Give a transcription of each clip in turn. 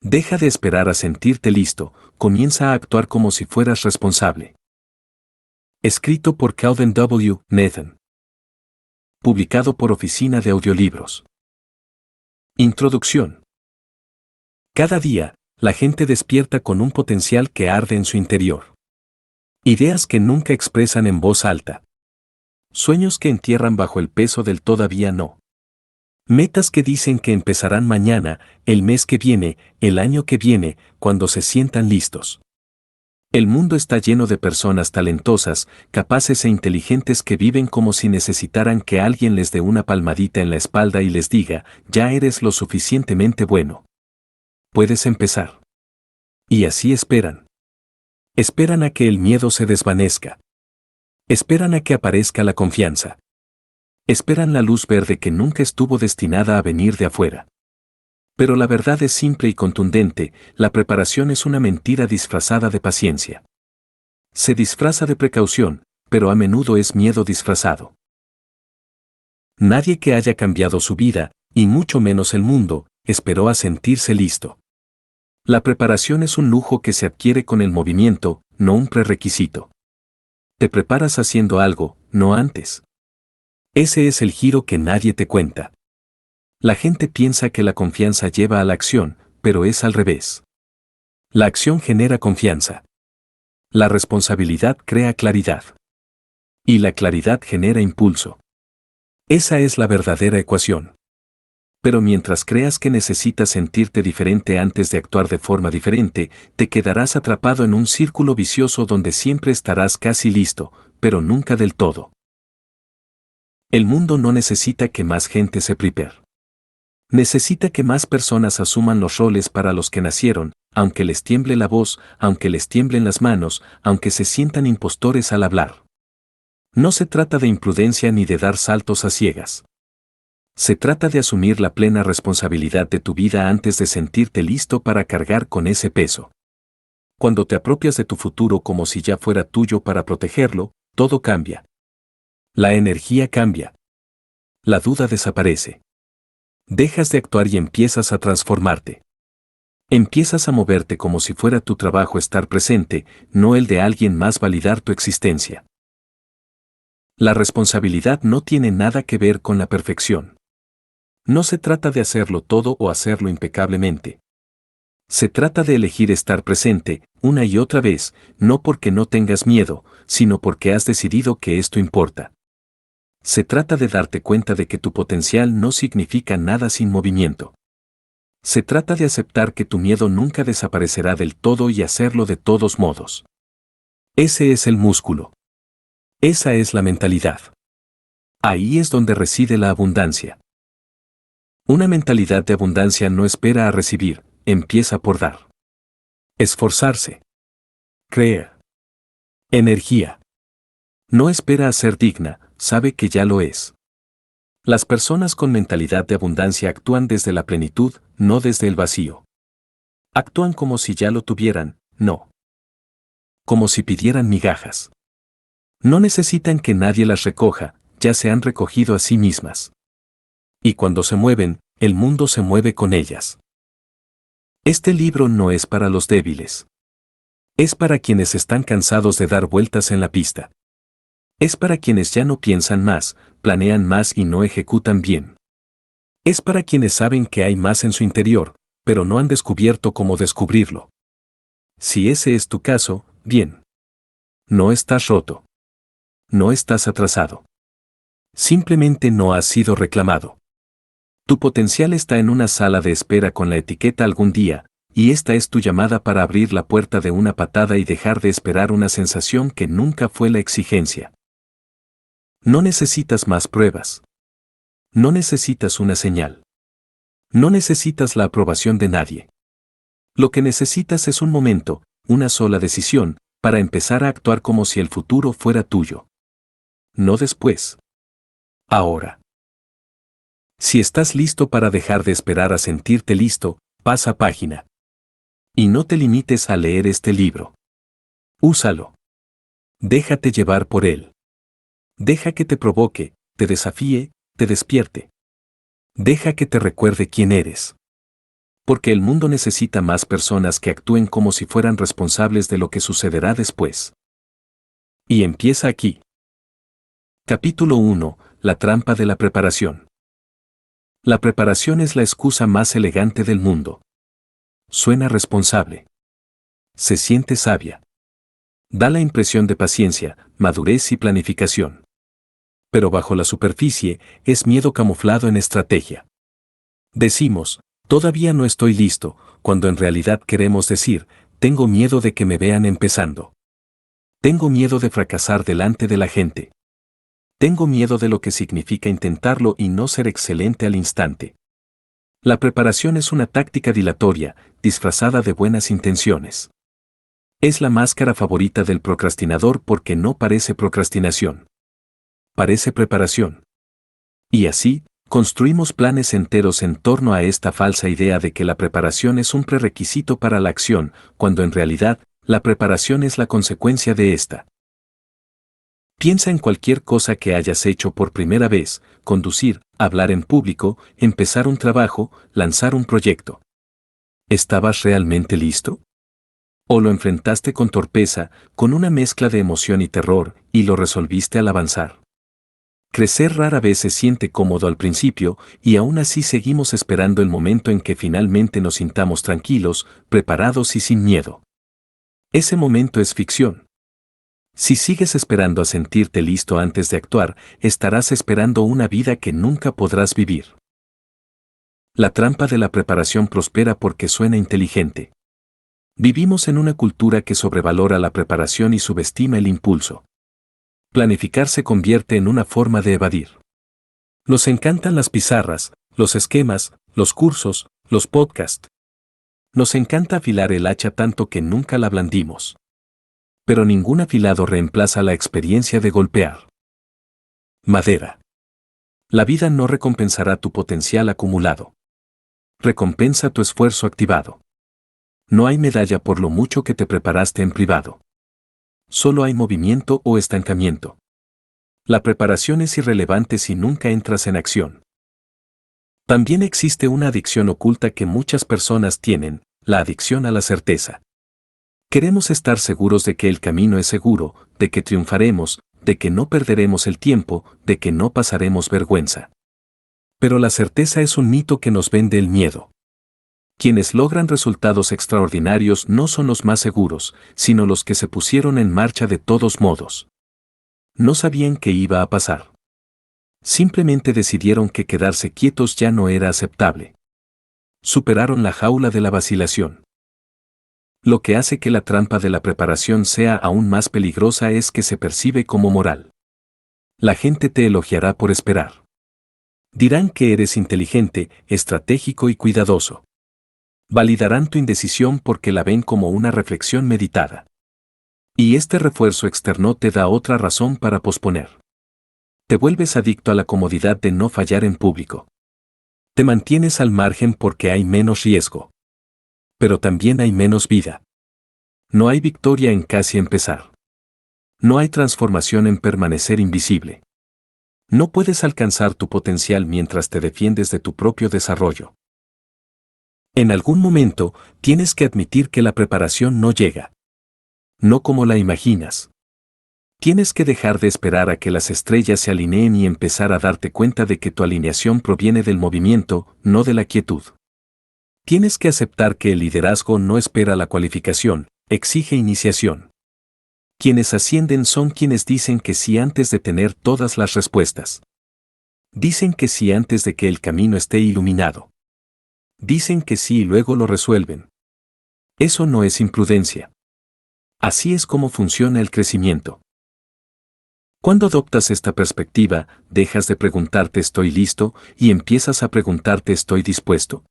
Deja de esperar a sentirte listo, comienza a actuar como si fueras responsable. Escrito por Calvin W. Nathan. Publicado por Oficina de Audiolibros. Introducción. Cada día, la gente despierta con un potencial que arde en su interior. Ideas que nunca expresan en voz alta. Sueños que entierran bajo el peso del todavía no. Metas que dicen que empezarán mañana, el mes que viene, el año que viene, cuando se sientan listos. El mundo está lleno de personas talentosas, capaces e inteligentes que viven como si necesitaran que alguien les dé una palmadita en la espalda y les diga, ya eres lo suficientemente bueno. Puedes empezar. Y así esperan. Esperan a que el miedo se desvanezca. Esperan a que aparezca la confianza. Esperan la luz verde que nunca estuvo destinada a venir de afuera. Pero la verdad es simple y contundente, la preparación es una mentira disfrazada de paciencia. Se disfraza de precaución, pero a menudo es miedo disfrazado. Nadie que haya cambiado su vida, y mucho menos el mundo, esperó a sentirse listo. La preparación es un lujo que se adquiere con el movimiento, no un prerequisito. Te preparas haciendo algo, no antes. Ese es el giro que nadie te cuenta. La gente piensa que la confianza lleva a la acción, pero es al revés. La acción genera confianza. La responsabilidad crea claridad. Y la claridad genera impulso. Esa es la verdadera ecuación. Pero mientras creas que necesitas sentirte diferente antes de actuar de forma diferente, te quedarás atrapado en un círculo vicioso donde siempre estarás casi listo, pero nunca del todo. El mundo no necesita que más gente se prepare. Necesita que más personas asuman los roles para los que nacieron, aunque les tiemble la voz, aunque les tiemblen las manos, aunque se sientan impostores al hablar. No se trata de imprudencia ni de dar saltos a ciegas. Se trata de asumir la plena responsabilidad de tu vida antes de sentirte listo para cargar con ese peso. Cuando te apropias de tu futuro como si ya fuera tuyo para protegerlo, todo cambia. La energía cambia. La duda desaparece. Dejas de actuar y empiezas a transformarte. Empiezas a moverte como si fuera tu trabajo estar presente, no el de alguien más validar tu existencia. La responsabilidad no tiene nada que ver con la perfección. No se trata de hacerlo todo o hacerlo impecablemente. Se trata de elegir estar presente, una y otra vez, no porque no tengas miedo, sino porque has decidido que esto importa. Se trata de darte cuenta de que tu potencial no significa nada sin movimiento. Se trata de aceptar que tu miedo nunca desaparecerá del todo y hacerlo de todos modos. Ese es el músculo. Esa es la mentalidad. Ahí es donde reside la abundancia. Una mentalidad de abundancia no espera a recibir, empieza por dar. Esforzarse. Creer. Energía. No espera a ser digna, sabe que ya lo es. Las personas con mentalidad de abundancia actúan desde la plenitud, no desde el vacío. Actúan como si ya lo tuvieran, no. Como si pidieran migajas. No necesitan que nadie las recoja, ya se han recogido a sí mismas. Y cuando se mueven, el mundo se mueve con ellas. Este libro no es para los débiles. Es para quienes están cansados de dar vueltas en la pista. Es para quienes ya no piensan más, planean más y no ejecutan bien. Es para quienes saben que hay más en su interior, pero no han descubierto cómo descubrirlo. Si ese es tu caso, bien. No estás roto. No estás atrasado. Simplemente no has sido reclamado. Tu potencial está en una sala de espera con la etiqueta algún día, y esta es tu llamada para abrir la puerta de una patada y dejar de esperar una sensación que nunca fue la exigencia. No necesitas más pruebas. No necesitas una señal. No necesitas la aprobación de nadie. Lo que necesitas es un momento, una sola decisión, para empezar a actuar como si el futuro fuera tuyo. No después. Ahora. Si estás listo para dejar de esperar a sentirte listo, pasa página. Y no te limites a leer este libro. Úsalo. Déjate llevar por él. Deja que te provoque, te desafíe, te despierte. Deja que te recuerde quién eres. Porque el mundo necesita más personas que actúen como si fueran responsables de lo que sucederá después. Y empieza aquí. Capítulo 1. La trampa de la preparación. La preparación es la excusa más elegante del mundo. Suena responsable. Se siente sabia. Da la impresión de paciencia, madurez y planificación. Pero bajo la superficie, es miedo camuflado en estrategia. Decimos, todavía no estoy listo, cuando en realidad queremos decir, tengo miedo de que me vean empezando. Tengo miedo de fracasar delante de la gente. Tengo miedo de lo que significa intentarlo y no ser excelente al instante. La preparación es una táctica dilatoria, disfrazada de buenas intenciones. Es la máscara favorita del procrastinador porque no parece procrastinación. Parece preparación. Y así, construimos planes enteros en torno a esta falsa idea de que la preparación es un prerequisito para la acción, cuando en realidad, la preparación es la consecuencia de esta. Piensa en cualquier cosa que hayas hecho por primera vez: conducir, hablar en público, empezar un trabajo, lanzar un proyecto. ¿Estabas realmente listo? ¿O lo enfrentaste con torpeza, con una mezcla de emoción y terror, y lo resolviste al avanzar? Crecer rara vez se siente cómodo al principio, y aún así seguimos esperando el momento en que finalmente nos sintamos tranquilos, preparados y sin miedo. Ese momento es ficción. Si sigues esperando a sentirte listo antes de actuar, estarás esperando una vida que nunca podrás vivir. La trampa de la preparación prospera porque suena inteligente. Vivimos en una cultura que sobrevalora la preparación y subestima el impulso. Planificar se convierte en una forma de evadir. Nos encantan las pizarras, los esquemas, los cursos, los podcasts. Nos encanta afilar el hacha tanto que nunca la blandimos. Pero ningún afilado reemplaza la experiencia de golpear madera. La vida no recompensará tu potencial acumulado. Recompensa tu esfuerzo activado. No hay medalla por lo mucho que te preparaste en privado. Solo hay movimiento o estancamiento. La preparación es irrelevante si nunca entras en acción. También existe una adicción oculta que muchas personas tienen, la adicción a la certeza. Queremos estar seguros de que el camino es seguro, de que triunfaremos, de que no perderemos el tiempo, de que no pasaremos vergüenza. Pero la certeza es un mito que nos vende el miedo. Quienes logran resultados extraordinarios no son los más seguros, sino los que se pusieron en marcha de todos modos. No sabían qué iba a pasar. Simplemente decidieron que quedarse quietos ya no era aceptable. Superaron la jaula de la vacilación. Lo que hace que la trampa de la preparación sea aún más peligrosa es que se percibe como moral. La gente te elogiará por esperar. Dirán que eres inteligente, estratégico y cuidadoso. Validarán tu indecisión porque la ven como una reflexión meditada. Y este refuerzo externo te da otra razón para posponer. Te vuelves adicto a la comodidad de no fallar en público. Te mantienes al margen porque hay menos riesgo. Pero también hay menos vida. No hay victoria en casi empezar. No hay transformación en permanecer invisible. No puedes alcanzar tu potencial mientras te defiendes de tu propio desarrollo. En algún momento, tienes que admitir que la preparación no llega. No como la imaginas. Tienes que dejar de esperar a que las estrellas se alineen y empezar a darte cuenta de que tu alineación proviene del movimiento, no de la quietud. Tienes que aceptar que el liderazgo no espera la cualificación, exige iniciación. Quienes ascienden son quienes dicen que sí antes de tener todas las respuestas. Dicen que sí antes de que el camino esté iluminado. Dicen que sí y luego lo resuelven. Eso no es imprudencia. Así es como funciona el crecimiento. Cuando adoptas esta perspectiva, dejas de preguntarte ¿estoy listo? Y empiezas a preguntarte ¿estoy dispuesto?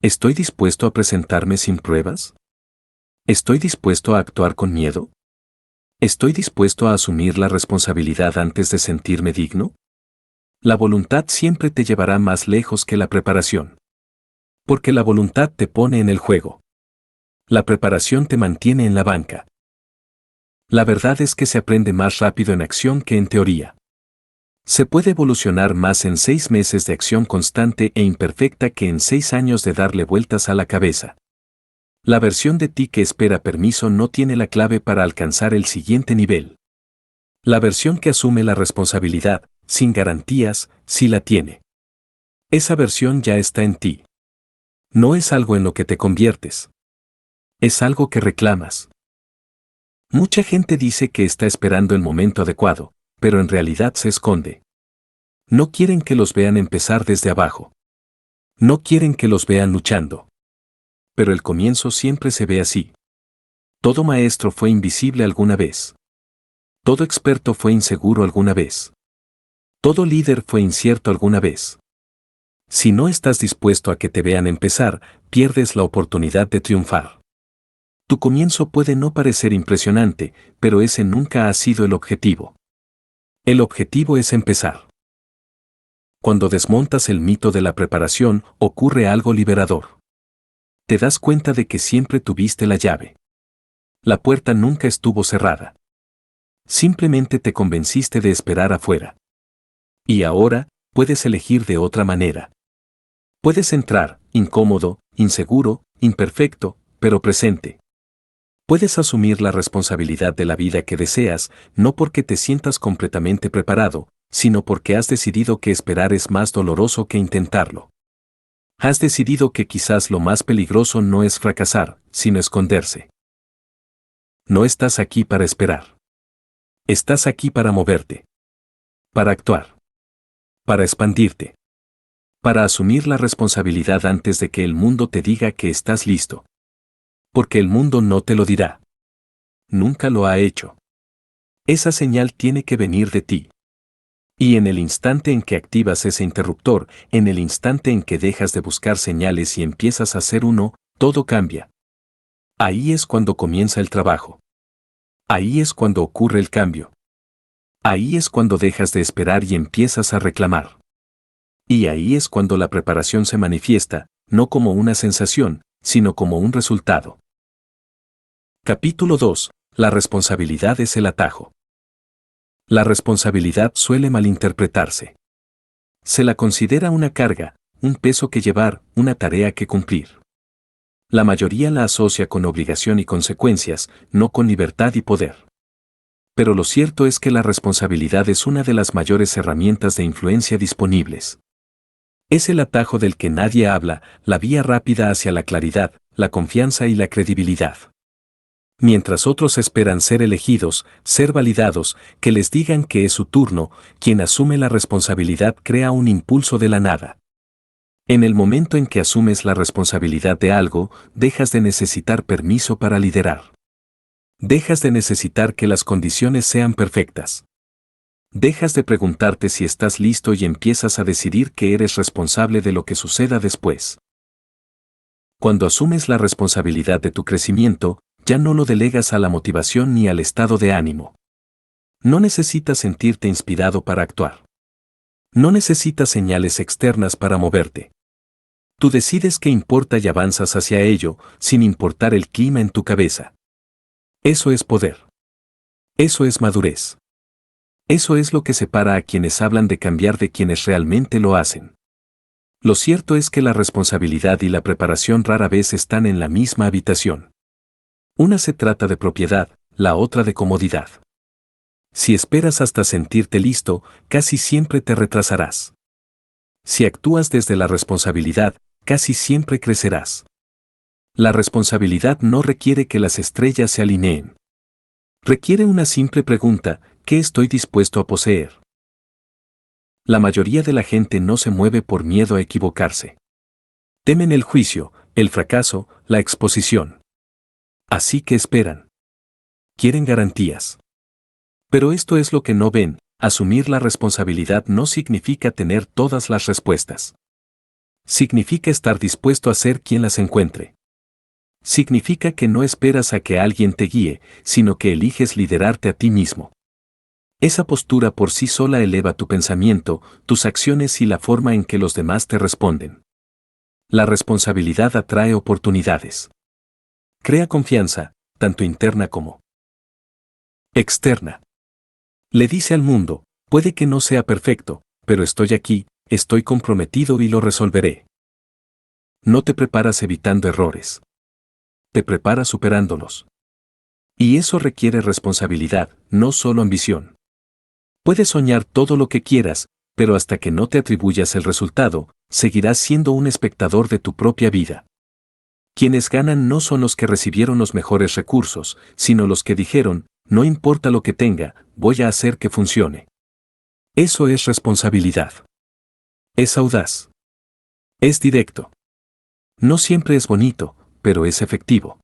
¿Estoy dispuesto a presentarme sin pruebas? ¿Estoy dispuesto a actuar con miedo? ¿Estoy dispuesto a asumir la responsabilidad antes de sentirme digno? La voluntad siempre te llevará más lejos que la preparación. Porque la voluntad te pone en el juego. La preparación te mantiene en la banca. La verdad es que se aprende más rápido en acción que en teoría. Se puede evolucionar más en 6 meses de acción constante e imperfecta que en 6 años de darle vueltas a la cabeza. La versión de ti que espera permiso no tiene la clave para alcanzar el siguiente nivel. La versión que asume la responsabilidad, sin garantías, sí la tiene. Esa versión ya está en ti. No es algo en lo que te conviertes. Es algo que reclamas. Mucha gente dice que está esperando el momento adecuado, pero en realidad se esconde. No quieren que los vean empezar desde abajo. No quieren que los vean luchando. Pero el comienzo siempre se ve así. Todo maestro fue invisible alguna vez. Todo experto fue inseguro alguna vez. Todo líder fue incierto alguna vez. Si no estás dispuesto a que te vean empezar, pierdes la oportunidad de triunfar. Tu comienzo puede no parecer impresionante, pero ese nunca ha sido el objetivo. El objetivo es empezar. Cuando desmontas el mito de la preparación, ocurre algo liberador. Te das cuenta de que siempre tuviste la llave. La puerta nunca estuvo cerrada. Simplemente te convenciste de esperar afuera. Y ahora, puedes elegir de otra manera. Puedes entrar, incómodo, inseguro, imperfecto, pero presente. Puedes asumir la responsabilidad de la vida que deseas, no porque te sientas completamente preparado, sino porque has decidido que esperar es más doloroso que intentarlo. Has decidido que quizás lo más peligroso no es fracasar, sino esconderse. No estás aquí para esperar. Estás aquí para moverte. Para actuar. Para expandirte. Para asumir la responsabilidad antes de que el mundo te diga que estás listo. Porque el mundo no te lo dirá. Nunca lo ha hecho. Esa señal tiene que venir de ti. Y en el instante en que activas ese interruptor, en el instante en que dejas de buscar señales y empiezas a ser uno, todo cambia. Ahí es cuando comienza el trabajo. Ahí es cuando ocurre el cambio. Ahí es cuando dejas de esperar y empiezas a reclamar. Y ahí es cuando la preparación se manifiesta, no como una sensación, sino como un resultado. Capítulo 2. La responsabilidad es el atajo. La responsabilidad suele malinterpretarse. Se la considera una carga, un peso que llevar, una tarea que cumplir. La mayoría la asocia con obligación y consecuencias, no con libertad y poder. Pero lo cierto es que la responsabilidad es una de las mayores herramientas de influencia disponibles. Es el atajo del que nadie habla, la vía rápida hacia la claridad, la confianza y la credibilidad. Mientras otros esperan ser elegidos, ser validados, que les digan que es su turno, quien asume la responsabilidad crea un impulso de la nada. En el momento en que asumes la responsabilidad de algo, dejas de necesitar permiso para liderar. Dejas de necesitar que las condiciones sean perfectas. Dejas de preguntarte si estás listo y empiezas a decidir que eres responsable de lo que suceda después. Cuando asumes la responsabilidad de tu crecimiento, ya no lo delegas a la motivación ni al estado de ánimo. No necesitas sentirte inspirado para actuar. No necesitas señales externas para moverte. Tú decides qué importa y avanzas hacia ello, sin importar el clima en tu cabeza. Eso es poder. Eso es madurez. Eso es lo que separa a quienes hablan de cambiar de quienes realmente lo hacen. Lo cierto es que la responsabilidad y la preparación rara vez están en la misma habitación. Una se trata de propiedad, la otra de comodidad. Si esperas hasta sentirte listo, casi siempre te retrasarás. Si actúas desde la responsabilidad, casi siempre crecerás. La responsabilidad no requiere que las estrellas se alineen. Requiere una simple pregunta: ¿qué estoy dispuesto a poseer? La mayoría de la gente no se mueve por miedo a equivocarse. Temen el juicio, el fracaso, la exposición. Así que esperan. Quieren garantías. Pero esto es lo que no ven: asumir la responsabilidad no significa tener todas las respuestas. Significa estar dispuesto a ser quien las encuentre. Significa que no esperas a que alguien te guíe, sino que eliges liderarte a ti mismo. Esa postura por sí sola eleva tu pensamiento, tus acciones y la forma en que los demás te responden. La responsabilidad atrae oportunidades. Crea confianza, tanto interna como externa. Le dice al mundo: Puede que no sea perfecto, pero estoy aquí, estoy comprometido y lo resolveré. No te preparas evitando errores. Te preparas superándolos. Y eso requiere responsabilidad, no solo ambición. Puedes soñar todo lo que quieras, pero hasta que no te atribuyas el resultado, seguirás siendo un espectador de tu propia vida. Quienes ganan no son los que recibieron los mejores recursos, sino los que dijeron, no importa lo que tenga, voy a hacer que funcione. Eso es responsabilidad. Es audaz. Es directo. No siempre es bonito, pero es efectivo.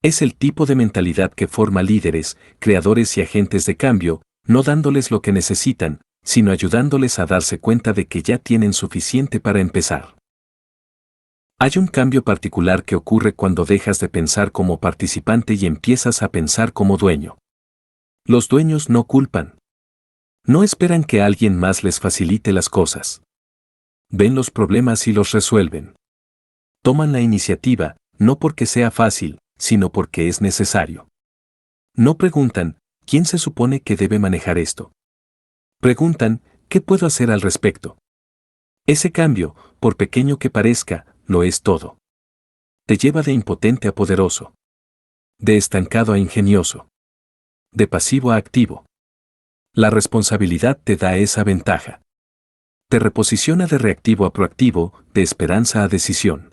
Es el tipo de mentalidad que forma líderes, creadores y agentes de cambio, no dándoles lo que necesitan, sino ayudándoles a darse cuenta de que ya tienen suficiente para empezar. Hay un cambio particular que ocurre cuando dejas de pensar como participante y empiezas a pensar como dueño. Los dueños no culpan. No esperan que alguien más les facilite las cosas. Ven los problemas y los resuelven. Toman la iniciativa, no porque sea fácil, sino porque es necesario. No preguntan, ¿quién se supone que debe manejar esto? Preguntan, ¿qué puedo hacer al respecto? Ese cambio, por pequeño que parezca, lo es todo. Te lleva de impotente a poderoso. De estancado a ingenioso. De pasivo a activo. La responsabilidad te da esa ventaja. Te reposiciona de reactivo a proactivo, de esperanza a decisión.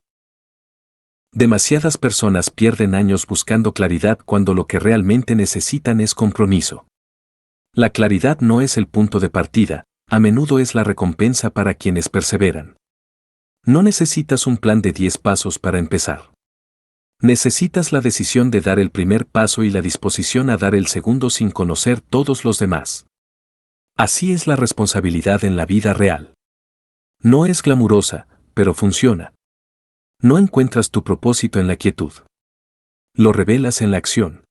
Demasiadas personas pierden años buscando claridad cuando lo que realmente necesitan es compromiso. La claridad no es el punto de partida, a menudo es la recompensa para quienes perseveran. No necesitas un plan de 10 pasos para empezar. Necesitas la decisión de dar el primer paso y la disposición a dar el segundo sin conocer todos los demás. Así es la responsabilidad en la vida real. No es glamurosa, pero funciona. No encuentras tu propósito en la quietud. Lo revelas en la acción.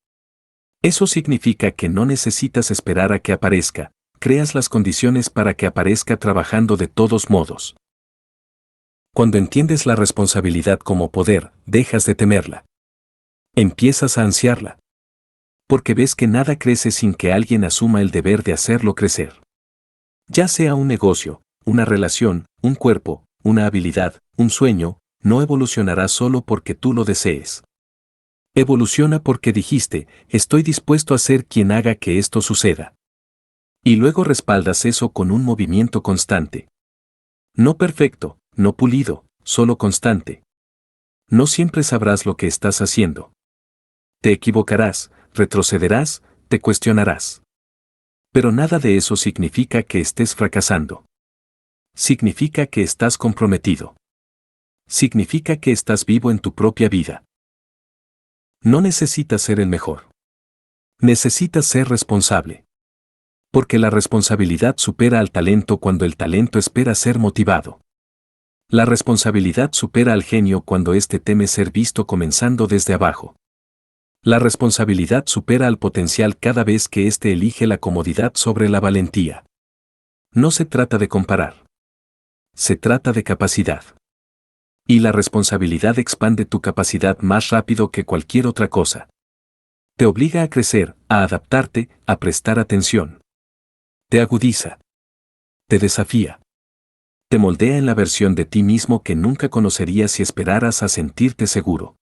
Eso significa que no necesitas esperar a que aparezca, creas las condiciones para que aparezca trabajando de todos modos. Cuando entiendes la responsabilidad como poder, dejas de temerla. Empiezas a ansiarla. Porque ves que nada crece sin que alguien asuma el deber de hacerlo crecer. Ya sea un negocio, una relación, un cuerpo, una habilidad, un sueño, no evolucionará solo porque tú lo desees. Evoluciona porque dijiste, estoy dispuesto a ser quien haga que esto suceda. Y luego respaldas eso con un movimiento constante. No perfecto, no pulido, solo constante. No siempre sabrás lo que estás haciendo. Te equivocarás, retrocederás, te cuestionarás. Pero nada de eso significa que estés fracasando. Significa que estás comprometido. Significa que estás vivo en tu propia vida. No necesitas ser el mejor. Necesitas ser responsable. Porque la responsabilidad supera al talento cuando el talento espera ser motivado. La responsabilidad supera al genio cuando éste teme ser visto comenzando desde abajo. La responsabilidad supera al potencial cada vez que éste elige la comodidad sobre la valentía. No se trata de comparar. Se trata de capacidad. Y la responsabilidad expande tu capacidad más rápido que cualquier otra cosa. Te obliga a crecer, a adaptarte, a prestar atención. Te agudiza. Te desafía. Te moldea en la versión de ti mismo que nunca conocerías si esperaras a sentirte seguro.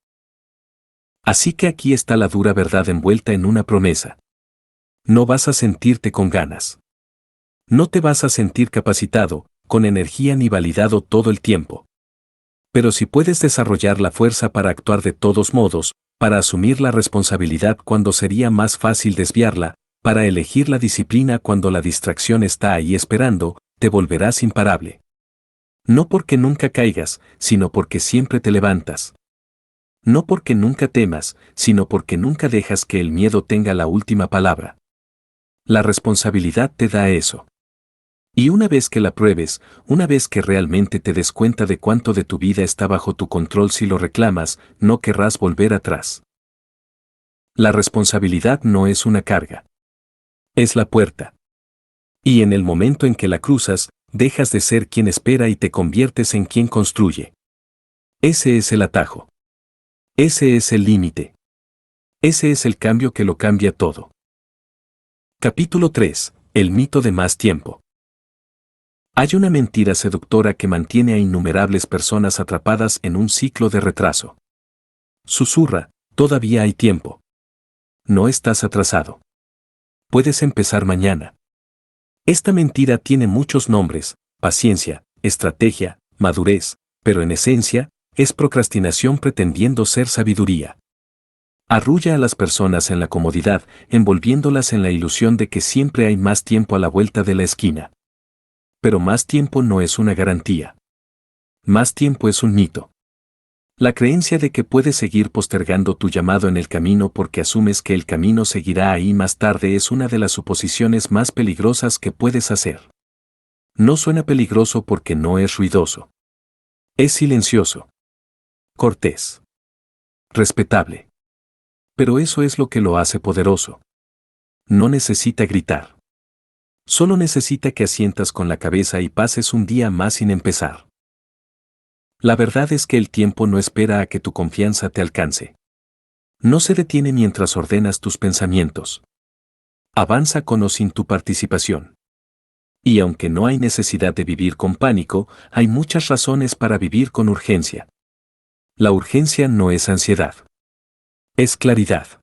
Así que aquí está la dura verdad envuelta en una promesa. No vas a sentirte con ganas. No te vas a sentir capacitado, con energía ni validado todo el tiempo. Pero si puedes desarrollar la fuerza para actuar de todos modos, para asumir la responsabilidad cuando sería más fácil desviarla, para elegir la disciplina cuando la distracción está ahí esperando, te volverás imparable. No porque nunca caigas, sino porque siempre te levantas. No porque nunca temas, sino porque nunca dejas que el miedo tenga la última palabra. La responsabilidad te da eso. Y una vez que la pruebes, una vez que realmente te des cuenta de cuánto de tu vida está bajo tu control si lo reclamas, no querrás volver atrás. La responsabilidad no es una carga. Es la puerta. Y en el momento en que la cruzas, dejas de ser quien espera y te conviertes en quien construye. Ese es el atajo. Ese es el límite. Ese es el cambio que lo cambia todo. Capítulo 3. El mito de más tiempo. Hay una mentira seductora que mantiene a innumerables personas atrapadas en un ciclo de retraso. Susurra, todavía hay tiempo. No estás atrasado. Puedes empezar mañana. Esta mentira tiene muchos nombres: paciencia, estrategia, madurez, pero en esencia, es procrastinación pretendiendo ser sabiduría. Arrulla a las personas en la comodidad, envolviéndolas en la ilusión de que siempre hay más tiempo a la vuelta de la esquina. Pero más tiempo no es una garantía. Más tiempo es un mito. La creencia de que puedes seguir postergando tu llamado en el camino porque asumes que el camino seguirá ahí más tarde es una de las suposiciones más peligrosas que puedes hacer. No suena peligroso porque no es ruidoso. Es silencioso. Cortés. Respetable. Pero eso es lo que lo hace poderoso. No necesita gritar. Solo necesita que asientas con la cabeza y pases un día más sin empezar. La verdad es que el tiempo no espera a que tu confianza te alcance. No se detiene mientras ordenas tus pensamientos. Avanza con o sin tu participación. Y aunque no hay necesidad de vivir con pánico, hay muchas razones para vivir con urgencia. La urgencia no es ansiedad. Es claridad.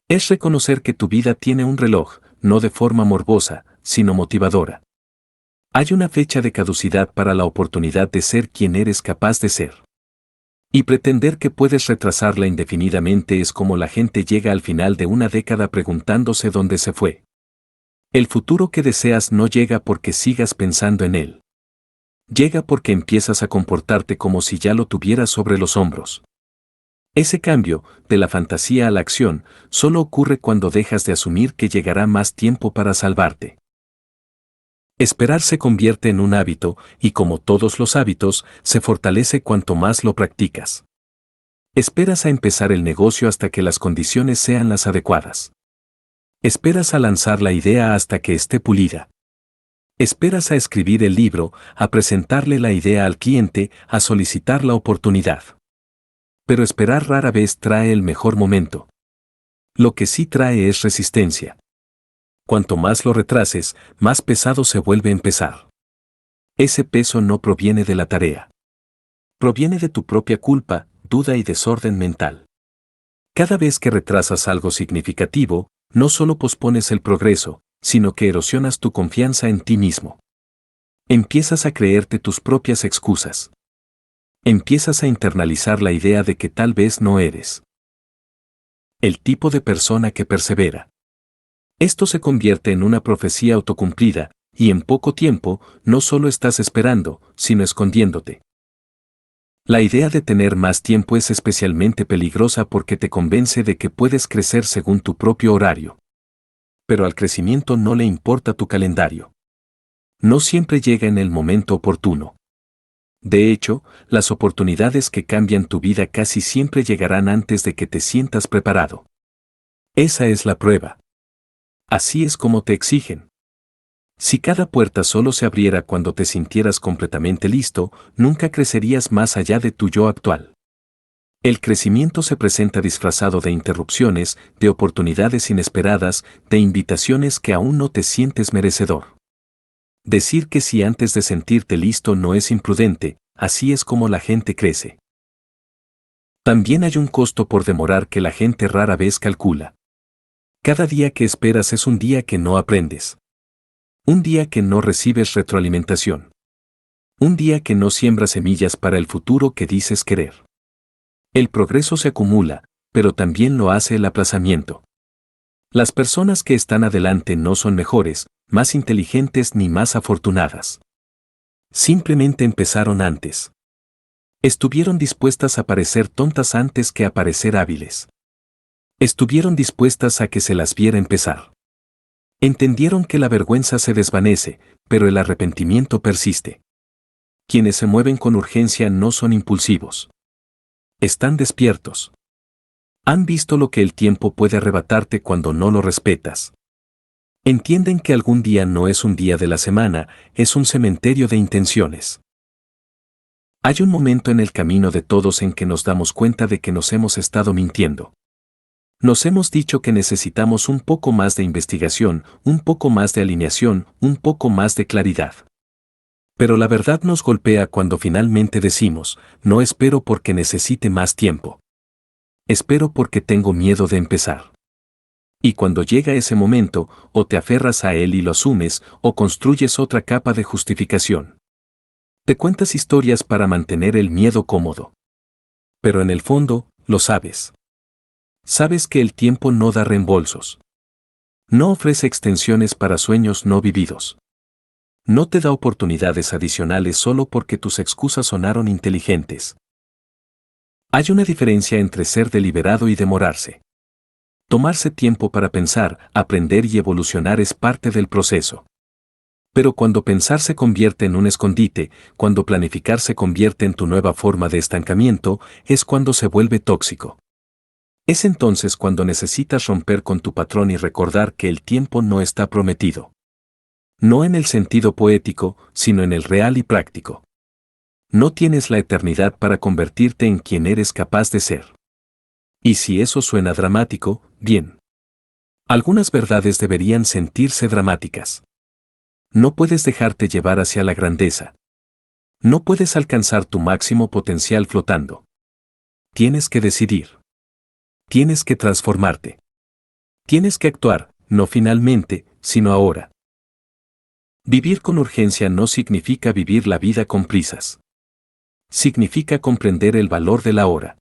Es reconocer que tu vida tiene un reloj, no de forma morbosa, sino motivadora. Hay una fecha de caducidad para la oportunidad de ser quien eres capaz de ser. Y pretender que puedes retrasarla indefinidamente es como la gente llega al final de una década preguntándose dónde se fue. El futuro que deseas no llega porque sigas pensando en él. Llega porque empiezas a comportarte como si ya lo tuvieras sobre los hombros. Ese cambio, de la fantasía a la acción, solo ocurre cuando dejas de asumir que llegará más tiempo para salvarte. Esperar se convierte en un hábito, y como todos los hábitos, se fortalece cuanto más lo practicas. Esperas a empezar el negocio hasta que las condiciones sean las adecuadas. Esperas a lanzar la idea hasta que esté pulida. Esperas a escribir el libro, a presentarle la idea al cliente, a solicitar la oportunidad. Pero esperar rara vez trae el mejor momento. Lo que sí trae es resistencia. Cuanto más lo retrases, más pesado se vuelve empezar. Ese peso no proviene de la tarea. Proviene de tu propia culpa, duda y desorden mental. Cada vez que retrasas algo significativo, no solo pospones el progreso, sino que erosionas tu confianza en ti mismo. Empiezas a creerte tus propias excusas. Empiezas a internalizar la idea de que tal vez no eres el tipo de persona que persevera. Esto se convierte en una profecía autocumplida, y en poco tiempo, no solo estás esperando, sino escondiéndote. La idea de tener más tiempo es especialmente peligrosa porque te convence de que puedes crecer según tu propio horario. Pero al crecimiento no le importa tu calendario. No siempre llega en el momento oportuno. De hecho, las oportunidades que cambian tu vida casi siempre llegarán antes de que te sientas preparado. Esa es la prueba. Así es como te exigen. Si cada puerta solo se abriera cuando te sintieras completamente listo, nunca crecerías más allá de tu yo actual. El crecimiento se presenta disfrazado de interrupciones, de oportunidades inesperadas, de invitaciones que aún no te sientes merecedor. Decir que sí antes de sentirte listo no es imprudente, así es como la gente crece. También hay un costo por demorar que la gente rara vez calcula. Cada día que esperas es un día que no aprendes. Un día que no recibes retroalimentación. Un día que no siembras semillas para el futuro que dices querer. El progreso se acumula, pero también lo hace el aplazamiento. Las personas que están adelante no son mejores, más inteligentes ni más afortunadas. Simplemente empezaron antes. Estuvieron dispuestas a parecer tontas antes que a parecer hábiles. Estuvieron dispuestas a que se las viera empezar. Entendieron que la vergüenza se desvanece, pero el arrepentimiento persiste. Quienes se mueven con urgencia no son impulsivos. Están despiertos. Han visto lo que el tiempo puede arrebatarte cuando no lo respetas. Entienden que algún día no es un día de la semana, es un cementerio de intenciones. Hay un momento en el camino de todos en que nos damos cuenta de que nos hemos estado mintiendo. Nos hemos dicho que necesitamos un poco más de investigación, un poco más de alineación, un poco más de claridad. Pero la verdad nos golpea cuando finalmente decimos, no espero porque necesite más tiempo. Espero porque tengo miedo de empezar. Y cuando llega ese momento, o te aferras a él y lo asumes, o construyes otra capa de justificación. Te cuentas historias para mantener el miedo cómodo. Pero en el fondo, lo sabes. Sabes que el tiempo no da reembolsos. No ofrece extensiones para sueños no vividos. No te da oportunidades adicionales solo porque tus excusas sonaron inteligentes. Hay una diferencia entre ser deliberado y demorarse. Tomarse tiempo para pensar, aprender y evolucionar es parte del proceso. Pero cuando pensar se convierte en un escondite, cuando planificar se convierte en tu nueva forma de estancamiento, es cuando se vuelve tóxico. Es entonces cuando necesitas romper con tu patrón y recordar que el tiempo no está prometido. No en el sentido poético, sino en el real y práctico. No tienes la eternidad para convertirte en quien eres capaz de ser. Y si eso suena dramático, bien. Algunas verdades deberían sentirse dramáticas. No puedes dejarte llevar hacia la grandeza. No puedes alcanzar tu máximo potencial flotando. Tienes que decidir. Tienes que transformarte. Tienes que actuar, no finalmente, sino ahora. Vivir con urgencia no significa vivir la vida con prisas. Significa comprender el valor de la hora.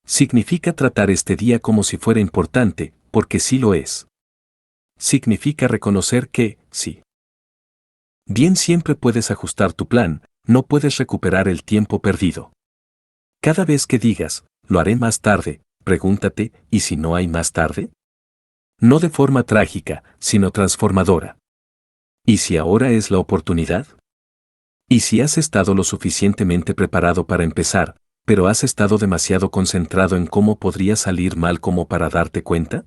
Significa tratar este día como si fuera importante, porque sí lo es. Significa reconocer que, sí. Bien siempre puedes ajustar tu plan, no puedes recuperar el tiempo perdido. Cada vez que digas, lo haré más tarde, pregúntate, ¿y si no hay más tarde? No de forma trágica, sino transformadora. ¿Y si ahora es la oportunidad? ¿Y si has estado lo suficientemente preparado para empezar, pero has estado demasiado concentrado en cómo podría salir mal como para darte cuenta?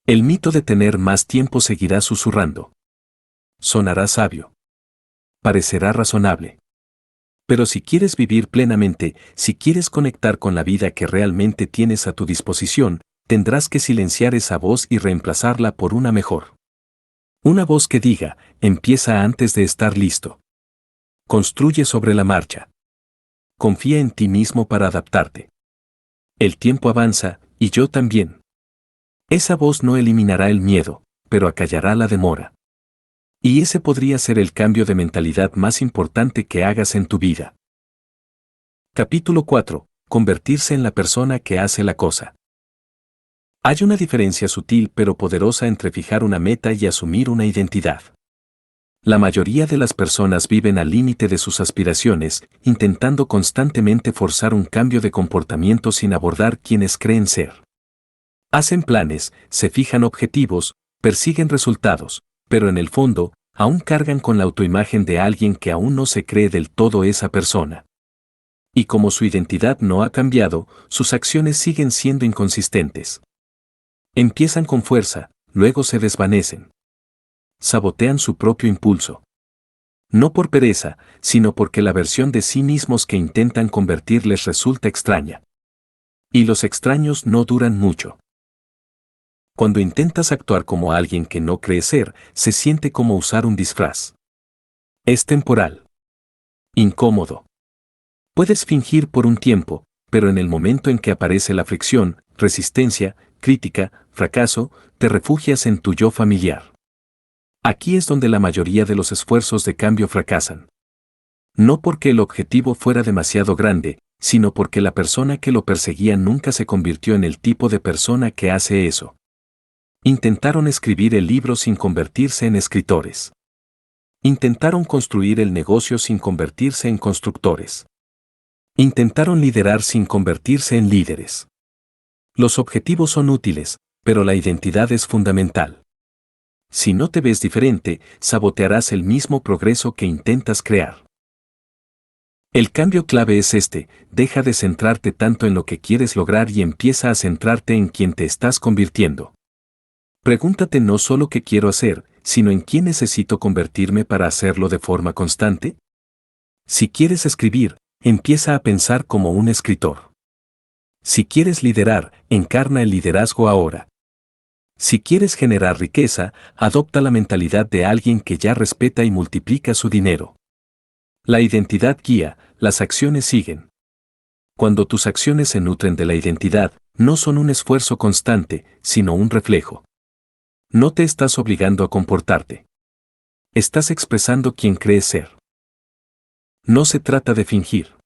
El mito de tener más tiempo seguirá susurrando. Sonará sabio. Parecerá razonable. Pero si quieres vivir plenamente, si quieres conectar con la vida que realmente tienes a tu disposición, tendrás que silenciar esa voz y reemplazarla por una mejor. Una voz que diga, empieza antes de estar listo. Construye sobre la marcha. Confía en ti mismo para adaptarte. El tiempo avanza, y yo también. Esa voz no eliminará el miedo, pero acallará la demora. Y ese podría ser el cambio de mentalidad más importante que hagas en tu vida. Capítulo 4. Convertirse en la persona que hace la cosa. Hay una diferencia sutil pero poderosa entre fijar una meta y asumir una identidad. La mayoría de las personas viven al límite de sus aspiraciones, intentando constantemente forzar un cambio de comportamiento sin abordar quienes creen ser. Hacen planes, se fijan objetivos, persiguen resultados, pero en el fondo, aún cargan con la autoimagen de alguien que aún no se cree del todo esa persona. Y como su identidad no ha cambiado, sus acciones siguen siendo inconsistentes. Empiezan con fuerza, luego se desvanecen. Sabotean su propio impulso. No por pereza, sino porque la versión de sí mismos que intentan convertir les resulta extraña. Y los extraños no duran mucho. Cuando intentas actuar como alguien que no cree ser, se siente como usar un disfraz. Es temporal. Incómodo. Puedes fingir por un tiempo, pero en el momento en que aparece la fricción, resistencia, crítica, fracaso, te refugias en tu yo familiar. Aquí es donde la mayoría de los esfuerzos de cambio fracasan. No porque el objetivo fuera demasiado grande, sino porque la persona que lo perseguía nunca se convirtió en el tipo de persona que hace eso. Intentaron escribir el libro sin convertirse en escritores. Intentaron construir el negocio sin convertirse en constructores. Intentaron liderar sin convertirse en líderes. Los objetivos son útiles, pero la identidad es fundamental. Si no te ves diferente, sabotearás el mismo progreso que intentas crear. El cambio clave es este: deja de centrarte tanto en lo que quieres lograr y empieza a centrarte en quién te estás convirtiendo. Pregúntate no solo qué quiero hacer, sino en quién necesito convertirme para hacerlo de forma constante. Si quieres escribir, empieza a pensar como un escritor. Si quieres liderar, encarna el liderazgo ahora. Si quieres generar riqueza, adopta la mentalidad de alguien que ya respeta y multiplica su dinero. La identidad guía, las acciones siguen. Cuando tus acciones se nutren de la identidad, no son un esfuerzo constante, sino un reflejo. No te estás obligando a comportarte. Estás expresando quién crees ser. No se trata de fingir.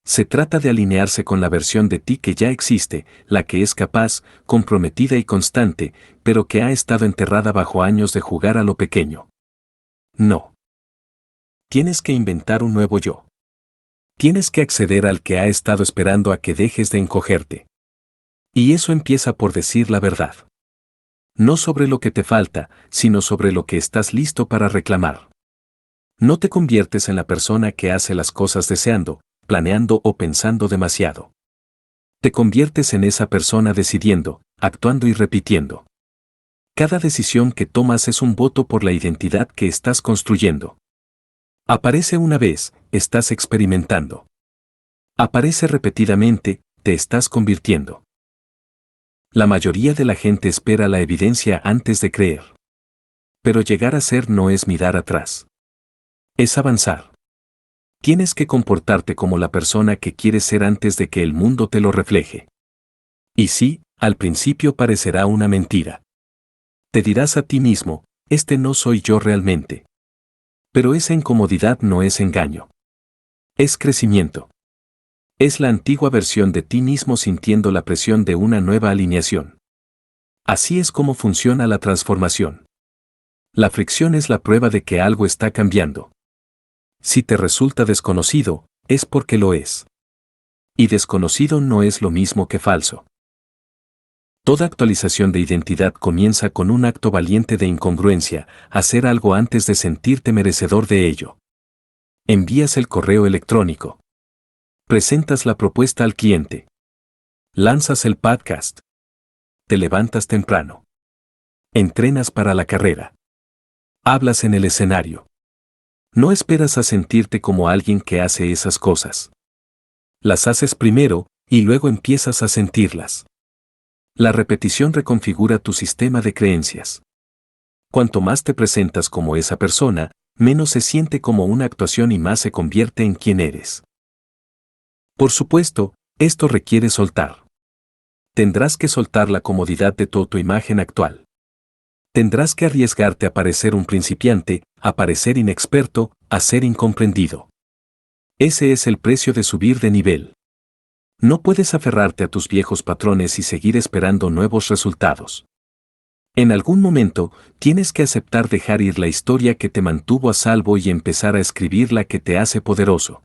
Se trata de alinearse con la versión de ti que ya existe, la que es capaz, comprometida y constante, pero que ha estado enterrada bajo años de jugar a lo pequeño. No. Tienes que inventar un nuevo yo. Tienes que acceder al que ha estado esperando a que dejes de encogerte. Y eso empieza por decir la verdad. No sobre lo que te falta, sino sobre lo que estás listo para reclamar. No te conviertes en la persona que hace las cosas deseando, planeando o pensando demasiado. Te conviertes en esa persona decidiendo, actuando y repitiendo. Cada decisión que tomas es un voto por la identidad que estás construyendo. Aparece una vez, estás experimentando. Aparece repetidamente, te estás convirtiendo. La mayoría de la gente espera la evidencia antes de creer. Pero llegar a ser no es mirar atrás. Es avanzar. Tienes que comportarte como la persona que quieres ser antes de que el mundo te lo refleje. Y sí, al principio parecerá una mentira. Te dirás a ti mismo, este no soy yo realmente. Pero esa incomodidad no es engaño. Es crecimiento. Es la antigua versión de ti mismo sintiendo la presión de una nueva alineación. Así es como funciona la transformación. La fricción es la prueba de que algo está cambiando. Si te resulta desconocido, es porque lo es. Y desconocido no es lo mismo que falso. Toda actualización de identidad comienza con un acto valiente de incongruencia, hacer algo antes de sentirte merecedor de ello. Envías el correo electrónico. Presentas la propuesta al cliente. Lanzas el podcast. Te levantas temprano. Entrenas para la carrera. Hablas en el escenario. No esperas a sentirte como alguien que hace esas cosas. Las haces primero, y luego empiezas a sentirlas. La repetición reconfigura tu sistema de creencias. Cuanto más te presentas como esa persona, menos se siente como una actuación y más se convierte en quien eres. Por supuesto, esto requiere soltar. Tendrás que soltar la comodidad de tu autoimagen actual. Tendrás que arriesgarte a parecer un principiante, a parecer inexperto, a ser incomprendido. Ese es el precio de subir de nivel. No puedes aferrarte a tus viejos patrones y seguir esperando nuevos resultados. En algún momento, tienes que aceptar dejar ir la historia que te mantuvo a salvo y empezar a escribir la que te hace poderoso.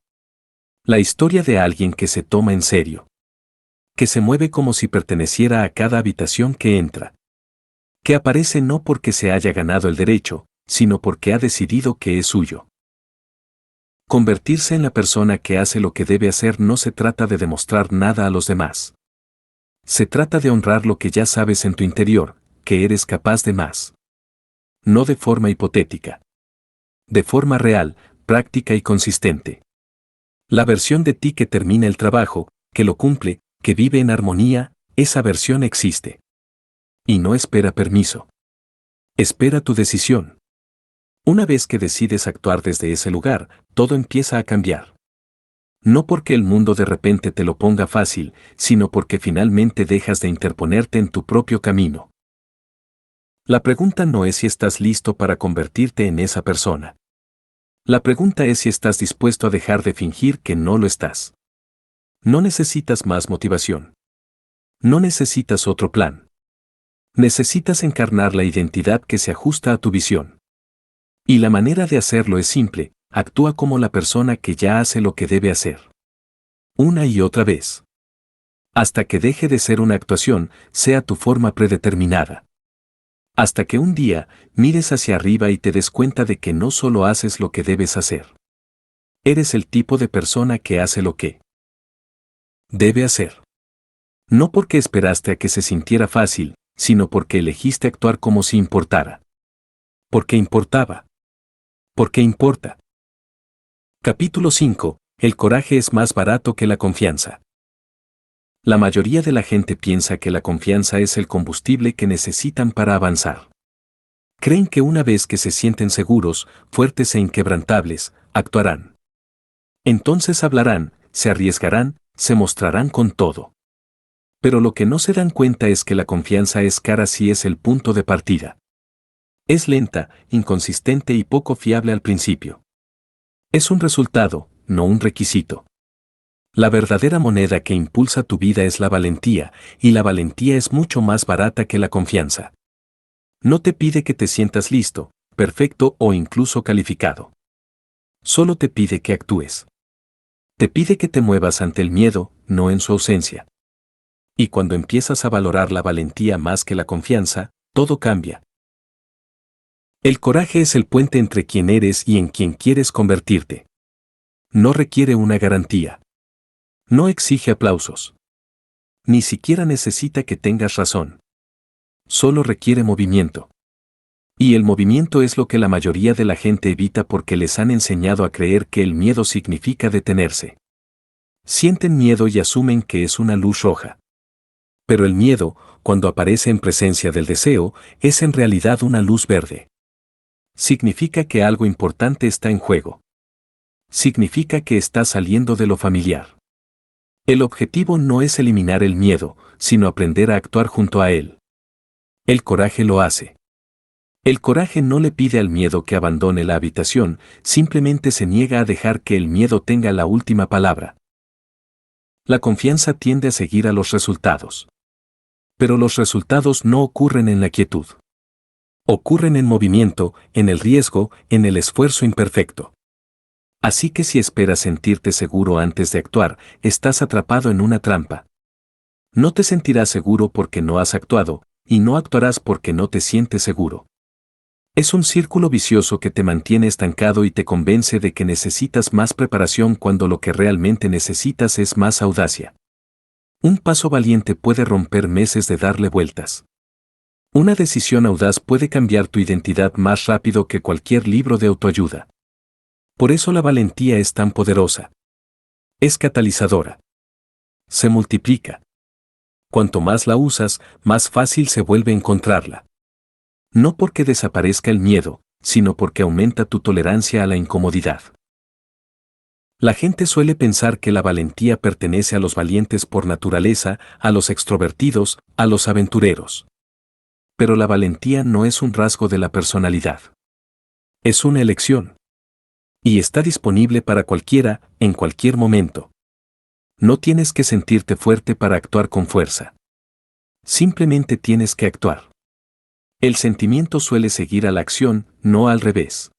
La historia de alguien que se toma en serio. Que se mueve como si perteneciera a cada habitación que entra. Que aparece no porque se haya ganado el derecho, sino porque ha decidido que es suyo. Convertirse en la persona que hace lo que debe hacer no se trata de demostrar nada a los demás. Se trata de honrar lo que ya sabes en tu interior, que eres capaz de más. No de forma hipotética. De forma real, práctica y consistente. La versión de ti que termina el trabajo, que lo cumple, que vive en armonía, esa versión existe. Y no espera permiso. Espera tu decisión. Una vez que decides actuar desde ese lugar, todo empieza a cambiar. No porque el mundo de repente te lo ponga fácil, sino porque finalmente dejas de interponerte en tu propio camino. La pregunta no es si estás listo para convertirte en esa persona. La pregunta es si estás dispuesto a dejar de fingir que no lo estás. No necesitas más motivación. No necesitas otro plan. Necesitas encarnar la identidad que se ajusta a tu visión. Y la manera de hacerlo es simple, actúa como la persona que ya hace lo que debe hacer. Una y otra vez. Hasta que deje de ser una actuación, sea tu forma predeterminada. Hasta que un día, mires hacia arriba y te des cuenta de que no solo haces lo que debes hacer. Eres el tipo de persona que hace lo que debe hacer. No porque esperaste a que se sintiera fácil, sino porque elegiste actuar como si importara. Porque importaba. Porque importa. Capítulo 5. El coraje es más barato que la confianza. La mayoría de la gente piensa que la confianza es el combustible que necesitan para avanzar. Creen que una vez que se sienten seguros, fuertes e inquebrantables, actuarán. Entonces hablarán, se arriesgarán, se mostrarán con todo. Pero lo que no se dan cuenta es que la confianza es cara si es el punto de partida. Es lenta, inconsistente y poco fiable al principio. Es un resultado, no un requisito. La verdadera moneda que impulsa tu vida es la valentía, y la valentía es mucho más barata que la confianza. No te pide que te sientas listo, perfecto o incluso calificado. Solo te pide que actúes. Te pide que te muevas ante el miedo, no en su ausencia. Y cuando empiezas a valorar la valentía más que la confianza, todo cambia. El coraje es el puente entre quien eres y en quien quieres convertirte. No requiere una garantía. No exige aplausos. Ni siquiera necesita que tengas razón. Solo requiere movimiento. Y el movimiento es lo que la mayoría de la gente evita porque les han enseñado a creer que el miedo significa detenerse. Sienten miedo y asumen que es una luz roja. Pero el miedo, cuando aparece en presencia del deseo, es en realidad una luz verde. Significa que algo importante está en juego. Significa que estás saliendo de lo familiar. El objetivo no es eliminar el miedo, sino aprender a actuar junto a él. El coraje lo hace. El coraje no le pide al miedo que abandone la habitación, simplemente se niega a dejar que el miedo tenga la última palabra. La confianza tiende a seguir a los resultados. Pero los resultados no ocurren en la quietud. Ocurren en movimiento, en el riesgo, en el esfuerzo imperfecto. Así que si esperas sentirte seguro antes de actuar, estás atrapado en una trampa. No te sentirás seguro porque no has actuado, y no actuarás porque no te sientes seguro. Es un círculo vicioso que te mantiene estancado y te convence de que necesitas más preparación cuando lo que realmente necesitas es más audacia. Un paso valiente puede romper meses de darle vueltas. Una decisión audaz puede cambiar tu identidad más rápido que cualquier libro de autoayuda. Por eso la valentía es tan poderosa. Es catalizadora. Se multiplica. Cuanto más la usas, más fácil se vuelve encontrarla. No porque desaparezca el miedo, sino porque aumenta tu tolerancia a la incomodidad. La gente suele pensar que la valentía pertenece a los valientes por naturaleza, a los extrovertidos, a los aventureros. Pero la valentía no es un rasgo de la personalidad. Es una elección. Y está disponible para cualquiera, en cualquier momento. No tienes que sentirte fuerte para actuar con fuerza. Simplemente tienes que actuar. El sentimiento suele seguir a la acción, no al revés.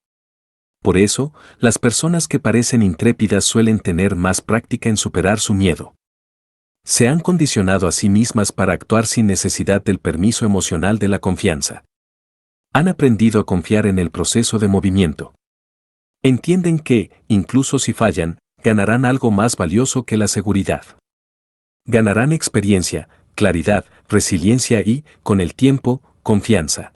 Por eso, las personas que parecen intrépidas suelen tener más práctica en superar su miedo. Se han condicionado a sí mismas para actuar sin necesidad del permiso emocional de la confianza. Han aprendido a confiar en el proceso de movimiento. Entienden que, incluso si fallan, ganarán algo más valioso que la seguridad. Ganarán experiencia, claridad, resiliencia y, con el tiempo, confianza.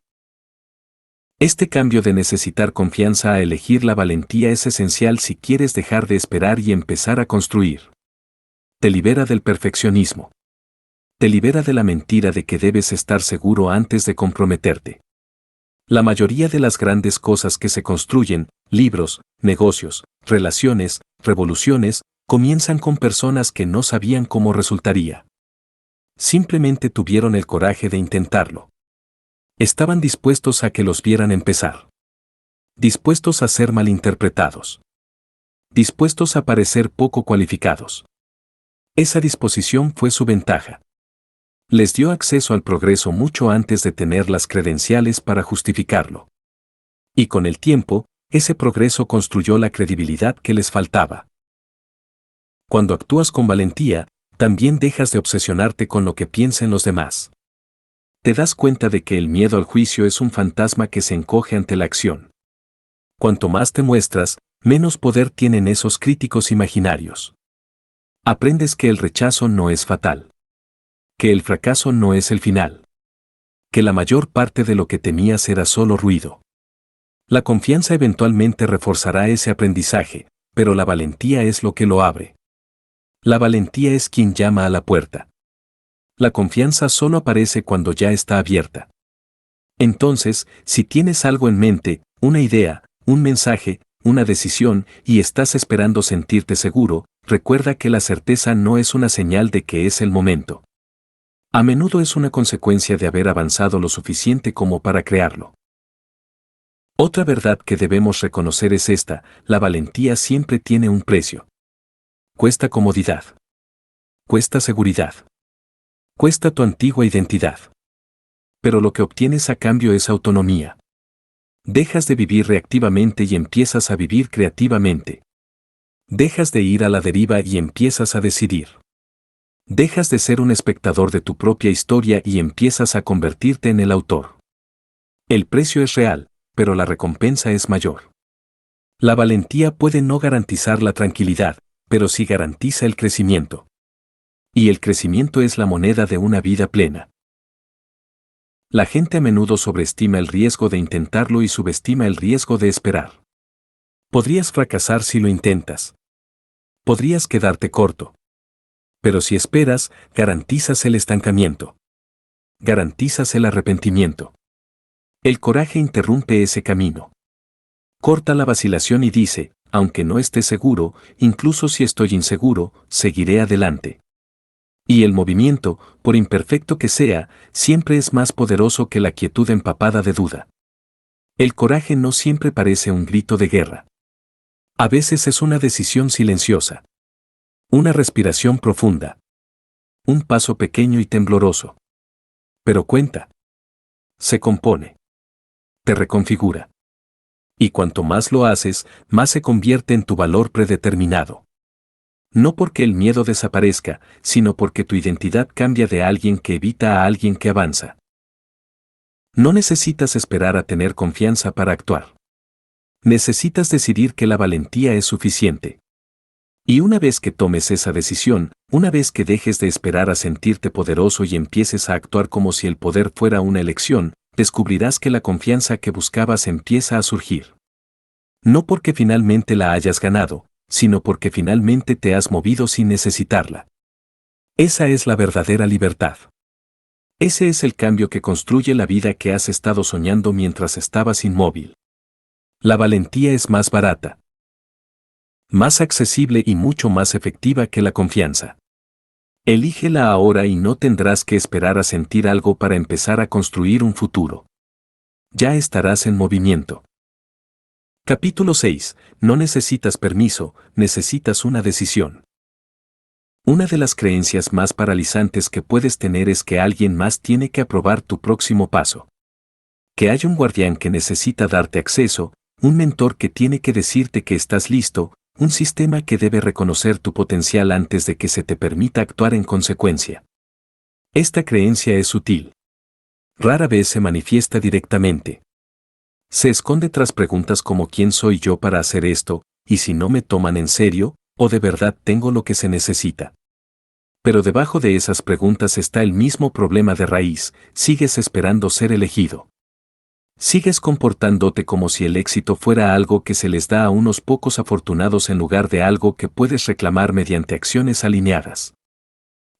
Este cambio de necesitar confianza a elegir la valentía es esencial si quieres dejar de esperar y empezar a construir. Te libera del perfeccionismo. Te libera de la mentira de que debes estar seguro antes de comprometerte. La mayoría de las grandes cosas que se construyen, libros, negocios, relaciones, revoluciones, comienzan con personas que no sabían cómo resultaría. Simplemente tuvieron el coraje de intentarlo. Estaban dispuestos a que los vieran empezar. Dispuestos a ser malinterpretados. Dispuestos a parecer poco cualificados. Esa disposición fue su ventaja. Les dio acceso al progreso mucho antes de tener las credenciales para justificarlo. Y con el tiempo, ese progreso construyó la credibilidad que les faltaba. Cuando actúas con valentía, también dejas de obsesionarte con lo que piensen los demás. Te das cuenta de que el miedo al juicio es un fantasma que se encoge ante la acción. Cuanto más te muestras, menos poder tienen esos críticos imaginarios. Aprendes que el rechazo no es fatal. Que el fracaso no es el final. Que la mayor parte de lo que temías era solo ruido. La confianza eventualmente reforzará ese aprendizaje, pero la valentía es lo que lo abre. La valentía es quien llama a la puerta. La confianza solo aparece cuando ya está abierta. Entonces, si tienes algo en mente, una idea, un mensaje, una decisión, y estás esperando sentirte seguro, recuerda que la certeza no es una señal de que es el momento. A menudo es una consecuencia de haber avanzado lo suficiente como para crearlo. Otra verdad que debemos reconocer es esta: la valentía siempre tiene un precio. Cuesta comodidad. Cuesta seguridad. Cuesta tu antigua identidad. Pero lo que obtienes a cambio es autonomía. Dejas de vivir reactivamente y empiezas a vivir creativamente. Dejas de ir a la deriva y empiezas a decidir. Dejas de ser un espectador de tu propia historia y empiezas a convertirte en el autor. El precio es real, pero la recompensa es mayor. La valentía puede no garantizar la tranquilidad, pero sí garantiza el crecimiento. Y el crecimiento es la moneda de una vida plena. La gente a menudo sobreestima el riesgo de intentarlo y subestima el riesgo de esperar. Podrías fracasar si lo intentas. Podrías quedarte corto. Pero si esperas, garantizas el estancamiento. Garantizas el arrepentimiento. El coraje interrumpe ese camino. Corta la vacilación y dice: aunque no esté seguro, incluso si estoy inseguro, seguiré adelante. Y el movimiento, por imperfecto que sea, siempre es más poderoso que la quietud empapada de duda. El coraje no siempre parece un grito de guerra. A veces es una decisión silenciosa. Una respiración profunda. Un paso pequeño y tembloroso. Pero cuenta. Se compone. Te reconfigura. Y cuanto más lo haces, más se convierte en tu valor predeterminado. No porque el miedo desaparezca, sino porque tu identidad cambia de alguien que evita a alguien que avanza. No necesitas esperar a tener confianza para actuar. Necesitas decidir que la valentía es suficiente. Y una vez que tomes esa decisión, una vez que dejes de esperar a sentirte poderoso y empieces a actuar como si el poder fuera una elección, descubrirás que la confianza que buscabas empieza a surgir. No porque finalmente la hayas ganado, sino porque finalmente te has movido sin necesitarla. Esa es la verdadera libertad. Ese es el cambio que construye la vida que has estado soñando mientras estabas inmóvil. La valentía es más barata, más accesible y mucho más efectiva que la confianza. Elígela ahora y no tendrás que esperar a sentir algo para empezar a construir un futuro. Ya estarás en movimiento. Capítulo 6. No necesitas permiso, necesitas una decisión. Una de las creencias más paralizantes que puedes tener es que alguien más tiene que aprobar tu próximo paso. Que hay un guardián que necesita darte acceso, un mentor que tiene que decirte que estás listo, un sistema que debe reconocer tu potencial antes de que se te permita actuar en consecuencia. Esta creencia es sutil. Rara vez se manifiesta directamente. Se esconde tras preguntas como ¿quién soy yo para hacer esto? ¿Y si no me toman en serio? ¿O de verdad tengo lo que se necesita? Pero debajo de esas preguntas está el mismo problema de raíz: sigues esperando ser elegido. Sigues comportándote como si el éxito fuera algo que se les da a unos pocos afortunados en lugar de algo que puedes reclamar mediante acciones alineadas.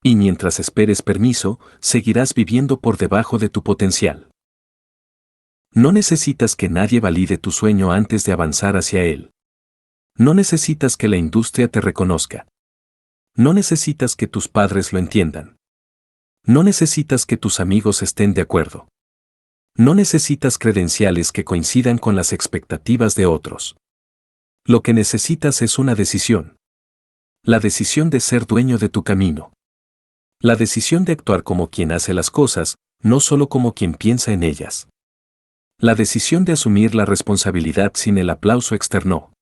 Y mientras esperes permiso, seguirás viviendo por debajo de tu potencial. No necesitas que nadie valide tu sueño antes de avanzar hacia él. No necesitas que la industria te reconozca. No necesitas que tus padres lo entiendan. No necesitas que tus amigos estén de acuerdo. No necesitas credenciales que coincidan con las expectativas de otros. Lo que necesitas es una decisión. La decisión de ser dueño de tu camino. La decisión de actuar como quien hace las cosas, no solo como quien piensa en ellas. La decisión de asumir la responsabilidad sin el aplauso externo.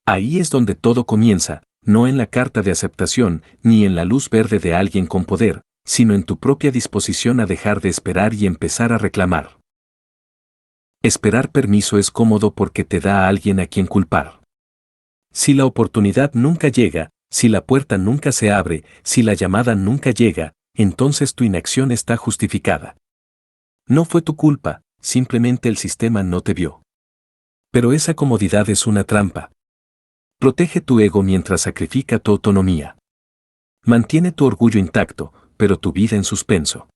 Ahí es donde todo comienza, no en la carta de aceptación, ni en la luz verde de alguien con poder, sino en tu propia disposición a dejar de esperar y empezar a reclamar. Esperar permiso es cómodo porque te da a alguien a quien culpar. Si la oportunidad nunca llega, si la puerta nunca se abre, si la llamada nunca llega, entonces tu inacción está justificada. No fue tu culpa, simplemente el sistema no te vio. Pero esa comodidad es una trampa. Protege tu ego mientras sacrifica tu autonomía. Mantiene tu orgullo intacto, pero tu vida en suspenso.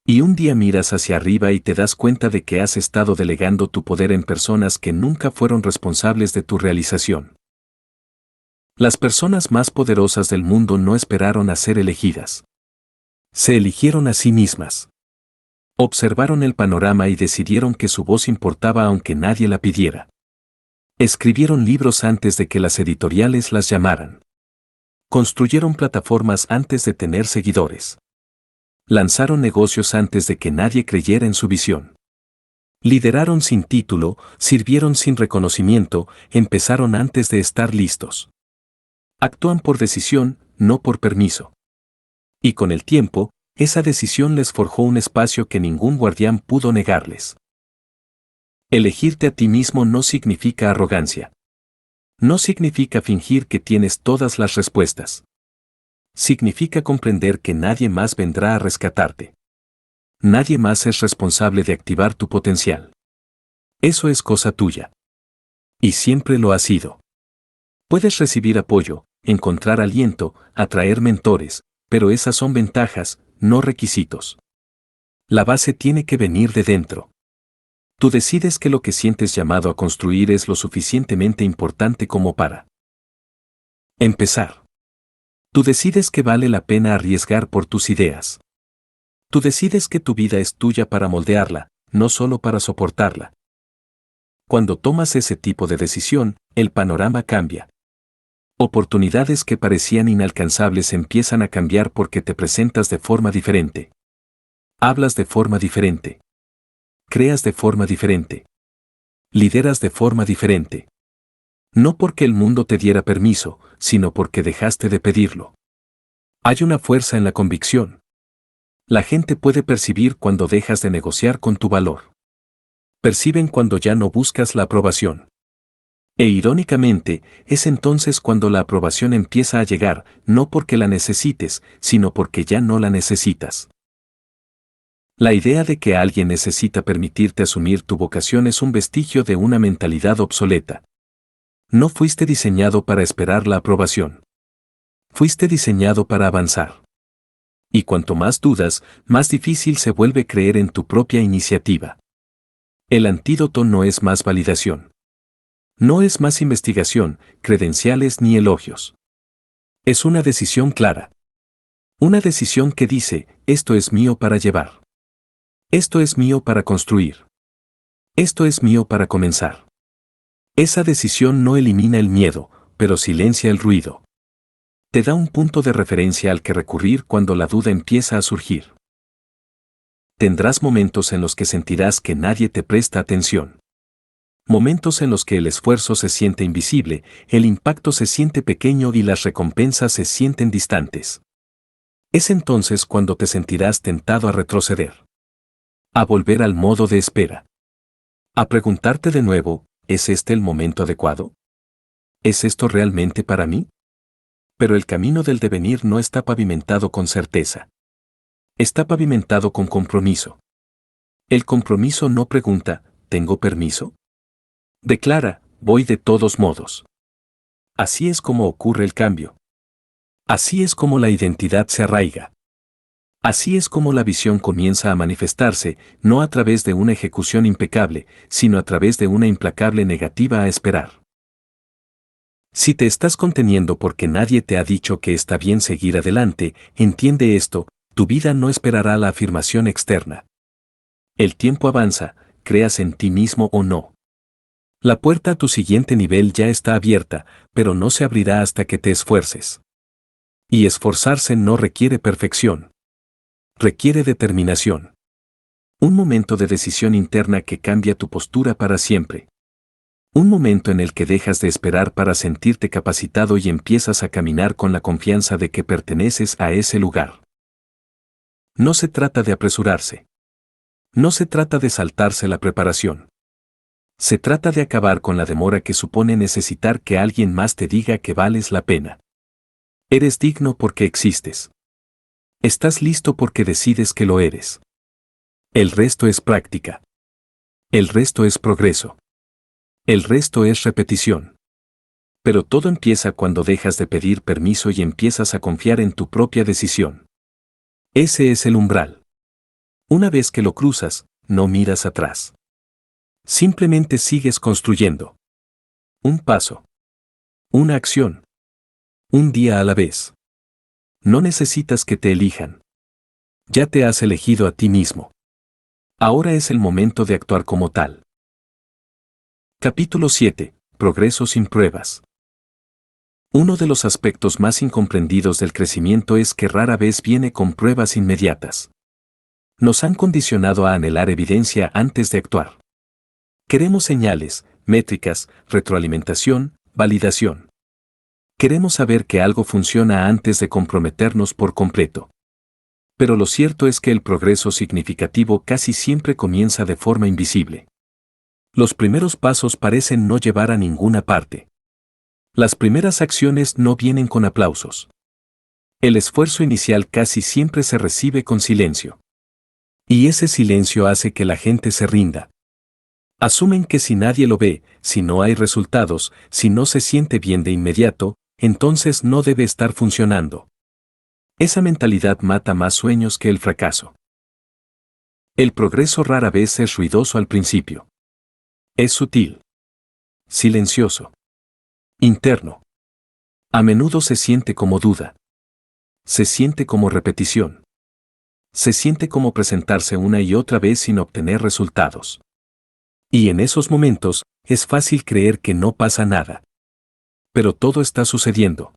Y un día miras hacia arriba y te das cuenta de que has estado delegando tu poder en personas que nunca fueron responsables de tu realización. Las personas más poderosas del mundo no esperaron a ser elegidas. Se eligieron a sí mismas. Observaron el panorama y decidieron que su voz importaba aunque nadie la pidiera. Escribieron libros antes de que las editoriales las llamaran. Construyeron plataformas antes de tener seguidores. Lanzaron negocios antes de que nadie creyera en su visión. Lideraron sin título, sirvieron sin reconocimiento, empezaron antes de estar listos. Actúan por decisión, no por permiso. Y con el tiempo, esa decisión les forjó un espacio que ningún guardián pudo negarles. Elegirte a ti mismo no significa arrogancia. No significa fingir que tienes todas las respuestas. Significa comprender que nadie más vendrá a rescatarte. Nadie más es responsable de activar tu potencial. Eso es cosa tuya. Y siempre lo ha sido. Puedes recibir apoyo, encontrar aliento, atraer mentores, pero esas son ventajas, no requisitos. La base tiene que venir de dentro. Tú decides que lo que sientes llamado a construir es lo suficientemente importante como para empezar. Tú decides que vale la pena arriesgar por tus ideas. Tú decides que tu vida es tuya para moldearla, no solo para soportarla. Cuando tomas ese tipo de decisión, el panorama cambia. Oportunidades que parecían inalcanzables empiezan a cambiar porque te presentas de forma diferente. Hablas de forma diferente. Creas de forma diferente. Lideras de forma diferente. No porque el mundo te diera permiso, sino porque dejaste de pedirlo. Hay una fuerza en la convicción. La gente puede percibir cuando dejas de negociar con tu valor. Perciben cuando ya no buscas la aprobación. E irónicamente, es entonces cuando la aprobación empieza a llegar, no porque la necesites, sino porque ya no la necesitas. La idea de que alguien necesita permitirte asumir tu vocación es un vestigio de una mentalidad obsoleta. No fuiste diseñado para esperar la aprobación. Fuiste diseñado para avanzar. Y cuanto más dudas, más difícil se vuelve creer en tu propia iniciativa. El antídoto no es más validación. No es más investigación, credenciales ni elogios. Es una decisión clara. Una decisión que dice, esto es mío para llevar. Esto es mío para construir. Esto es mío para comenzar. Esa decisión no elimina el miedo, pero silencia el ruido. Te da un punto de referencia al que recurrir cuando la duda empieza a surgir. Tendrás momentos en los que sentirás que nadie te presta atención. Momentos en los que el esfuerzo se siente invisible, el impacto se siente pequeño y las recompensas se sienten distantes. Es entonces cuando te sentirás tentado a retroceder. A volver al modo de espera. A preguntarte de nuevo, ¿es este el momento adecuado? ¿Es esto realmente para mí? Pero el camino del devenir no está pavimentado con certeza. Está pavimentado con compromiso. El compromiso no pregunta, ¿tengo permiso? Declara, voy de todos modos. Así es como ocurre el cambio. Así es como la identidad se arraiga. Así es como la visión comienza a manifestarse, no a través de una ejecución impecable, sino a través de una implacable negativa a esperar. Si te estás conteniendo porque nadie te ha dicho que está bien seguir adelante, entiende esto, tu vida no esperará la afirmación externa. El tiempo avanza, creas en ti mismo o no. La puerta a tu siguiente nivel ya está abierta, pero no se abrirá hasta que te esfuerces. Y esforzarse no requiere perfección. Requiere determinación. Un momento de decisión interna que cambia tu postura para siempre. Un momento en el que dejas de esperar para sentirte capacitado y empiezas a caminar con la confianza de que perteneces a ese lugar. No se trata de apresurarse. No se trata de saltarse la preparación. Se trata de acabar con la demora que supone necesitar que alguien más te diga que vales la pena. Eres digno porque existes. Estás listo porque decides que lo eres. El resto es práctica. El resto es progreso. El resto es repetición. Pero todo empieza cuando dejas de pedir permiso y empiezas a confiar en tu propia decisión. Ese es el umbral. Una vez que lo cruzas, no miras atrás. Simplemente sigues construyendo. Un paso. Una acción. Un día a la vez. No necesitas que te elijan. Ya te has elegido a ti mismo. Ahora es el momento de actuar como tal. Capítulo 7. Progreso sin pruebas. Uno de los aspectos más incomprendidos del crecimiento es que rara vez viene con pruebas inmediatas. Nos han condicionado a anhelar evidencia antes de actuar. Queremos señales, métricas, retroalimentación, validación. Queremos saber que algo funciona antes de comprometernos por completo. Pero lo cierto es que el progreso significativo casi siempre comienza de forma invisible. Los primeros pasos parecen no llevar a ninguna parte. Las primeras acciones no vienen con aplausos. El esfuerzo inicial casi siempre se recibe con silencio. Y ese silencio hace que la gente se rinda. Asumen que si nadie lo ve, si no hay resultados, si no se siente bien de inmediato, entonces no debe estar funcionando. Esa mentalidad mata más sueños que el fracaso. El progreso rara vez es ruidoso al principio. Es sutil. Silencioso. Interno. A menudo se siente como duda. Se siente como repetición. Se siente como presentarse una y otra vez sin obtener resultados. Y en esos momentos, es fácil creer que no pasa nada. Pero todo está sucediendo.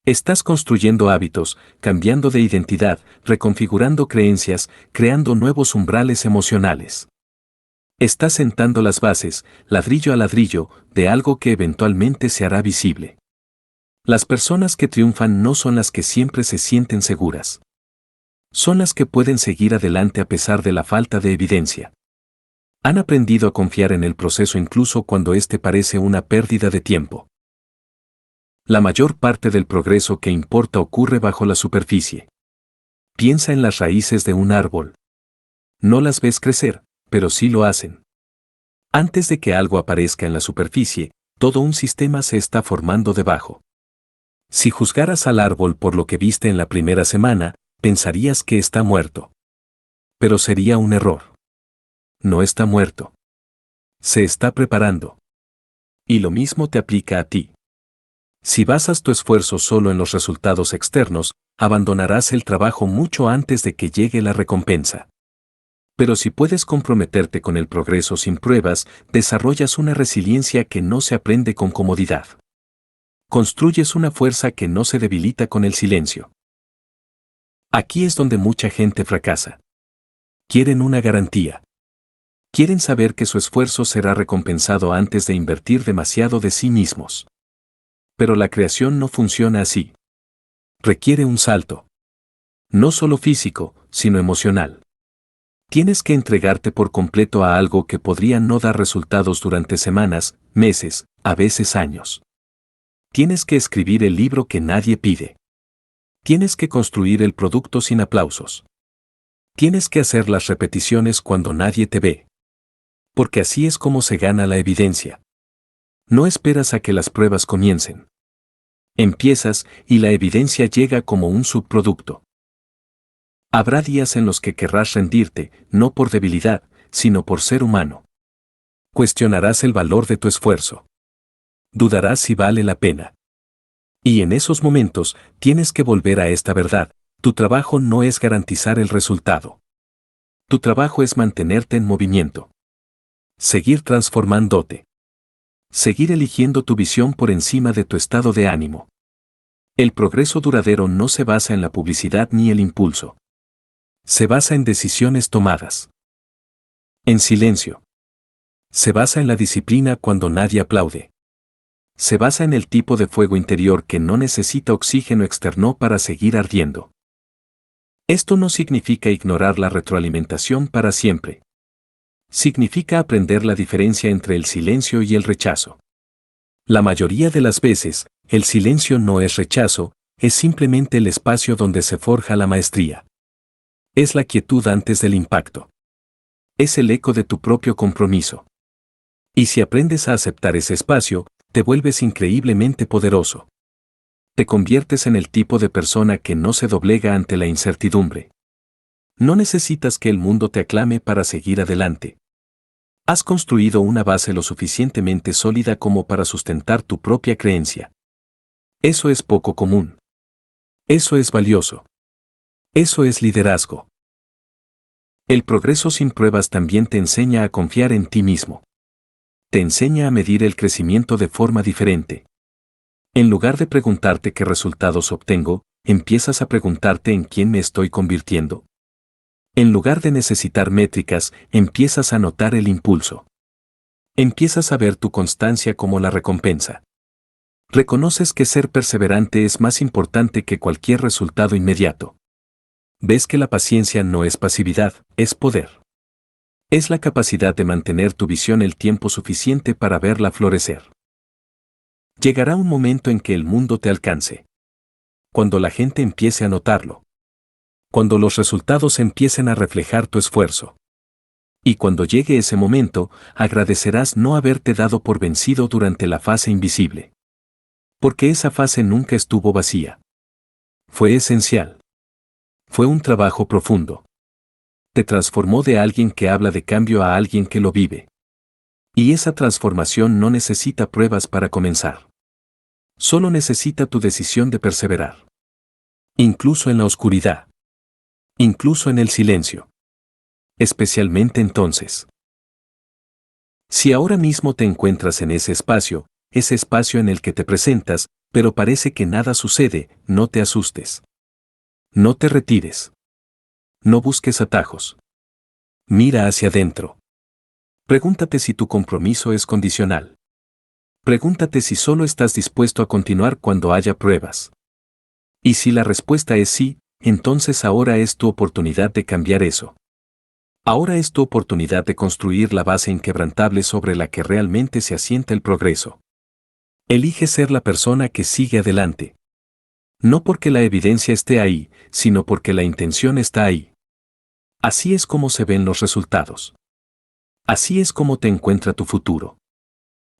Estás construyendo hábitos, cambiando de identidad, reconfigurando creencias, creando nuevos umbrales emocionales. Estás sentando las bases, ladrillo a ladrillo, de algo que eventualmente se hará visible. Las personas que triunfan no son las que siempre se sienten seguras. Son las que pueden seguir adelante a pesar de la falta de evidencia. Han aprendido a confiar en el proceso incluso cuando este parece una pérdida de tiempo. La mayor parte del progreso que importa ocurre bajo la superficie. Piensa en las raíces de un árbol. No las ves crecer, pero sí lo hacen. Antes de que algo aparezca en la superficie, todo un sistema se está formando debajo. Si juzgaras al árbol por lo que viste en la primera semana, pensarías que está muerto. Pero sería un error. No está muerto. Se está preparando. Y lo mismo te aplica a ti. Si basas tu esfuerzo solo en los resultados externos, abandonarás el trabajo mucho antes de que llegue la recompensa. Pero si puedes comprometerte con el progreso sin pruebas, desarrollas una resiliencia que no se aprende con comodidad. Construyes una fuerza que no se debilita con el silencio. Aquí es donde mucha gente fracasa. Quieren una garantía. Quieren saber que su esfuerzo será recompensado antes de invertir demasiado de sí mismos. Pero la creación no funciona así. Requiere un salto. No solo físico, sino emocional. Tienes que entregarte por completo a algo que podría no dar resultados durante semanas, meses, a veces años. Tienes que escribir el libro que nadie pide. Tienes que construir el producto sin aplausos. Tienes que hacer las repeticiones cuando nadie te ve. Porque así es como se gana la evidencia. No esperas a que las pruebas comiencen. Empiezas y la evidencia llega como un subproducto. Habrá días en los que querrás rendirte, no por debilidad, sino por ser humano. Cuestionarás el valor de tu esfuerzo. Dudarás si vale la pena. Y en esos momentos, tienes que volver a esta verdad: tu trabajo no es garantizar el resultado. Tu trabajo es mantenerte en movimiento. Seguir transformándote. Seguir eligiendo tu visión por encima de tu estado de ánimo. El progreso duradero no se basa en la publicidad ni el impulso. Se basa en decisiones tomadas. En silencio. Se basa en la disciplina cuando nadie aplaude. Se basa en el tipo de fuego interior que no necesita oxígeno externo para seguir ardiendo. Esto no significa ignorar la retroalimentación para siempre. Significa aprender la diferencia entre el silencio y el rechazo. La mayoría de las veces, el silencio no es rechazo, es simplemente el espacio donde se forja la maestría. Es la quietud antes del impacto. Es el eco de tu propio compromiso. Y si aprendes a aceptar ese espacio, te vuelves increíblemente poderoso. Te conviertes en el tipo de persona que no se doblega ante la incertidumbre. No necesitas que el mundo te aclame para seguir adelante. Has construido una base lo suficientemente sólida como para sustentar tu propia creencia. Eso es poco común. Eso es valioso. Eso es liderazgo. El progreso sin pruebas también te enseña a confiar en ti mismo. Te enseña a medir el crecimiento de forma diferente. En lugar de preguntarte qué resultados obtengo, empiezas a preguntarte en quién me estoy convirtiendo. En lugar de necesitar métricas, empiezas a notar el impulso. Empiezas a ver tu constancia como la recompensa. Reconoces que ser perseverante es más importante que cualquier resultado inmediato. Ves que la paciencia no es pasividad, es poder. Es la capacidad de mantener tu visión el tiempo suficiente para verla florecer. Llegará un momento en que el mundo te alcance. Cuando la gente empiece a notarlo. Cuando los resultados empiecen a reflejar tu esfuerzo. Y cuando llegue ese momento, agradecerás no haberte dado por vencido durante la fase invisible. Porque esa fase nunca estuvo vacía. Fue esencial. Fue un trabajo profundo. Te transformó de alguien que habla de cambio a alguien que lo vive. Y esa transformación no necesita pruebas para comenzar. Solo necesita tu decisión de perseverar. Incluso en la oscuridad. Incluso en el silencio. Especialmente entonces. Si ahora mismo te encuentras en ese espacio en el que te presentas, pero parece que nada sucede, no te asustes. No te retires. No busques atajos. Mira hacia adentro. Pregúntate si tu compromiso es condicional. Pregúntate si solo estás dispuesto a continuar cuando haya pruebas. Y si la respuesta es sí, entonces ahora es tu oportunidad de cambiar eso. Ahora es tu oportunidad de construir la base inquebrantable sobre la que realmente se asienta el progreso. Elige ser la persona que sigue adelante. No porque la evidencia esté ahí, sino porque la intención está ahí. Así es como se ven los resultados. Así es como te encuentra tu futuro.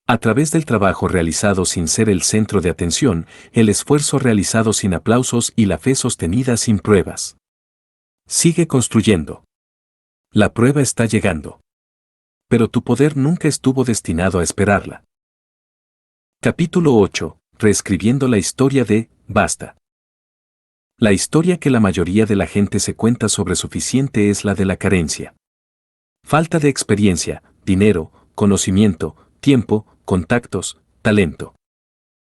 A través del trabajo realizado sin ser el centro de atención, el esfuerzo realizado sin aplausos y la fe sostenida sin pruebas. Sigue construyendo. La prueba está llegando. Pero tu poder nunca estuvo destinado a esperarla. Capítulo 8. Reescribiendo la historia de Basta. La historia que la mayoría de la gente se cuenta sobre suficiente es la de la carencia. Falta de experiencia, dinero, conocimiento, tiempo, contactos, talento.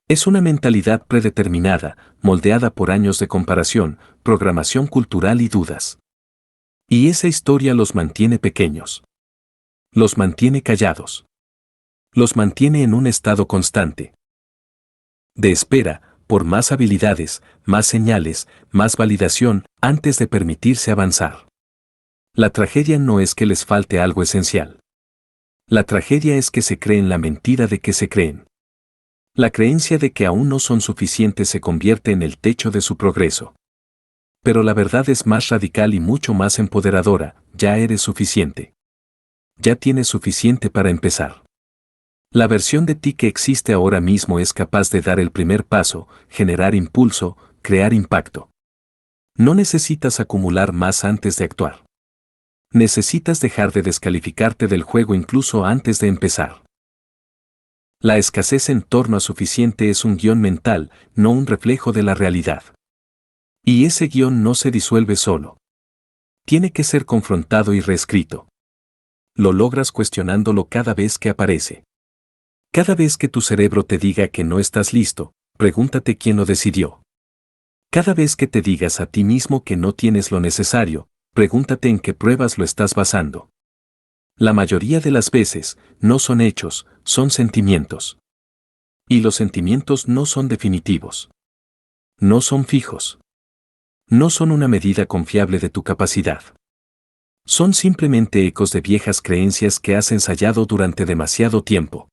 Es una mentalidad predeterminada, moldeada por años de comparación, programación cultural y dudas. Y esa historia los mantiene pequeños. Los mantiene callados. Los mantiene en un estado constante de espera, por más habilidades, más señales, más validación, antes de permitirse avanzar. La tragedia no es que les falte algo esencial. La tragedia es que se creen la mentira de que se creen. La creencia de que aún no son suficientes se convierte en el techo de su progreso. Pero la verdad es más radical y mucho más empoderadora: ya eres suficiente. Ya tienes suficiente para empezar. La versión de ti que existe ahora mismo es capaz de dar el primer paso, generar impulso, crear impacto. No necesitas acumular más antes de actuar. Necesitas dejar de descalificarte del juego incluso antes de empezar. La escasez en torno a suficiente es un guión mental, no un reflejo de la realidad. Y ese guión no se disuelve solo. Tiene que ser confrontado y reescrito. Lo logras cuestionándolo cada vez que aparece. Cada vez que tu cerebro te diga que no estás listo, pregúntate quién lo decidió. Cada vez que te digas a ti mismo que no tienes lo necesario, pregúntate en qué pruebas lo estás basando. La mayoría de las veces, no son hechos, son sentimientos. Y los sentimientos no son definitivos. No son fijos. No son una medida confiable de tu capacidad. Son simplemente ecos de viejas creencias que has ensayado durante demasiado tiempo.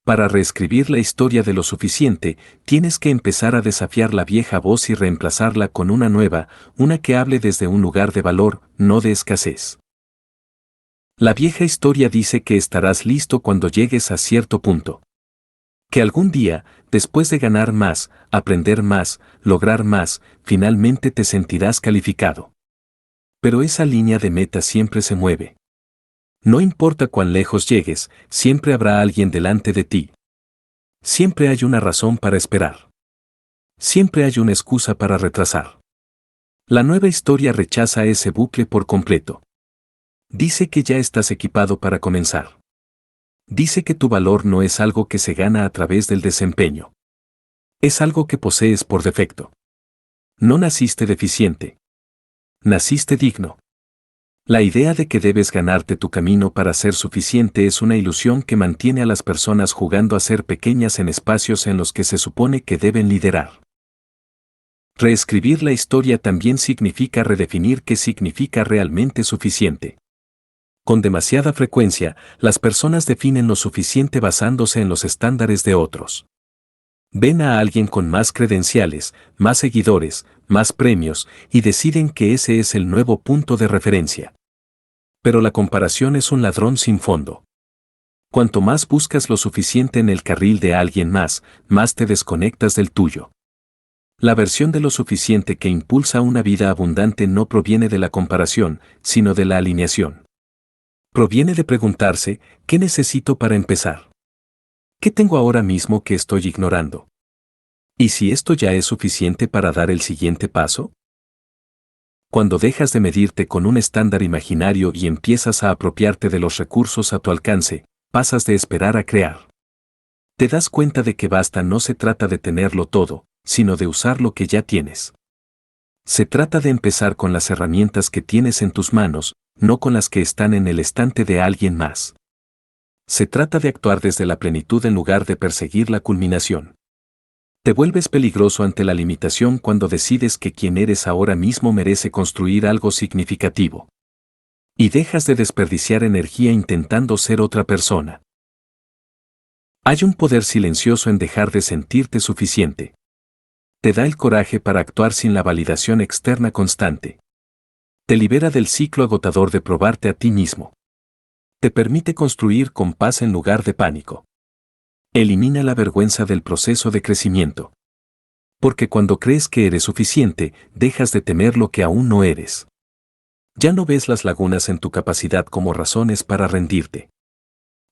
Para reescribir la historia de lo suficiente, tienes que empezar a desafiar la vieja voz y reemplazarla con una nueva, una que hable desde un lugar de valor, no de escasez. La vieja historia dice que estarás listo cuando llegues a cierto punto. Que algún día, después de ganar más, aprender más, lograr más, finalmente te sentirás calificado. Pero esa línea de meta siempre se mueve. No importa cuán lejos llegues, siempre habrá alguien delante de ti. Siempre hay una razón para esperar. Siempre hay una excusa para retrasar. La nueva historia rechaza ese bucle por completo. Dice que ya estás equipado para comenzar. Dice que tu valor no es algo que se gana a través del desempeño. Es algo que posees por defecto. No naciste deficiente. Naciste digno. La idea de que debes ganarte tu camino para ser suficiente es una ilusión que mantiene a las personas jugando a ser pequeñas en espacios en los que se supone que deben liderar. Reescribir la historia también significa redefinir qué significa realmente suficiente. Con demasiada frecuencia, las personas definen lo suficiente basándose en los estándares de otros. Ven a alguien con más credenciales, más seguidores, más premios, y deciden que ese es el nuevo punto de referencia. Pero la comparación es un ladrón sin fondo. Cuanto más buscas lo suficiente en el carril de alguien más te desconectas del tuyo. La versión de lo suficiente que impulsa una vida abundante no proviene de la comparación, sino de la alineación. Proviene de preguntarse, ¿qué necesito para empezar? ¿Qué tengo ahora mismo que estoy ignorando? ¿Y si esto ya es suficiente para dar el siguiente paso? Cuando dejas de medirte con un estándar imaginario y empiezas a apropiarte de los recursos a tu alcance, pasas de esperar a crear. Te das cuenta de que basta no se trata de tenerlo todo, sino de usar lo que ya tienes. Se trata de empezar con las herramientas que tienes en tus manos, no con las que están en el estante de alguien más. Se trata de actuar desde la plenitud en lugar de perseguir la culminación. Te vuelves peligroso ante la limitación cuando decides que quien eres ahora mismo merece construir algo significativo. Y dejas de desperdiciar energía intentando ser otra persona. Hay un poder silencioso en dejar de sentirte suficiente. Te da el coraje para actuar sin la validación externa constante. Te libera del ciclo agotador de probarte a ti mismo. Te permite construir con paz en lugar de pánico. Elimina la vergüenza del proceso de crecimiento. Porque cuando crees que eres suficiente, dejas de temer lo que aún no eres. Ya no ves las lagunas en tu capacidad como razones para rendirte.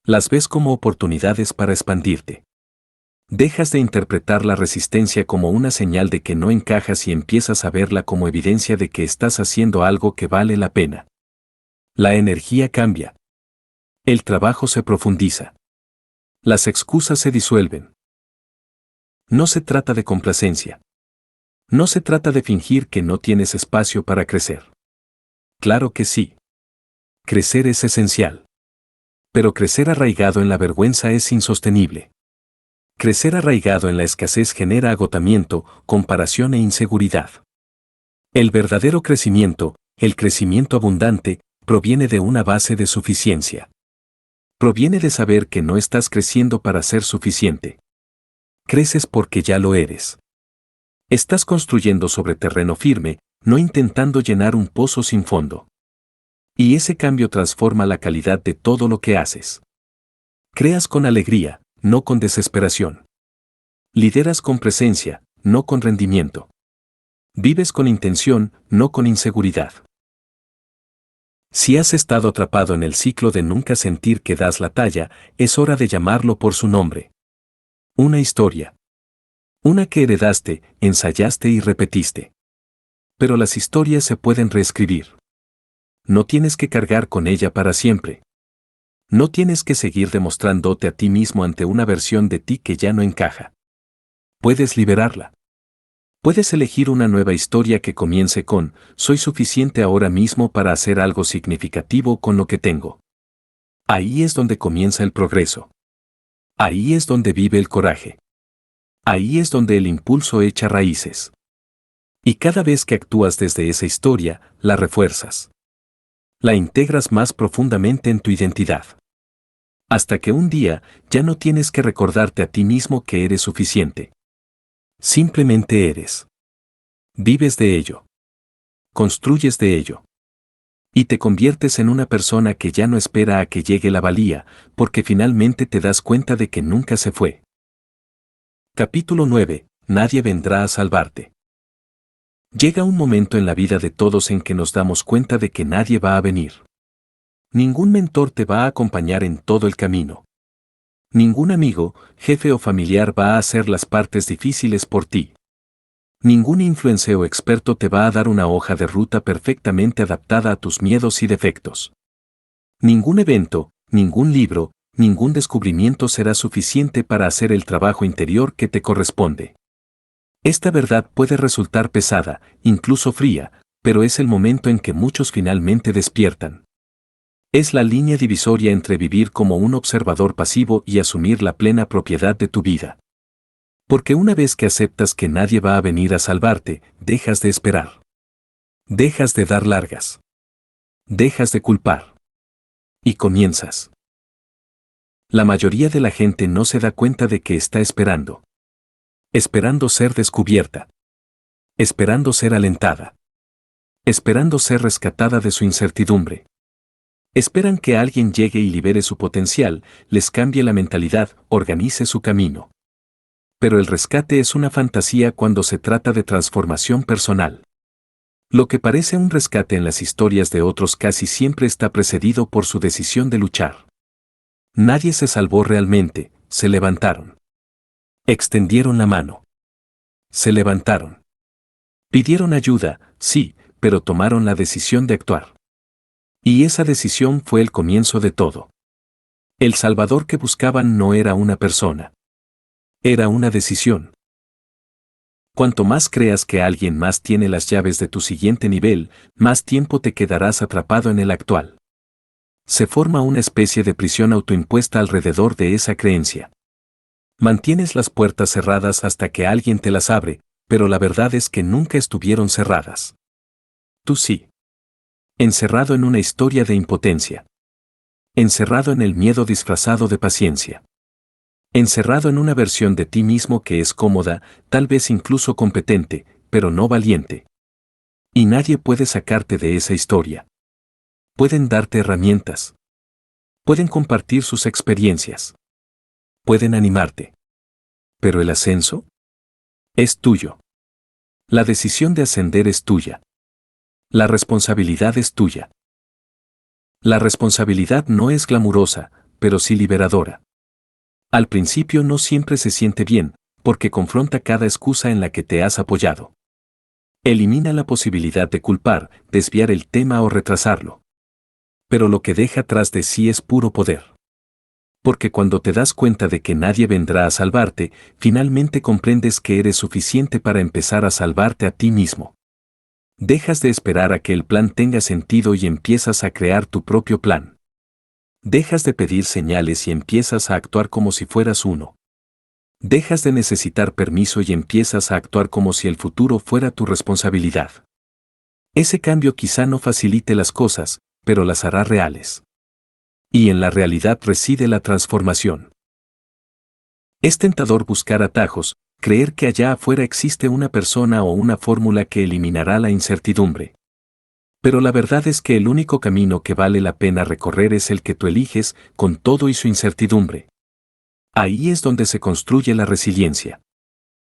Las ves como oportunidades para expandirte. Dejas de interpretar la resistencia como una señal de que no encajas y empiezas a verla como evidencia de que estás haciendo algo que vale la pena. La energía cambia. El trabajo se profundiza. Las excusas se disuelven. No se trata de complacencia. No se trata de fingir que no tienes espacio para crecer. Claro que sí. Crecer es esencial. Pero crecer arraigado en la vergüenza es insostenible. Crecer arraigado en la escasez genera agotamiento, comparación e inseguridad. El verdadero crecimiento, el crecimiento abundante, proviene de una base de suficiencia. Proviene de saber que no estás creciendo para ser suficiente. Creces porque ya lo eres. Estás construyendo sobre terreno firme, no intentando llenar un pozo sin fondo. Y ese cambio transforma la calidad de todo lo que haces. Creas con alegría, no con desesperación. Lideras con presencia, no con rendimiento. Vives con intención, no con inseguridad. Si has estado atrapado en el ciclo de nunca sentir que das la talla, es hora de llamarlo por su nombre. Una historia. Una que heredaste, ensayaste y repetiste. Pero las historias se pueden reescribir. No tienes que cargar con ella para siempre. No tienes que seguir demostrándote a ti mismo ante una versión de ti que ya no encaja. Puedes liberarla. Puedes elegir una nueva historia que comience con, soy suficiente ahora mismo para hacer algo significativo con lo que tengo. Ahí es donde comienza el progreso. Ahí es donde vive el coraje. Ahí es donde el impulso echa raíces. Y cada vez que actúas desde esa historia, la refuerzas. La integras más profundamente en tu identidad. Hasta que un día ya no tienes que recordarte a ti mismo que eres suficiente. Simplemente eres. Vives de ello. Construyes de ello. Y te conviertes en una persona que ya no espera a que llegue la valía, porque finalmente te das cuenta de que nunca se fue. Capítulo 9. Nadie vendrá a salvarte. Llega un momento en la vida de todos en que nos damos cuenta de que nadie va a venir. Ningún mentor te va a acompañar en todo el camino. Ningún amigo, jefe o familiar va a hacer las partes difíciles por ti. Ningún influencer o experto te va a dar una hoja de ruta perfectamente adaptada a tus miedos y defectos. Ningún evento, ningún libro, ningún descubrimiento será suficiente para hacer el trabajo interior que te corresponde. Esta verdad puede resultar pesada, incluso fría, pero es el momento en que muchos finalmente despiertan. Es la línea divisoria entre vivir como un observador pasivo y asumir la plena propiedad de tu vida. Porque una vez que aceptas que nadie va a venir a salvarte, dejas de esperar. Dejas de dar largas. Dejas de culpar. Y comienzas. La mayoría de la gente no se da cuenta de que está esperando. Esperando ser descubierta. Esperando ser alentada. Esperando ser rescatada de su incertidumbre. Esperan que alguien llegue y libere su potencial, les cambie la mentalidad, organice su camino. Pero el rescate es una fantasía cuando se trata de transformación personal. Lo que parece un rescate en las historias de otros casi siempre está precedido por su decisión de luchar. Nadie se salvó realmente, se levantaron. Extendieron la mano. Se levantaron. Pidieron ayuda, sí, pero tomaron la decisión de actuar. Y esa decisión fue el comienzo de todo. El Salvador que buscaban no era una persona. Era una decisión. Cuanto más creas que alguien más tiene las llaves de tu siguiente nivel, más tiempo te quedarás atrapado en el actual. Se forma una especie de prisión autoimpuesta alrededor de esa creencia. Mantienes las puertas cerradas hasta que alguien te las abre, pero la verdad es que nunca estuvieron cerradas. Tú sí. Encerrado en una historia de impotencia. Encerrado en el miedo disfrazado de paciencia. Encerrado en una versión de ti mismo que es cómoda, tal vez incluso competente, pero no valiente. Y nadie puede sacarte de esa historia. Pueden darte herramientas. Pueden compartir sus experiencias. Pueden animarte. Pero el ascenso es tuyo. La decisión de ascender es tuya. La responsabilidad es tuya. La responsabilidad no es glamurosa, pero sí liberadora. Al principio no siempre se siente bien, porque confronta cada excusa en la que te has apoyado. Elimina la posibilidad de culpar, desviar el tema o retrasarlo. Pero lo que deja tras de sí es puro poder. Porque cuando te das cuenta de que nadie vendrá a salvarte, finalmente comprendes que eres suficiente para empezar a salvarte a ti mismo. Dejas de esperar a que el plan tenga sentido y empiezas a crear tu propio plan. Dejas de pedir señales y empiezas a actuar como si fueras uno. Dejas de necesitar permiso y empiezas a actuar como si el futuro fuera tu responsabilidad. Ese cambio quizá no facilite las cosas, pero las hará reales. Y en la realidad reside la transformación. Es tentador buscar atajos, creer que allá afuera existe una persona o una fórmula que eliminará la incertidumbre. Pero la verdad es que el único camino que vale la pena recorrer es el que tú eliges, con todo y su incertidumbre. Ahí es donde se construye la resiliencia.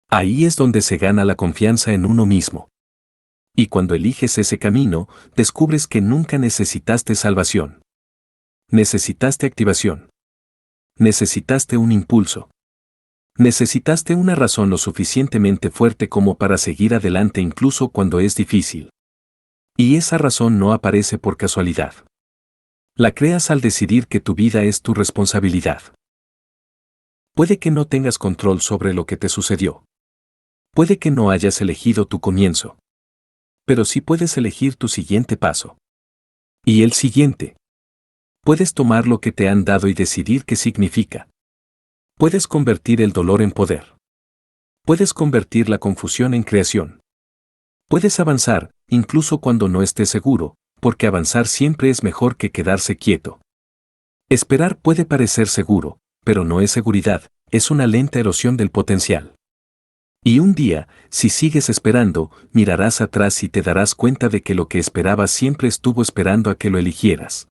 Ahí es donde se gana la confianza en uno mismo. Y cuando eliges ese camino, descubres que nunca necesitaste salvación. Necesitaste activación. Necesitaste un impulso. Necesitaste una razón lo suficientemente fuerte como para seguir adelante incluso cuando es difícil. Y esa razón no aparece por casualidad. La creas al decidir que tu vida es tu responsabilidad. Puede que no tengas control sobre lo que te sucedió. Puede que no hayas elegido tu comienzo. Pero sí puedes elegir tu siguiente paso. Y el siguiente. Puedes tomar lo que te han dado y decidir qué significa. Puedes convertir el dolor en poder. Puedes convertir la confusión en creación. Puedes avanzar, incluso cuando no estés seguro, porque avanzar siempre es mejor que quedarse quieto. Esperar puede parecer seguro, pero no es seguridad, es una lenta erosión del potencial. Y un día, si sigues esperando, mirarás atrás y te darás cuenta de que lo que esperabas siempre estuvo esperando a que lo eligieras.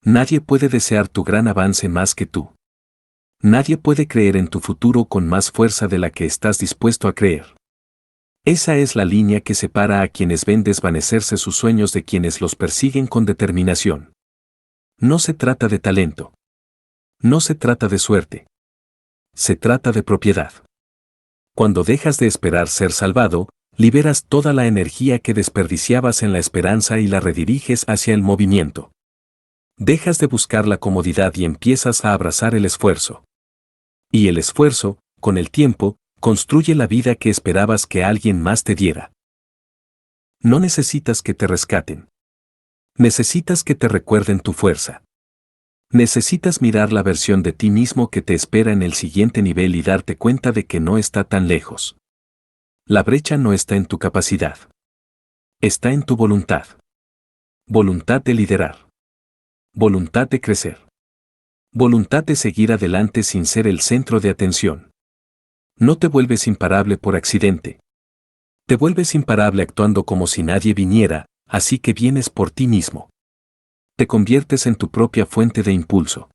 Nadie puede desear tu gran avance más que tú. Nadie puede creer en tu futuro con más fuerza de la que estás dispuesto a creer. Esa es la línea que separa a quienes ven desvanecerse sus sueños de quienes los persiguen con determinación. No se trata de talento. No se trata de suerte. Se trata de propiedad. Cuando dejas de esperar ser salvado, liberas toda la energía que desperdiciabas en la esperanza y la rediriges hacia el movimiento. Dejas de buscar la comodidad y empiezas a abrazar el esfuerzo. Y el esfuerzo, con el tiempo, construye la vida que esperabas que alguien más te diera. No necesitas que te rescaten. Necesitas que te recuerden tu fuerza. Necesitas mirar la versión de ti mismo que te espera en el siguiente nivel y darte cuenta de que no está tan lejos. La brecha no está en tu capacidad. Está en tu voluntad. Voluntad de liderar. Voluntad de crecer. Voluntad de seguir adelante sin ser el centro de atención. No te vuelves imparable por accidente. Te vuelves imparable actuando como si nadie viniera, así que vienes por ti mismo. Te conviertes en tu propia fuente de impulso.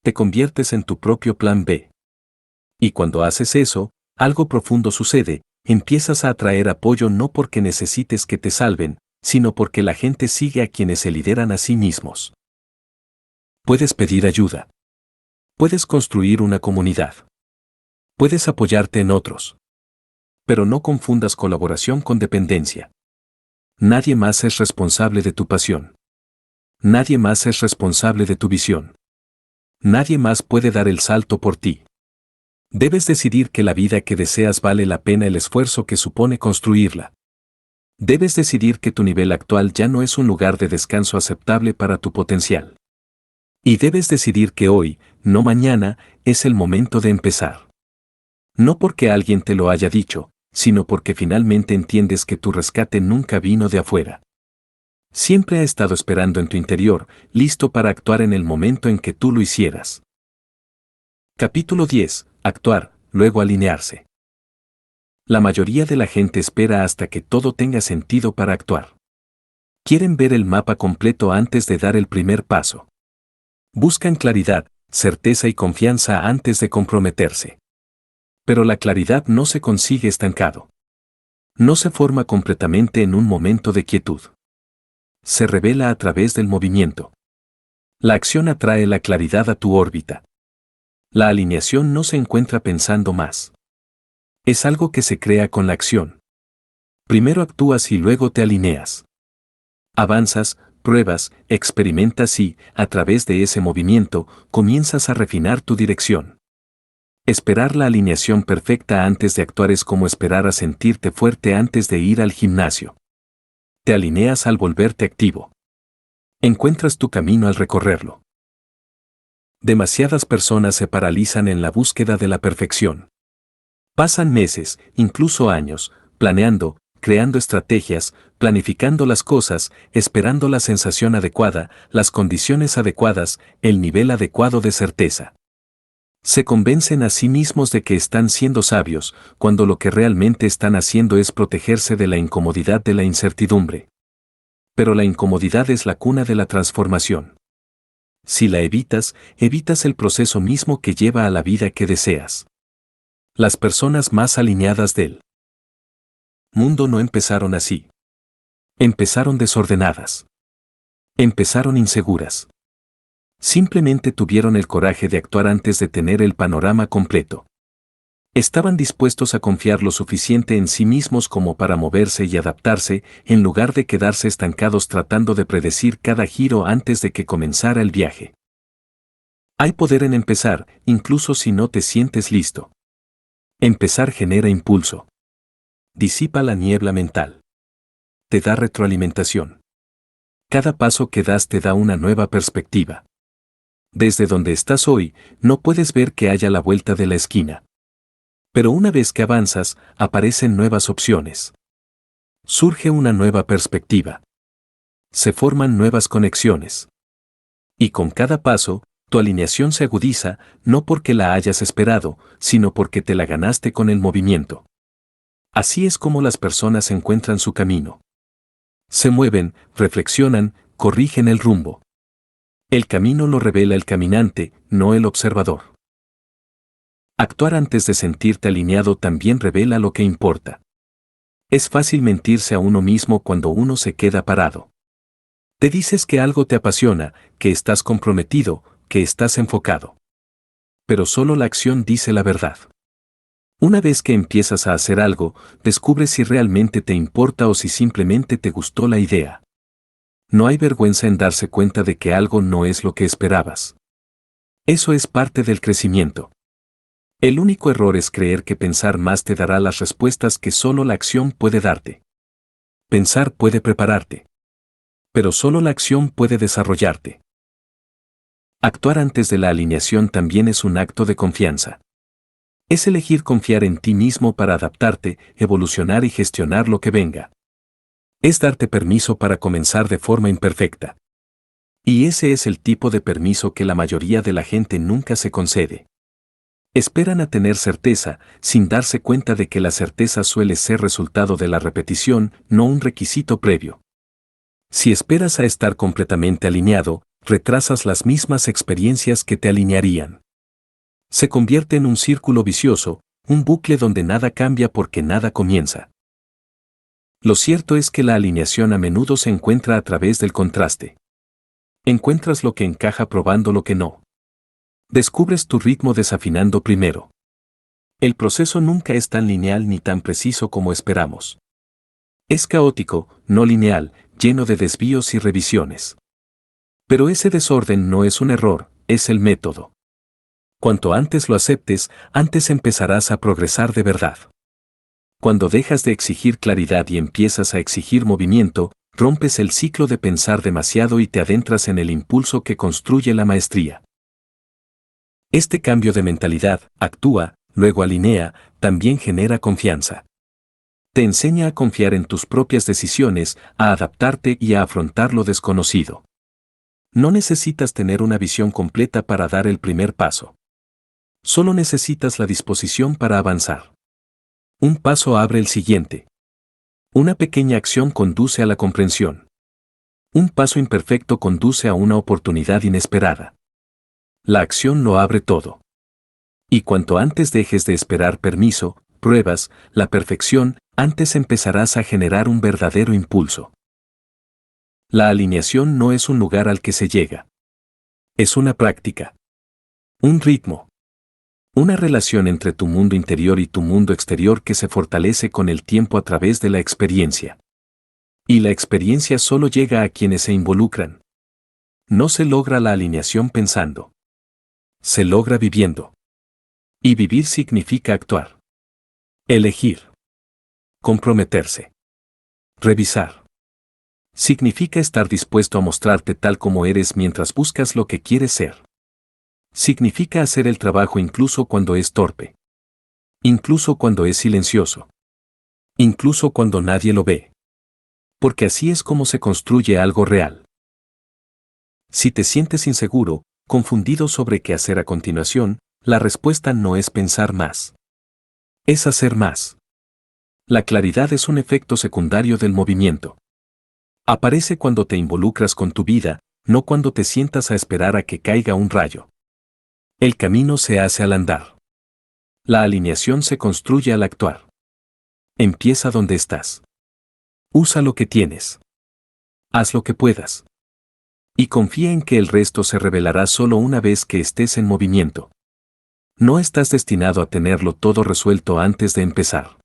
Te conviertes en tu propio plan B. Y cuando haces eso, algo profundo sucede, empiezas a atraer apoyo no porque necesites que te salven, sino porque la gente sigue a quienes se lideran a sí mismos. Puedes pedir ayuda. Puedes construir una comunidad. Puedes apoyarte en otros. Pero no confundas colaboración con dependencia. Nadie más es responsable de tu pasión. Nadie más es responsable de tu visión. Nadie más puede dar el salto por ti. Debes decidir que la vida que deseas vale la pena el esfuerzo que supone construirla. Debes decidir que tu nivel actual ya no es un lugar de descanso aceptable para tu potencial. Y debes decidir que hoy, no mañana, es el momento de empezar. No porque alguien te lo haya dicho, sino porque finalmente entiendes que tu rescate nunca vino de afuera. Siempre ha estado esperando en tu interior, listo para actuar en el momento en que tú lo hicieras. Capítulo 10. Actuar, luego alinearse. La mayoría de la gente espera hasta que todo tenga sentido para actuar. Quieren ver el mapa completo antes de dar el primer paso. Buscan claridad, certeza y confianza antes de comprometerse. Pero la claridad no se consigue estancado. No se forma completamente en un momento de quietud. Se revela a través del movimiento. La acción atrae la claridad a tu órbita. La alineación no se encuentra pensando más. Es algo que se crea con la acción. Primero actúas y luego te alineas. Avanzas, pruebas, experimentas y, a través de ese movimiento, comienzas a refinar tu dirección. Esperar la alineación perfecta antes de actuar es como esperar a sentirte fuerte antes de ir al gimnasio. Te alineas al volverte activo. Encuentras tu camino al recorrerlo. Demasiadas personas se paralizan en la búsqueda de la perfección. Pasan meses, incluso años, planeando, creando estrategias, planificando las cosas, esperando la sensación adecuada, las condiciones adecuadas, el nivel adecuado de certeza. Se convencen a sí mismos de que están siendo sabios, cuando lo que realmente están haciendo es protegerse de la incomodidad de la incertidumbre. Pero la incomodidad es la cuna de la transformación. Si la evitas, evitas el proceso mismo que lleva a la vida que deseas. Las personas más alineadas del mundo no empezaron así. Empezaron desordenadas. Empezaron inseguras. Simplemente tuvieron el coraje de actuar antes de tener el panorama completo. Estaban dispuestos a confiar lo suficiente en sí mismos como para moverse y adaptarse, en lugar de quedarse estancados tratando de predecir cada giro antes de que comenzara el viaje. Hay poder en empezar, incluso si no te sientes listo. Empezar genera impulso. Disipa la niebla mental. Te da retroalimentación. Cada paso que das te da una nueva perspectiva. Desde donde estás hoy, no puedes ver que haya la vuelta de la esquina. Pero una vez que avanzas, aparecen nuevas opciones. Surge una nueva perspectiva. Se forman nuevas conexiones. Y con cada paso, tu alineación se agudiza, no porque la hayas esperado, sino porque te la ganaste con el movimiento. Así es como las personas encuentran su camino. Se mueven, reflexionan, corrigen el rumbo. El camino lo revela el caminante, no el observador. Actuar antes de sentirte alineado también revela lo que importa. Es fácil mentirse a uno mismo cuando uno se queda parado. Te dices que algo te apasiona, que estás comprometido, que estás enfocado. Pero solo la acción dice la verdad. Una vez que empiezas a hacer algo, descubres si realmente te importa o si simplemente te gustó la idea. No hay vergüenza en darse cuenta de que algo no es lo que esperabas. Eso es parte del crecimiento. El único error es creer que pensar más te dará las respuestas que solo la acción puede darte. Pensar puede prepararte. Pero solo la acción puede desarrollarte. Actuar antes de la alineación también es un acto de confianza. Es elegir confiar en ti mismo para adaptarte, evolucionar y gestionar lo que venga. Es darte permiso para comenzar de forma imperfecta. Y ese es el tipo de permiso que la mayoría de la gente nunca se concede. Esperan a tener certeza, sin darse cuenta de que la certeza suele ser resultado de la repetición, no un requisito previo. Si esperas a estar completamente alineado, retrasas las mismas experiencias que te alinearían. Se convierte en un círculo vicioso, un bucle donde nada cambia porque nada comienza. Lo cierto es que la alineación a menudo se encuentra a través del contraste. Encuentras lo que encaja probando lo que no. Descubres tu ritmo desafinando primero. El proceso nunca es tan lineal ni tan preciso como esperamos. Es caótico, no lineal, lleno de desvíos y revisiones. Pero ese desorden no es un error, es el método. Cuanto antes lo aceptes, antes empezarás a progresar de verdad. Cuando dejas de exigir claridad y empiezas a exigir movimiento, rompes el ciclo de pensar demasiado y te adentras en el impulso que construye la maestría. Este cambio de mentalidad, actúa, luego alinea, también genera confianza. Te enseña a confiar en tus propias decisiones, a adaptarte y a afrontar lo desconocido. No necesitas tener una visión completa para dar el primer paso. Solo necesitas la disposición para avanzar. Un paso abre el siguiente. Una pequeña acción conduce a la comprensión. Un paso imperfecto conduce a una oportunidad inesperada. La acción lo abre todo. Y cuanto antes dejes de esperar permiso, pruebas, la perfección, antes empezarás a generar un verdadero impulso. La alineación no es un lugar al que se llega. Es una práctica. Un ritmo. Una relación entre tu mundo interior y tu mundo exterior que se fortalece con el tiempo a través de la experiencia. Y la experiencia solo llega a quienes se involucran. No se logra la alineación pensando. Se logra viviendo. Y vivir significa actuar. Elegir. Comprometerse. Revisar. Significa estar dispuesto a mostrarte tal como eres mientras buscas lo que quieres ser. Significa hacer el trabajo incluso cuando es torpe. Incluso cuando es silencioso. Incluso cuando nadie lo ve. Porque así es como se construye algo real. Si te sientes inseguro, confundido sobre qué hacer a continuación, la respuesta no es pensar más. Es hacer más. La claridad es un efecto secundario del movimiento. Aparece cuando te involucras con tu vida, no cuando te sientas a esperar a que caiga un rayo. El camino se hace al andar. La alineación se construye al actuar. Empieza donde estás. Usa lo que tienes. Haz lo que puedas. Y confía en que el resto se revelará solo una vez que estés en movimiento. No estás destinado a tenerlo todo resuelto antes de empezar.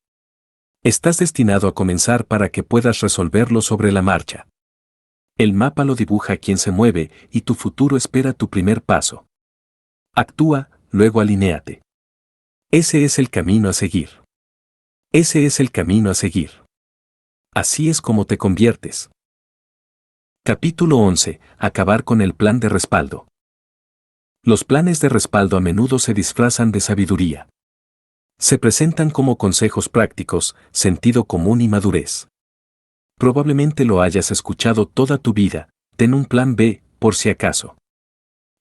Estás destinado a comenzar para que puedas resolverlo sobre la marcha. El mapa lo dibuja quien se mueve y tu futuro espera tu primer paso. Actúa, luego alinéate. Ese es el camino a seguir. Ese es el camino a seguir. Así es como te conviertes. Capítulo 11. Acabar con el plan de respaldo. Los planes de respaldo a menudo se disfrazan de sabiduría. Se presentan como consejos prácticos, sentido común y madurez. Probablemente lo hayas escuchado toda tu vida, ten un plan B, por si acaso.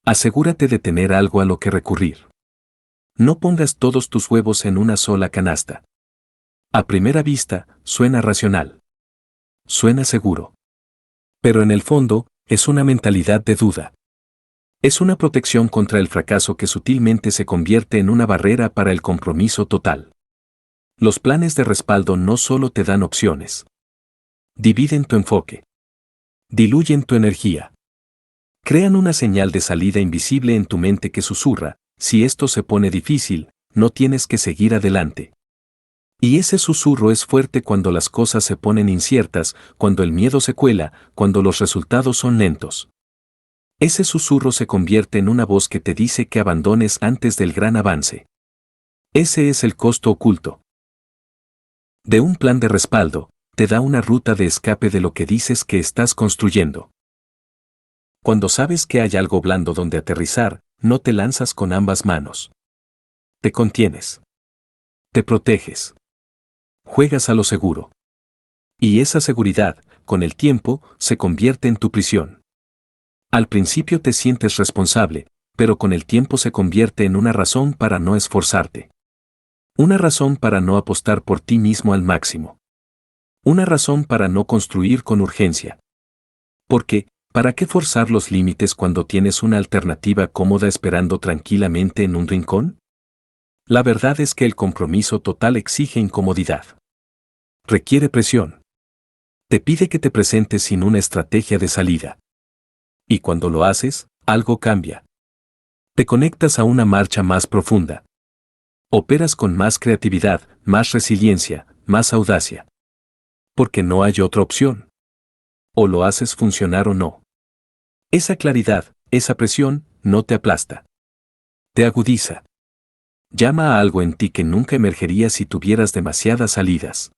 Asegúrate de tener algo a lo que recurrir. No pongas todos tus huevos en una sola canasta. A primera vista, suena racional. Suena seguro. Pero en el fondo, es una mentalidad de duda. Es una protección contra el fracaso que sutilmente se convierte en una barrera para el compromiso total. Los planes de respaldo no solo te dan opciones. Dividen tu enfoque. Diluyen tu energía. Crean una señal de salida invisible en tu mente que susurra: si esto se pone difícil, no tienes que seguir adelante. Y ese susurro es fuerte cuando las cosas se ponen inciertas, cuando el miedo se cuela, cuando los resultados son lentos. Ese susurro se convierte en una voz que te dice que abandones antes del gran avance. Ese es el costo oculto de un plan de respaldo. Te da una ruta de escape de lo que dices que estás construyendo. Cuando sabes que hay algo blando donde aterrizar, no te lanzas con ambas manos. Te contienes. Te proteges. Juegas a lo seguro. Y esa seguridad, con el tiempo, se convierte en tu prisión. Al principio te sientes responsable, pero con el tiempo se convierte en una razón para no esforzarte. Una razón para no apostar por ti mismo al máximo. Una razón para no construir con urgencia. Porque, ¿para qué forzar los límites cuando tienes una alternativa cómoda esperando tranquilamente en un rincón? La verdad es que el compromiso total exige incomodidad. Requiere presión. Te pide que te presentes sin una estrategia de salida. Y cuando lo haces, algo cambia. Te conectas a una marcha más profunda. Operas con más creatividad, más resiliencia, más audacia. Porque no hay otra opción. O lo haces funcionar o no. Esa claridad, esa presión, no te aplasta. Te agudiza. Llama a algo en ti que nunca emergería si tuvieras demasiadas salidas.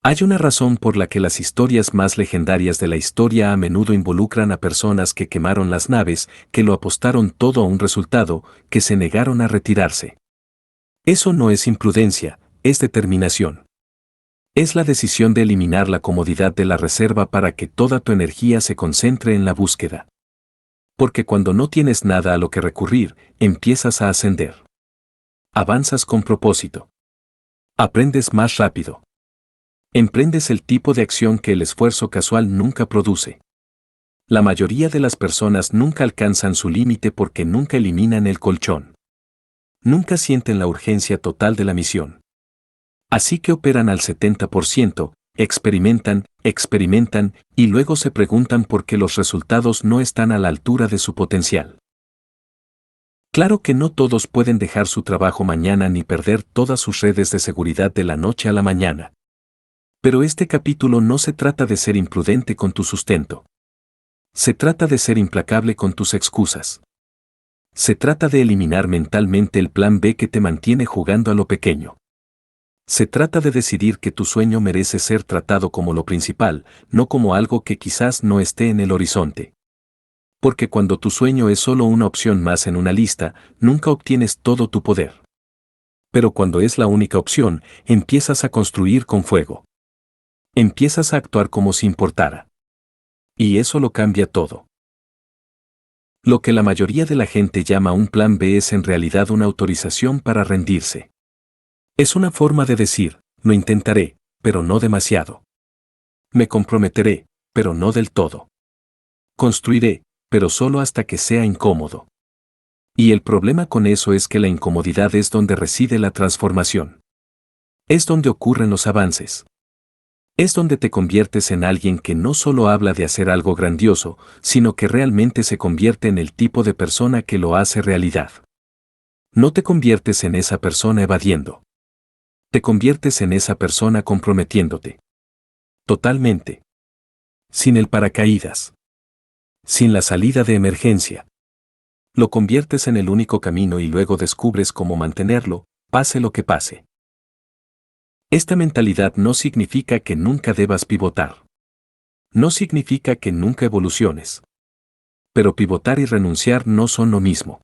Hay una razón por la que las historias más legendarias de la historia a menudo involucran a personas que quemaron las naves, que lo apostaron todo a un resultado, que se negaron a retirarse. Eso no es imprudencia, es determinación. Es la decisión de eliminar la comodidad de la reserva para que toda tu energía se concentre en la búsqueda. Porque cuando no tienes nada a lo que recurrir, empiezas a ascender. Avanzas con propósito. Aprendes más rápido. Emprendes el tipo de acción que el esfuerzo casual nunca produce. La mayoría de las personas nunca alcanzan su límite porque nunca eliminan el colchón. Nunca sienten la urgencia total de la misión. Así que operan al 70%, experimentan, y luego se preguntan por qué los resultados no están a la altura de su potencial. Claro que no todos pueden dejar su trabajo mañana ni perder todas sus redes de seguridad de la noche a la mañana. Pero este capítulo no se trata de ser imprudente con tu sustento. Se trata de ser implacable con tus excusas. Se trata de eliminar mentalmente el plan B que te mantiene jugando a lo pequeño. Se trata de decidir que tu sueño merece ser tratado como lo principal, no como algo que quizás no esté en el horizonte. Porque cuando tu sueño es solo una opción más en una lista, nunca obtienes todo tu poder. Pero cuando es la única opción, empiezas a construir con fuego. Empiezas a actuar como si importara. Y eso lo cambia todo. Lo que la mayoría de la gente llama un plan B es en realidad una autorización para rendirse. Es una forma de decir: lo intentaré, pero no demasiado. Me comprometeré, pero no del todo. Construiré, pero solo hasta que sea incómodo. Y el problema con eso es que la incomodidad es donde reside la transformación. Es donde ocurren los avances. Es donde te conviertes en alguien que no solo habla de hacer algo grandioso, sino que realmente se convierte en el tipo de persona que lo hace realidad. No te conviertes en esa persona evadiendo. Te conviertes en esa persona comprometiéndote. Totalmente. Sin el paracaídas. Sin la salida de emergencia. Lo conviertes en el único camino y luego descubres cómo mantenerlo, pase lo que pase. Esta mentalidad no significa que nunca debas pivotar. No significa que nunca evoluciones. Pero pivotar y renunciar no son lo mismo.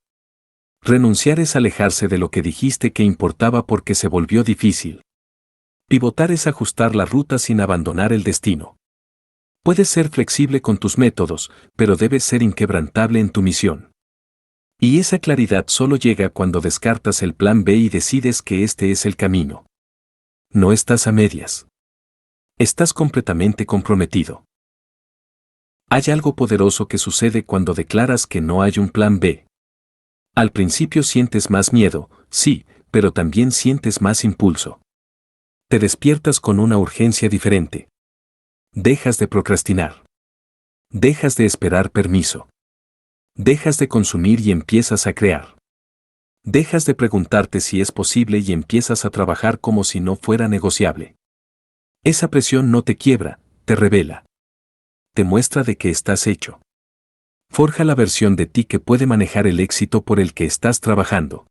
Renunciar es alejarse de lo que dijiste que importaba porque se volvió difícil. Pivotar es ajustar la ruta sin abandonar el destino. Puedes ser flexible con tus métodos, pero debes ser inquebrantable en tu misión. Y esa claridad solo llega cuando descartas el plan B y decides que este es el camino. No estás a medias. Estás completamente comprometido. Hay algo poderoso que sucede cuando declaras que no hay un plan B. Al principio sientes más miedo, sí, pero también sientes más impulso. Te despiertas con una urgencia diferente. Dejas de procrastinar. Dejas de esperar permiso. Dejas de consumir y empiezas a crear. Dejas de preguntarte si es posible y empiezas a trabajar como si no fuera negociable. Esa presión no te quiebra, te revela. Te muestra de que estás hecho. Forja la versión de ti que puede manejar el éxito por el que estás trabajando.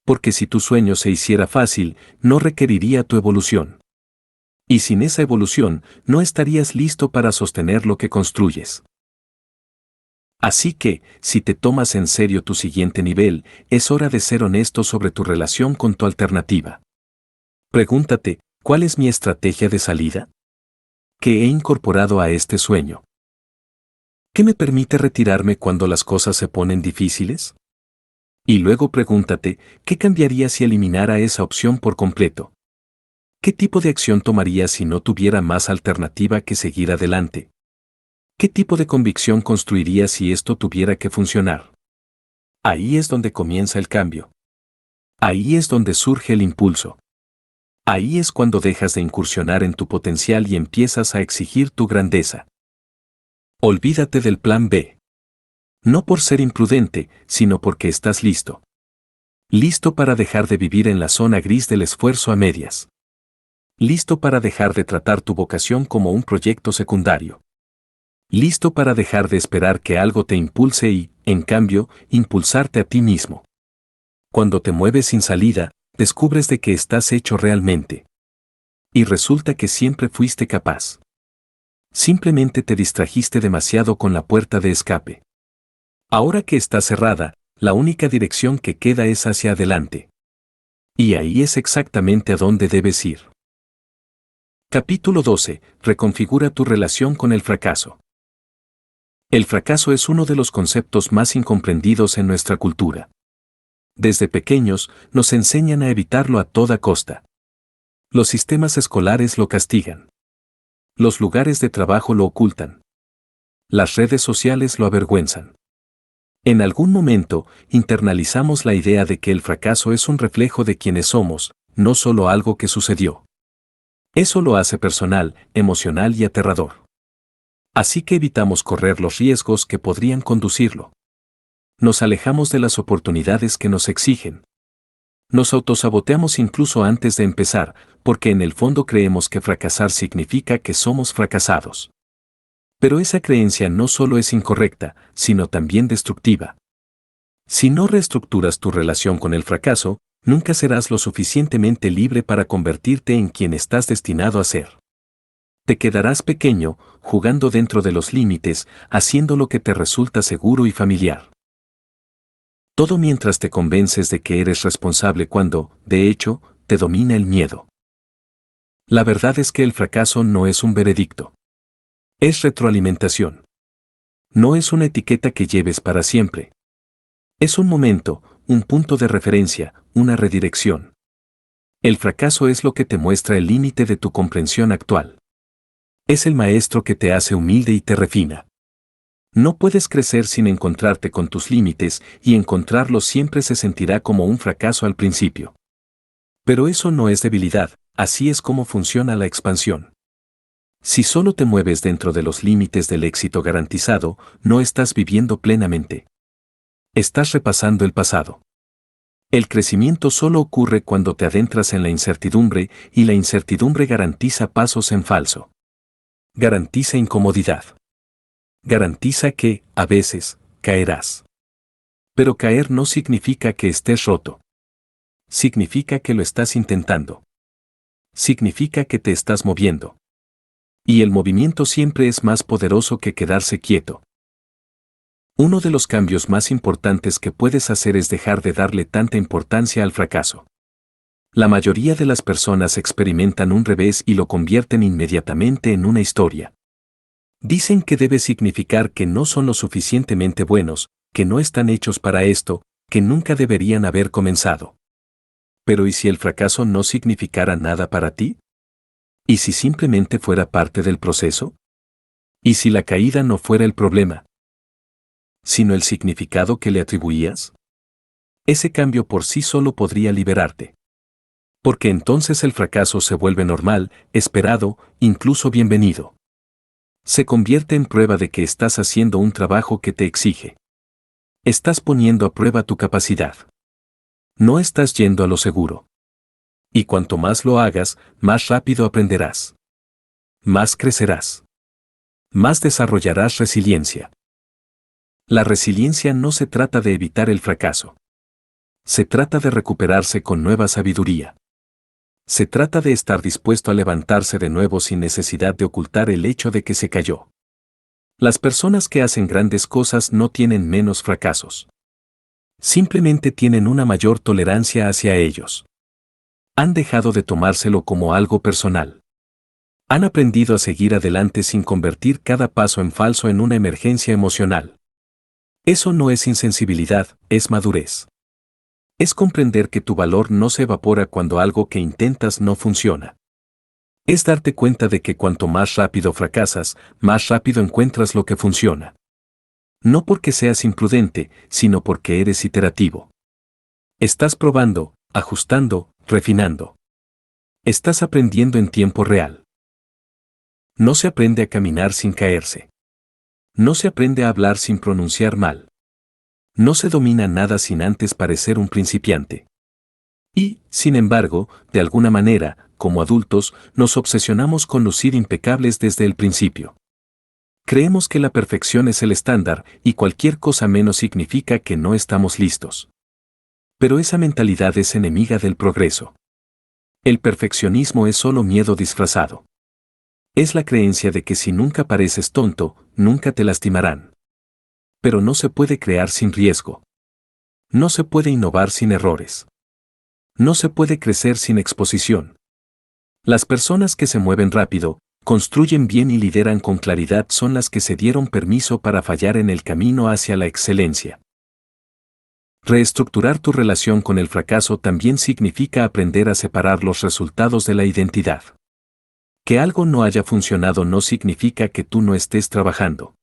Porque si tu sueño se hiciera fácil, no requeriría tu evolución. Y sin esa evolución, no estarías listo para sostener lo que construyes. Así que, si te tomas en serio tu siguiente nivel, es hora de ser honesto sobre tu relación con tu alternativa. Pregúntate, ¿cuál es mi estrategia de salida? ¿Qué he incorporado a este sueño? ¿Qué me permite retirarme cuando las cosas se ponen difíciles? Y luego pregúntate, ¿qué cambiaría si eliminara esa opción por completo? ¿Qué tipo de acción tomaría si no tuviera más alternativa que seguir adelante? ¿Qué tipo de convicción construiría si esto tuviera que funcionar? Ahí es donde comienza el cambio. Ahí es donde surge el impulso. Ahí es cuando dejas de incursionar en tu potencial y empiezas a exigir tu grandeza. Olvídate del plan B. No por ser imprudente, sino porque estás listo. Listo para dejar de vivir en la zona gris del esfuerzo a medias. Listo para dejar de tratar tu vocación como un proyecto secundario. Listo para dejar de esperar que algo te impulse y, en cambio, impulsarte a ti mismo. Cuando te mueves sin salida, descubres de que estás hecho realmente. Y resulta que siempre fuiste capaz. Simplemente te distrajiste demasiado con la puerta de escape. Ahora que está cerrada, la única dirección que queda es hacia adelante. Y ahí es exactamente a donde debes ir. Capítulo 12. Reconfigura tu relación con el fracaso. El fracaso es uno de los conceptos más incomprendidos en nuestra cultura. Desde pequeños, nos enseñan a evitarlo a toda costa. Los sistemas escolares lo castigan. Los lugares de trabajo lo ocultan. Las redes sociales lo avergüenzan. En algún momento, internalizamos la idea de que el fracaso es un reflejo de quienes somos, no solo algo que sucedió. Eso lo hace personal, emocional y aterrador. Así que evitamos correr los riesgos que podrían conducirlo. Nos alejamos de las oportunidades que nos exigen. Nos autosaboteamos incluso antes de empezar, porque en el fondo creemos que fracasar significa que somos fracasados. Pero esa creencia no solo es incorrecta, sino también destructiva. Si no reestructuras tu relación con el fracaso, nunca serás lo suficientemente libre para convertirte en quien estás destinado a ser. Te quedarás pequeño, jugando dentro de los límites, haciendo lo que te resulta seguro y familiar. Todo mientras te convences de que eres responsable cuando, de hecho, te domina el miedo. La verdad es que el fracaso no es un veredicto. Es retroalimentación. No es una etiqueta que lleves para siempre. Es un momento, un punto de referencia, una redirección. El fracaso es lo que te muestra el límite de tu comprensión actual. Es el maestro que te hace humilde y te refina. No puedes crecer sin encontrarte con tus límites y encontrarlos siempre se sentirá como un fracaso al principio. Pero eso no es debilidad, así es como funciona la expansión. Si solo te mueves dentro de los límites del éxito garantizado, no estás viviendo plenamente. Estás repasando el pasado. El crecimiento solo ocurre cuando te adentras en la incertidumbre y la incertidumbre garantiza pasos en falso. Garantiza incomodidad. Garantiza que, a veces, caerás. Pero caer no significa que estés roto. Significa que lo estás intentando. Significa que te estás moviendo. Y el movimiento siempre es más poderoso que quedarse quieto. Uno de los cambios más importantes que puedes hacer es dejar de darle tanta importancia al fracaso. La mayoría de las personas experimentan un revés y lo convierten inmediatamente en una historia. Dicen que debe significar que no son lo suficientemente buenos, que no están hechos para esto, que nunca deberían haber comenzado. Pero ¿y si el fracaso no significara nada para ti? ¿Y si simplemente fuera parte del proceso? ¿Y si la caída no fuera el problema, sino el significado que le atribuías? Ese cambio por sí solo podría liberarte. Porque entonces el fracaso se vuelve normal, esperado, incluso bienvenido. Se convierte en prueba de que estás haciendo un trabajo que te exige. Estás poniendo a prueba tu capacidad. No estás yendo a lo seguro. Y cuanto más lo hagas, más rápido aprenderás. Más crecerás. Más desarrollarás resiliencia. La resiliencia no se trata de evitar el fracaso. Se trata de recuperarse con nueva sabiduría. Se trata de estar dispuesto a levantarse de nuevo sin necesidad de ocultar el hecho de que se cayó. Las personas que hacen grandes cosas no tienen menos fracasos. Simplemente tienen una mayor tolerancia hacia ellos. Han dejado de tomárselo como algo personal. Han aprendido a seguir adelante sin convertir cada paso en falso en una emergencia emocional. Eso no es insensibilidad, es madurez. Es comprender que tu valor no se evapora cuando algo que intentas no funciona. Es darte cuenta de que cuanto más rápido fracasas, más rápido encuentras lo que funciona. No porque seas imprudente, sino porque eres iterativo. Estás probando, ajustando, refinando. Estás aprendiendo en tiempo real. No se aprende a caminar sin caerse. No se aprende a hablar sin pronunciar mal. No se domina nada sin antes parecer un principiante. Y, sin embargo, de alguna manera, como adultos, nos obsesionamos con lucir impecables desde el principio. Creemos que la perfección es el estándar y cualquier cosa menos significa que no estamos listos. Pero esa mentalidad es enemiga del progreso. El perfeccionismo es solo miedo disfrazado. Es la creencia de que si nunca pareces tonto, nunca te lastimarán. Pero no se puede crear sin riesgo. No se puede innovar sin errores. No se puede crecer sin exposición. Las personas que se mueven rápido, construyen bien y lideran con claridad son las que se dieron permiso para fallar en el camino hacia la excelencia. Reestructurar tu relación con el fracaso también significa aprender a separar los resultados de la identidad. Que algo no haya funcionado no significa que tú no estés trabajando.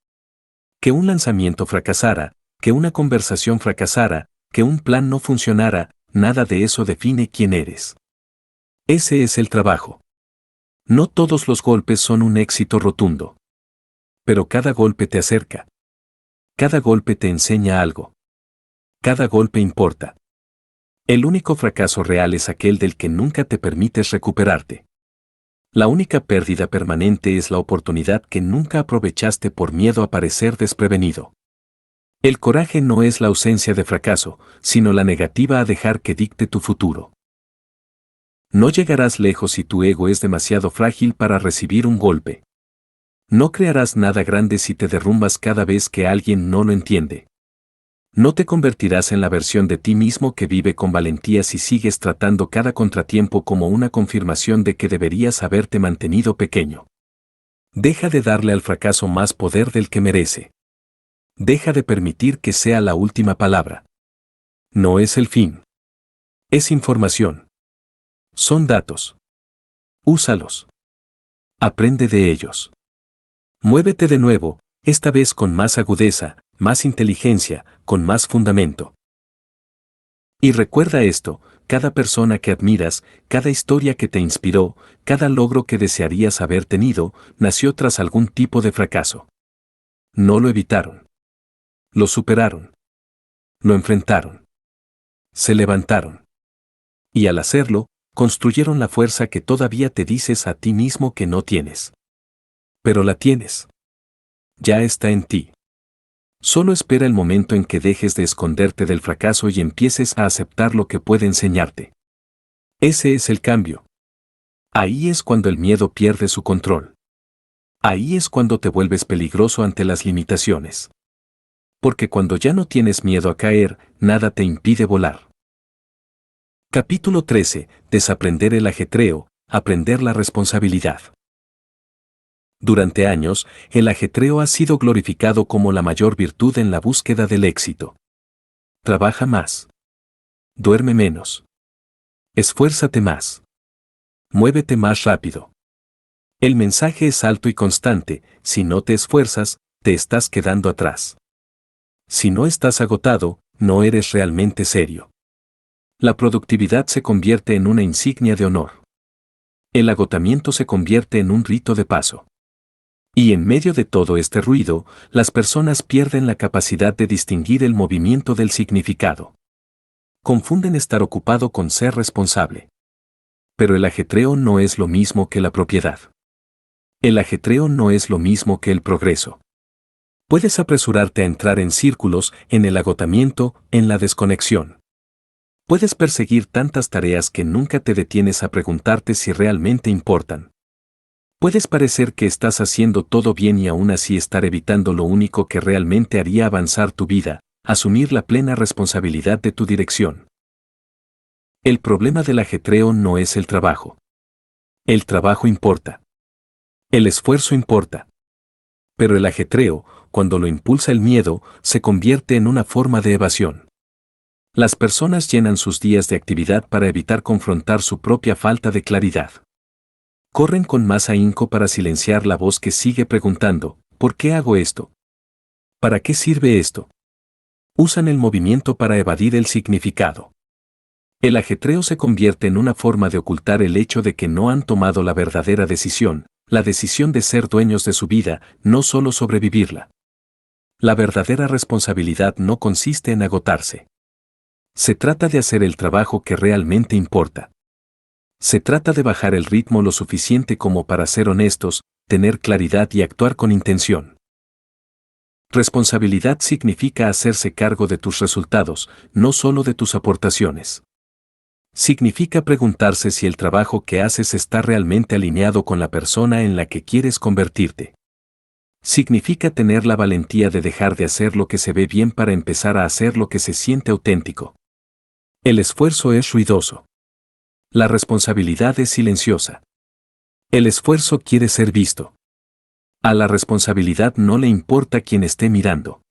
Que un lanzamiento fracasara, que una conversación fracasara, que un plan no funcionara, nada de eso define quién eres. Ese es el trabajo. No todos los golpes son un éxito rotundo. Pero cada golpe te acerca. Cada golpe te enseña algo. Cada golpe importa. El único fracaso real es aquel del que nunca te permites recuperarte. La única pérdida permanente es la oportunidad que nunca aprovechaste por miedo a parecer desprevenido. El coraje no es la ausencia de fracaso, sino la negativa a dejar que dicte tu futuro. No llegarás lejos si tu ego es demasiado frágil para recibir un golpe. No crearás nada grande si te derrumbas cada vez que alguien no lo entiende. No te convertirás en la versión de ti mismo que vive con valentía si sigues tratando cada contratiempo como una confirmación de que deberías haberte mantenido pequeño. Deja de darle al fracaso más poder del que merece. Deja de permitir que sea la última palabra. No es el fin. Es información. Son datos. Úsalos. Aprende de ellos. Muévete de nuevo, esta vez con más agudeza, más inteligencia, con más fundamento. Y recuerda esto, cada persona que admiras, cada historia que te inspiró, cada logro que desearías haber tenido, nació tras algún tipo de fracaso. No lo evitaron. Lo superaron. Lo enfrentaron. Se levantaron. Y al hacerlo, construyeron la fuerza que todavía te dices a ti mismo que no tienes. Pero la tienes. Ya está en ti. Solo espera el momento en que dejes de esconderte del fracaso y empieces a aceptar lo que puede enseñarte. Ese es el cambio. Ahí es cuando el miedo pierde su control. Ahí es cuando te vuelves peligroso ante las limitaciones. Porque cuando ya no tienes miedo a caer, nada te impide volar. Capítulo 13. Desaprender el ajetreo, aprender la responsabilidad. Durante años, el ajetreo ha sido glorificado como la mayor virtud en la búsqueda del éxito. Trabaja más. Duerme menos. Esfuérzate más. Muévete más rápido. El mensaje es alto y constante: si no te esfuerzas, te estás quedando atrás. Si no estás agotado, no eres realmente serio. La productividad se convierte en una insignia de honor. El agotamiento se convierte en un rito de paso. Y en medio de todo este ruido, las personas pierden la capacidad de distinguir el movimiento del significado. Confunden estar ocupado con ser responsable. Pero el ajetreo no es lo mismo que la propiedad. El ajetreo no es lo mismo que el progreso. Puedes apresurarte a entrar en círculos, en el agotamiento, en la desconexión. Puedes perseguir tantas tareas que nunca te detienes a preguntarte si realmente importan. Puedes parecer que estás haciendo todo bien y aún así estar evitando lo único que realmente haría avanzar tu vida: asumir la plena responsabilidad de tu dirección. El problema del ajetreo no es el trabajo. El trabajo importa. El esfuerzo importa. Pero el ajetreo, cuando lo impulsa el miedo, se convierte en una forma de evasión. Las personas llenan sus días de actividad para evitar confrontar su propia falta de claridad. Corren con más ahínco para silenciar la voz que sigue preguntando: ¿por qué hago esto? ¿Para qué sirve esto? Usan el movimiento para evadir el significado. El ajetreo se convierte en una forma de ocultar el hecho de que no han tomado la verdadera decisión, la decisión de ser dueños de su vida, no solo sobrevivirla. La verdadera responsabilidad no consiste en agotarse. Se trata de hacer el trabajo que realmente importa. Se trata de bajar el ritmo lo suficiente como para ser honestos, tener claridad y actuar con intención. Responsabilidad significa hacerse cargo de tus resultados, no solo de tus aportaciones. Significa preguntarse si el trabajo que haces está realmente alineado con la persona en la que quieres convertirte. Significa tener la valentía de dejar de hacer lo que se ve bien para empezar a hacer lo que se siente auténtico. El esfuerzo es ruidoso. La responsabilidad es silenciosa. El esfuerzo quiere ser visto. A la responsabilidad no le importa quién esté mirando.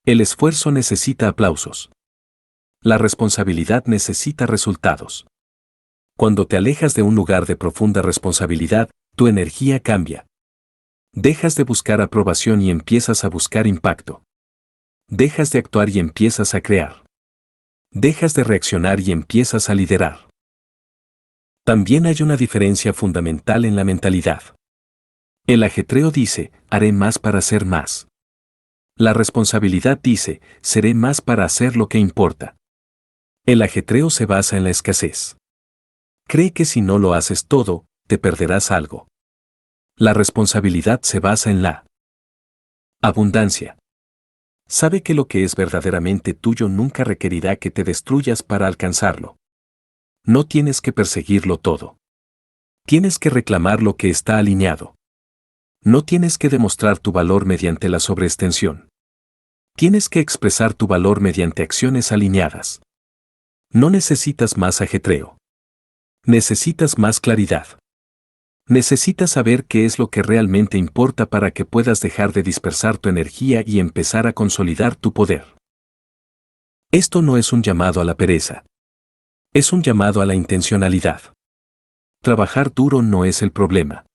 El esfuerzo necesita aplausos. La responsabilidad necesita resultados. Cuando te alejas de un lugar de profunda responsabilidad, tu energía cambia. Dejas de buscar aprobación y empiezas a buscar impacto. Dejas de actuar y empiezas a crear. Dejas de reaccionar y empiezas a liderar. También hay una diferencia fundamental en la mentalidad. El ajetreo dice: haré más para hacer más. La responsabilidad dice: seré más para hacer lo que importa. El ajetreo se basa en la escasez. Cree que si no lo haces todo, te perderás algo. La responsabilidad se basa en la abundancia. Sabe que lo que es verdaderamente tuyo nunca requerirá que te destruyas para alcanzarlo. No tienes que perseguirlo todo. Tienes que reclamar lo que está alineado. No tienes que demostrar tu valor mediante la sobreextensión. Tienes que expresar tu valor mediante acciones alineadas. No necesitas más ajetreo. Necesitas más claridad. Necesitas saber qué es lo que realmente importa para que puedas dejar de dispersar tu energía y empezar a consolidar tu poder. Esto no es un llamado a la pereza. Es un llamado a la intencionalidad. Trabajar duro no es el problema.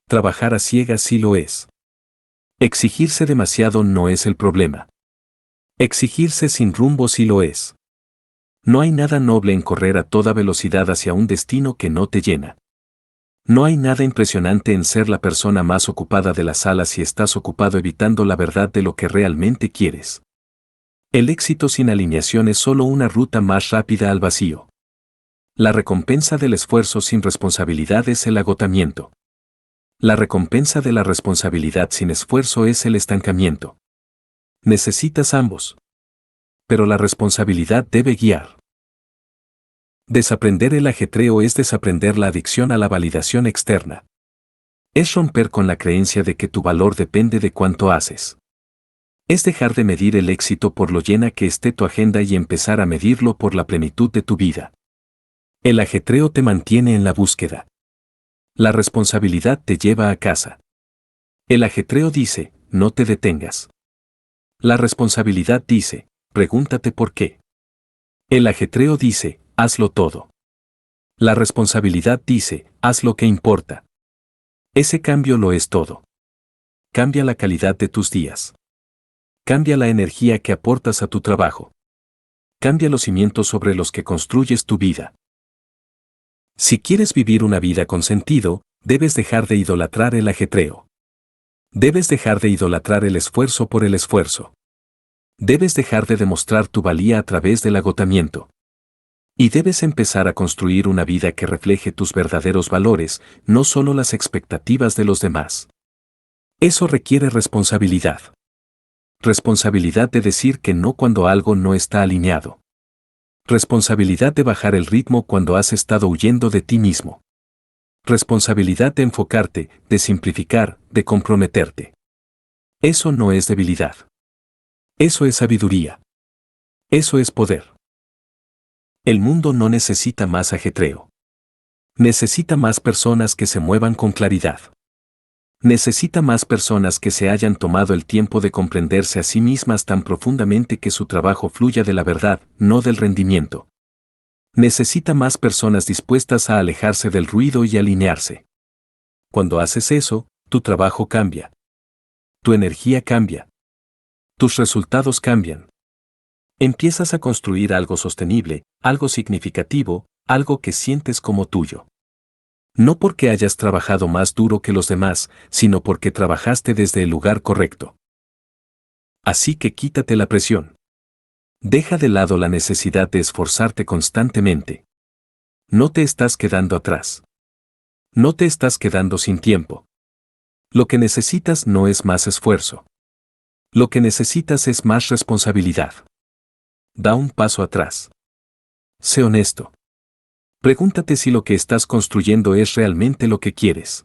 Trabajar a ciegas sí lo es. Exigirse demasiado no es el problema. Exigirse sin rumbo sí lo es. No hay nada noble en correr a toda velocidad hacia un destino que no te llena. No hay nada impresionante en ser la persona más ocupada de la sala si estás ocupado evitando la verdad de lo que realmente quieres. El éxito sin alineación es solo una ruta más rápida al vacío. La recompensa del esfuerzo sin responsabilidad es el agotamiento. La recompensa de la responsabilidad sin esfuerzo es el estancamiento. Necesitas ambos. Pero la responsabilidad debe guiar. Desaprender el ajetreo es desaprender la adicción a la validación externa. Es romper con la creencia de que tu valor depende de cuánto haces. Es dejar de medir el éxito por lo llena que esté tu agenda y empezar a medirlo por la plenitud de tu vida. El ajetreo te mantiene en la búsqueda. La responsabilidad te lleva a casa. El ajetreo dice: no te detengas. La responsabilidad dice: pregúntate por qué. El ajetreo dice: hazlo todo. La responsabilidad dice: haz lo que importa. Ese cambio lo es todo. Cambia la calidad de tus días. Cambia la energía que aportas a tu trabajo. Cambia los cimientos sobre los que construyes tu vida. Si quieres vivir una vida con sentido, debes dejar de idolatrar el ajetreo. Debes dejar de idolatrar el esfuerzo por el esfuerzo. Debes dejar de demostrar tu valía a través del agotamiento. Y debes empezar a construir una vida que refleje tus verdaderos valores, no solo las expectativas de los demás. Eso requiere responsabilidad. Responsabilidad de decir que no cuando algo no está alineado. Responsabilidad de bajar el ritmo cuando has estado huyendo de ti mismo. Responsabilidad de enfocarte, de simplificar, de comprometerte. Eso no es debilidad. Eso es sabiduría. Eso es poder. El mundo no necesita más ajetreo. Necesita más personas que se muevan con claridad. Necesita más personas que se hayan tomado el tiempo de comprenderse a sí mismas tan profundamente que su trabajo fluya de la verdad, no del rendimiento. Necesita más personas dispuestas a alejarse del ruido y alinearse. Cuando haces eso, tu trabajo cambia. Tu energía cambia. Tus resultados cambian. Empiezas a construir algo sostenible, algo significativo, algo que sientes como tuyo. No porque hayas trabajado más duro que los demás, sino porque trabajaste desde el lugar correcto. Así que quítate la presión. Deja de lado la necesidad de esforzarte constantemente. No te estás quedando atrás. No te estás quedando sin tiempo. Lo que necesitas no es más esfuerzo. Lo que necesitas es más responsabilidad. Da un paso atrás. Sé honesto. Pregúntate si lo que estás construyendo es realmente lo que quieres.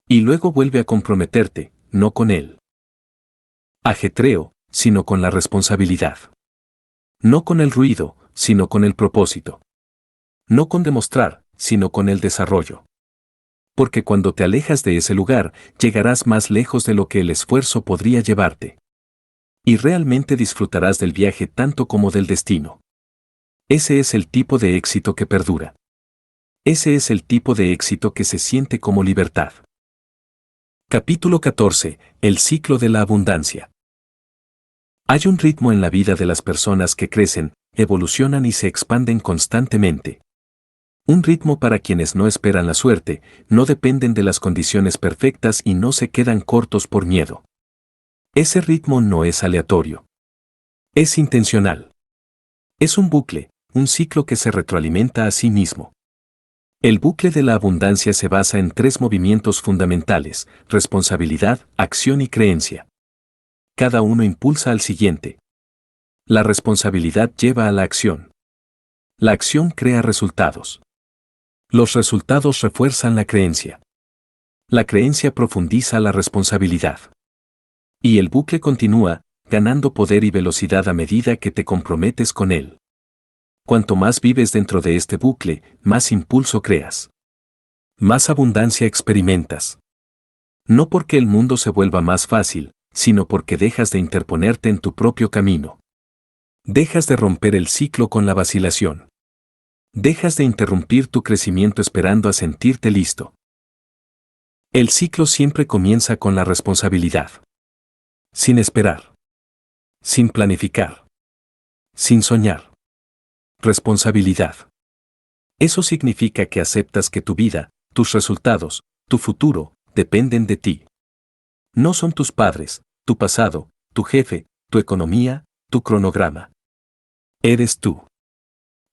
Y luego vuelve a comprometerte, no con él. Ajetreo, sino con la responsabilidad. No con el ruido, sino con el propósito. No con demostrar, sino con el desarrollo. Porque cuando te alejas de ese lugar, llegarás más lejos de lo que el esfuerzo podría llevarte. Y realmente disfrutarás del viaje tanto como del destino. Ese es el tipo de éxito que perdura. Ese es el tipo de éxito que se siente como libertad. Capítulo 14. El ciclo de la abundancia. Hay un ritmo en la vida de las personas que crecen, evolucionan y se expanden constantemente. Un ritmo para quienes no esperan la suerte, no dependen de las condiciones perfectas y no se quedan cortos por miedo. Ese ritmo no es aleatorio. Es intencional. Es un bucle, un ciclo que se retroalimenta a sí mismo. El bucle de la abundancia se basa en 3 movimientos fundamentales: responsabilidad, acción y creencia. Cada uno impulsa al siguiente. La responsabilidad lleva a la acción. La acción crea resultados. Los resultados refuerzan la creencia. La creencia profundiza la responsabilidad. Y el bucle continúa, ganando poder y velocidad a medida que te comprometes con él. Cuanto más vives dentro de este bucle, más impulso creas. Más abundancia experimentas. No porque el mundo se vuelva más fácil, sino porque dejas de interponerte en tu propio camino. Dejas de romper el ciclo con la vacilación. Dejas de interrumpir tu crecimiento esperando a sentirte listo. El ciclo siempre comienza con la responsabilidad. Sin esperar. Sin planificar. Sin soñar. Responsabilidad. Eso significa que aceptas que tu vida, tus resultados, tu futuro, dependen de ti. No son tus padres, tu pasado, tu jefe, tu economía, tu cronograma. Eres tú.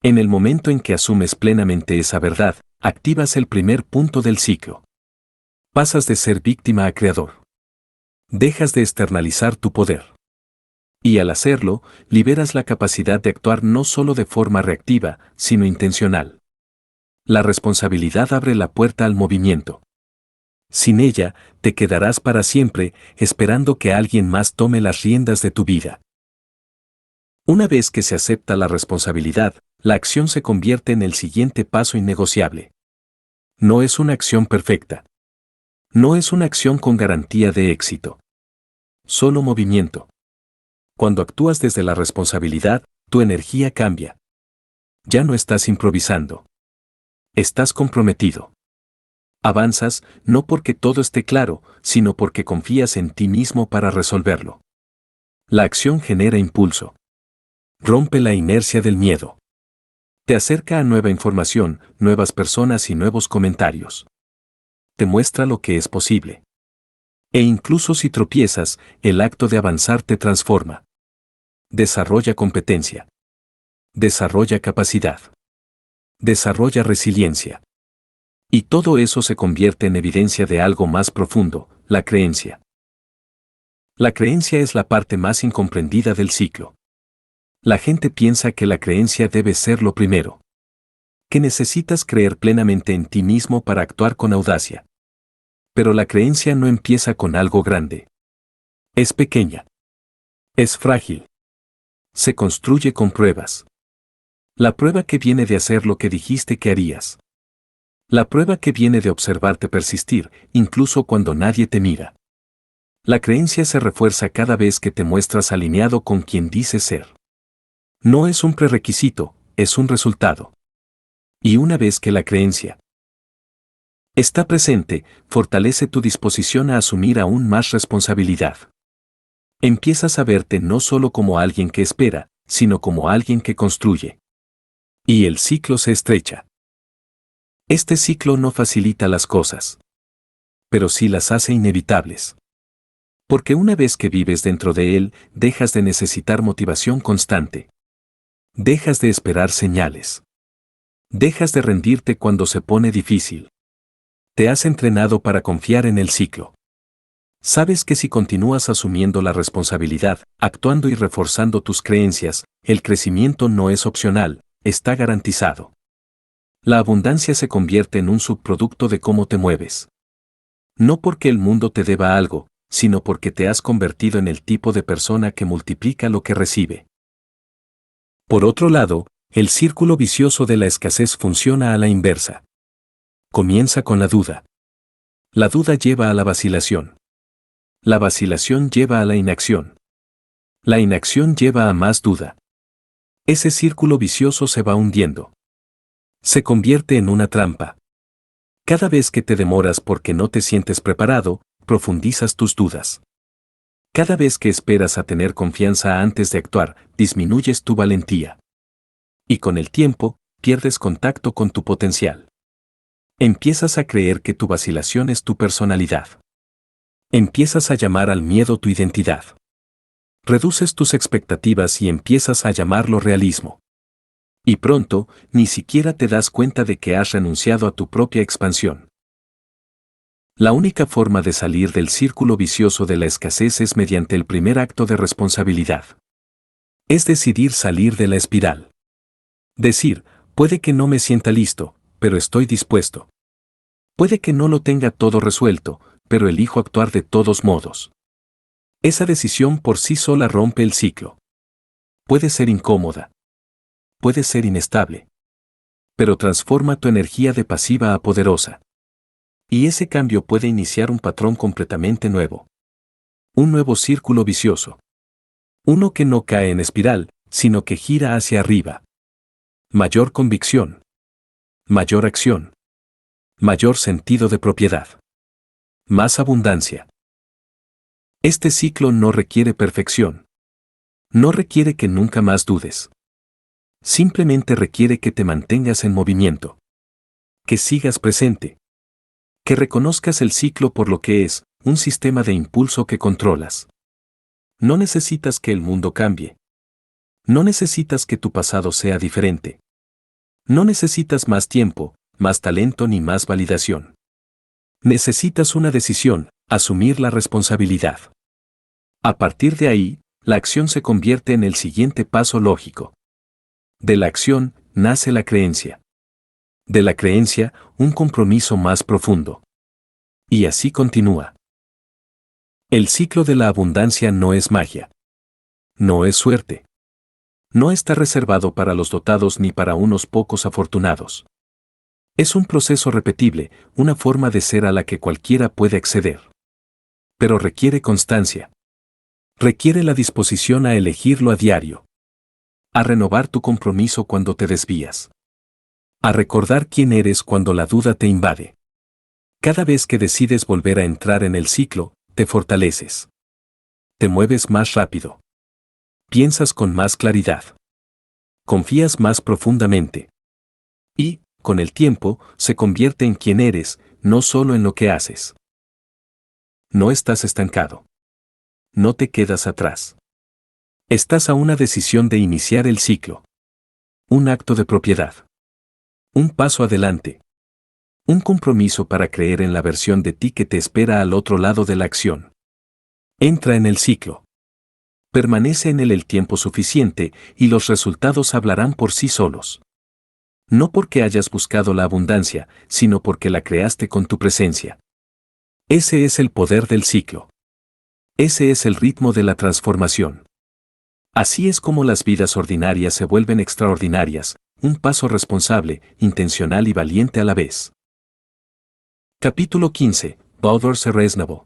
En el momento en que asumes plenamente esa verdad, activas el primer punto del ciclo. Pasas de ser víctima a creador. Dejas de externalizar tu poder. Y al hacerlo, liberas la capacidad de actuar no solo de forma reactiva, sino intencional. La responsabilidad abre la puerta al movimiento. Sin ella, te quedarás para siempre, esperando que alguien más tome las riendas de tu vida. Una vez que se acepta la responsabilidad, la acción se convierte en el siguiente paso innegociable. No es una acción perfecta. No es una acción con garantía de éxito. Solo movimiento. Cuando actúas desde la responsabilidad, tu energía cambia. Ya no estás improvisando. Estás comprometido. Avanzas no porque todo esté claro, sino porque confías en ti mismo para resolverlo. La acción genera impulso. Rompe la inercia del miedo. Te acerca a nueva información, nuevas personas y nuevos comentarios. Te muestra lo que es posible. E incluso si tropiezas, el acto de avanzar te transforma. Desarrolla competencia. Desarrolla capacidad. Desarrolla resiliencia. Y todo eso se convierte en evidencia de algo más profundo, la creencia. La creencia es la parte más incomprendida del ciclo. La gente piensa que la creencia debe ser lo primero. Que necesitas creer plenamente en ti mismo para actuar con audacia. Pero la creencia no empieza con algo grande. Es pequeña. Es frágil. Se construye con pruebas. La prueba que viene de hacer lo que dijiste que harías. La prueba que viene de observarte persistir, incluso cuando nadie te mira. La creencia se refuerza cada vez que te muestras alineado con quien dices ser. No es un prerequisito, es un resultado. Y una vez que la creencia está presente, fortalece tu disposición a asumir aún más responsabilidad. Empiezas a verte no solo como alguien que espera, sino como alguien que construye. Y el ciclo se estrecha. Este ciclo no facilita las cosas, pero sí las hace inevitables. Porque una vez que vives dentro de él, dejas de necesitar motivación constante. Dejas de esperar señales. Dejas de rendirte cuando se pone difícil. Te has entrenado para confiar en el ciclo. Sabes que si continúas asumiendo la responsabilidad, actuando y reforzando tus creencias, el crecimiento no es opcional, está garantizado. La abundancia se convierte en un subproducto de cómo te mueves. No porque el mundo te deba algo, sino porque te has convertido en el tipo de persona que multiplica lo que recibe. Por otro lado, el círculo vicioso de la escasez funciona a la inversa. Comienza con la duda. La duda lleva a la vacilación. La vacilación lleva a la inacción. La inacción lleva a más duda. Ese círculo vicioso se va hundiendo. Se convierte en una trampa. Cada vez que te demoras porque no te sientes preparado, profundizas tus dudas. Cada vez que esperas a tener confianza antes de actuar, disminuyes tu valentía. Y con el tiempo, pierdes contacto con tu potencial. Empiezas a creer que tu vacilación es tu personalidad. Empiezas a llamar al miedo tu identidad. Reduces tus expectativas y empiezas a llamarlo realismo. Y pronto, ni siquiera te das cuenta de que has renunciado a tu propia expansión. La única forma de salir del círculo vicioso de la escasez es mediante el primer acto de responsabilidad. Es decidir salir de la espiral. Decir, puede que no me sienta listo, pero estoy dispuesto. Puede que no lo tenga todo resuelto, pero elijo actuar de todos modos. Esa decisión por sí sola rompe el ciclo. Puede ser incómoda. Puede ser inestable. Pero transforma tu energía de pasiva a poderosa. Y ese cambio puede iniciar un patrón completamente nuevo. Un nuevo círculo vicioso. Uno que no cae en espiral, sino que gira hacia arriba. Mayor convicción. Mayor acción. Mayor sentido de propiedad. Más abundancia. Este ciclo no requiere perfección. No requiere que nunca más dudes. Simplemente requiere que te mantengas en movimiento. Que sigas presente. Que reconozcas el ciclo por lo que es, un sistema de impulso que controlas. No necesitas que el mundo cambie. No necesitas que tu pasado sea diferente. No necesitas más tiempo, más talento ni más validación. Necesitas una decisión, asumir la responsabilidad. A partir de ahí, la acción se convierte en el siguiente paso lógico. De la acción, nace la creencia. De la creencia, un compromiso más profundo. Y así continúa. El ciclo de la abundancia no es magia. No es suerte. No está reservado para los dotados ni para unos pocos afortunados. Es un proceso repetible, una forma de ser a la que cualquiera puede acceder. Pero requiere constancia. Requiere la disposición a elegirlo a diario. A renovar tu compromiso cuando te desvías. A recordar quién eres cuando la duda te invade. Cada vez que decides volver a entrar en el ciclo, te fortaleces. Te mueves más rápido. Piensas con más claridad. Confías más profundamente. Y, con el tiempo, se convierte en quien eres, no solo en lo que haces. No estás estancado. No te quedas atrás. Estás a una decisión de iniciar el ciclo. Un acto de propiedad. Un paso adelante. Un compromiso para creer en la versión de ti que te espera al otro lado de la acción. Entra en el ciclo. Permanece en él el tiempo suficiente y los resultados hablarán por sí solos. No porque hayas buscado la abundancia, sino porque la creaste con tu presencia. Ese es el poder del ciclo. Ese es el ritmo de la transformación. Así es como las vidas ordinarias se vuelven extraordinarias, un paso responsable, intencional y valiente a la vez. Capítulo 15. Bothers Reasonable.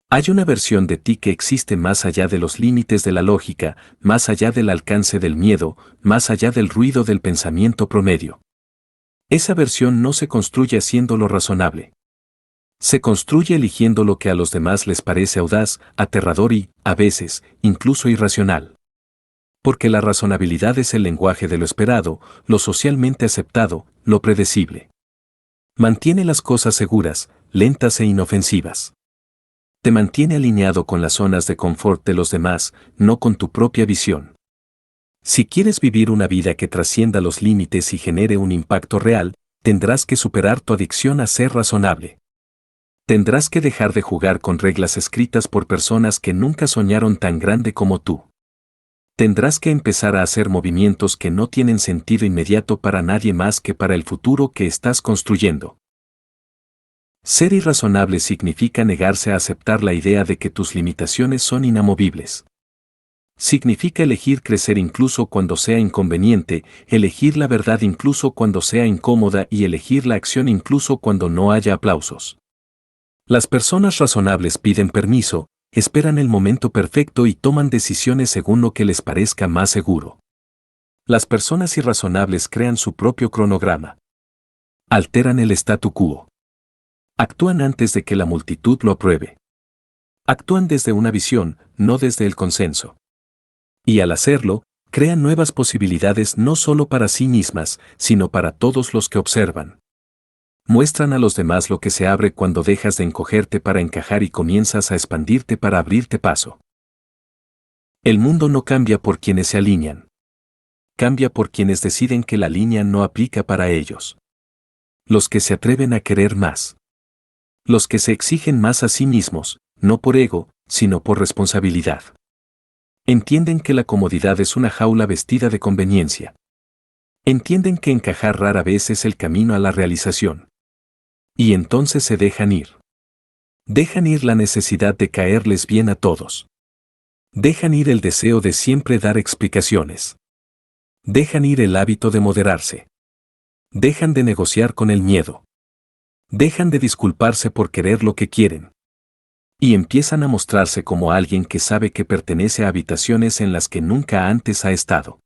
Hay una versión de ti que existe más allá de los límites de la lógica, más allá del alcance del miedo, más allá del ruido del pensamiento promedio. Esa versión no se construye haciendo lo razonable. Se construye eligiendo lo que a los demás les parece audaz, aterrador y, a veces, incluso irracional. Porque la razonabilidad es el lenguaje de lo esperado, lo socialmente aceptado, lo predecible. Mantiene las cosas seguras, lentas e inofensivas. Te mantiene alineado con las zonas de confort de los demás, no con tu propia visión. Si quieres vivir una vida que trascienda los límites y genere un impacto real, tendrás que superar tu adicción a ser razonable. Tendrás que dejar de jugar con reglas escritas por personas que nunca soñaron tan grande como tú. Tendrás que empezar a hacer movimientos que no tienen sentido inmediato para nadie más que para el futuro que estás construyendo. Ser irrazonable significa negarse a aceptar la idea de que tus limitaciones son inamovibles. Significa elegir crecer incluso cuando sea inconveniente, elegir la verdad incluso cuando sea incómoda y elegir la acción incluso cuando no haya aplausos. Las personas razonables piden permiso, esperan el momento perfecto y toman decisiones según lo que les parezca más seguro. Las personas irrazonables crean su propio cronograma. Alteran el statu quo. Actúan antes de que la multitud lo apruebe. Actúan desde una visión, no desde el consenso. Y al hacerlo, crean nuevas posibilidades no solo para sí mismas, sino para todos los que observan. Muestran a los demás lo que se abre cuando dejas de encogerte para encajar y comienzas a expandirte para abrirte paso. El mundo no cambia por quienes se alinean. Cambia por quienes deciden que la línea no aplica para ellos. Los que se atreven a querer más. Los que se exigen más a sí mismos, no por ego, sino por responsabilidad. Entienden que la comodidad es una jaula vestida de conveniencia. Entienden que encajar rara vez es el camino a la realización. Y entonces se dejan ir. Dejan ir la necesidad de caerles bien a todos. Dejan ir el deseo de siempre dar explicaciones. Dejan ir el hábito de moderarse. Dejan de negociar con el miedo. Dejan de disculparse por querer lo que quieren. Y empiezan a mostrarse como alguien que sabe que pertenece a habitaciones en las que nunca antes ha estado.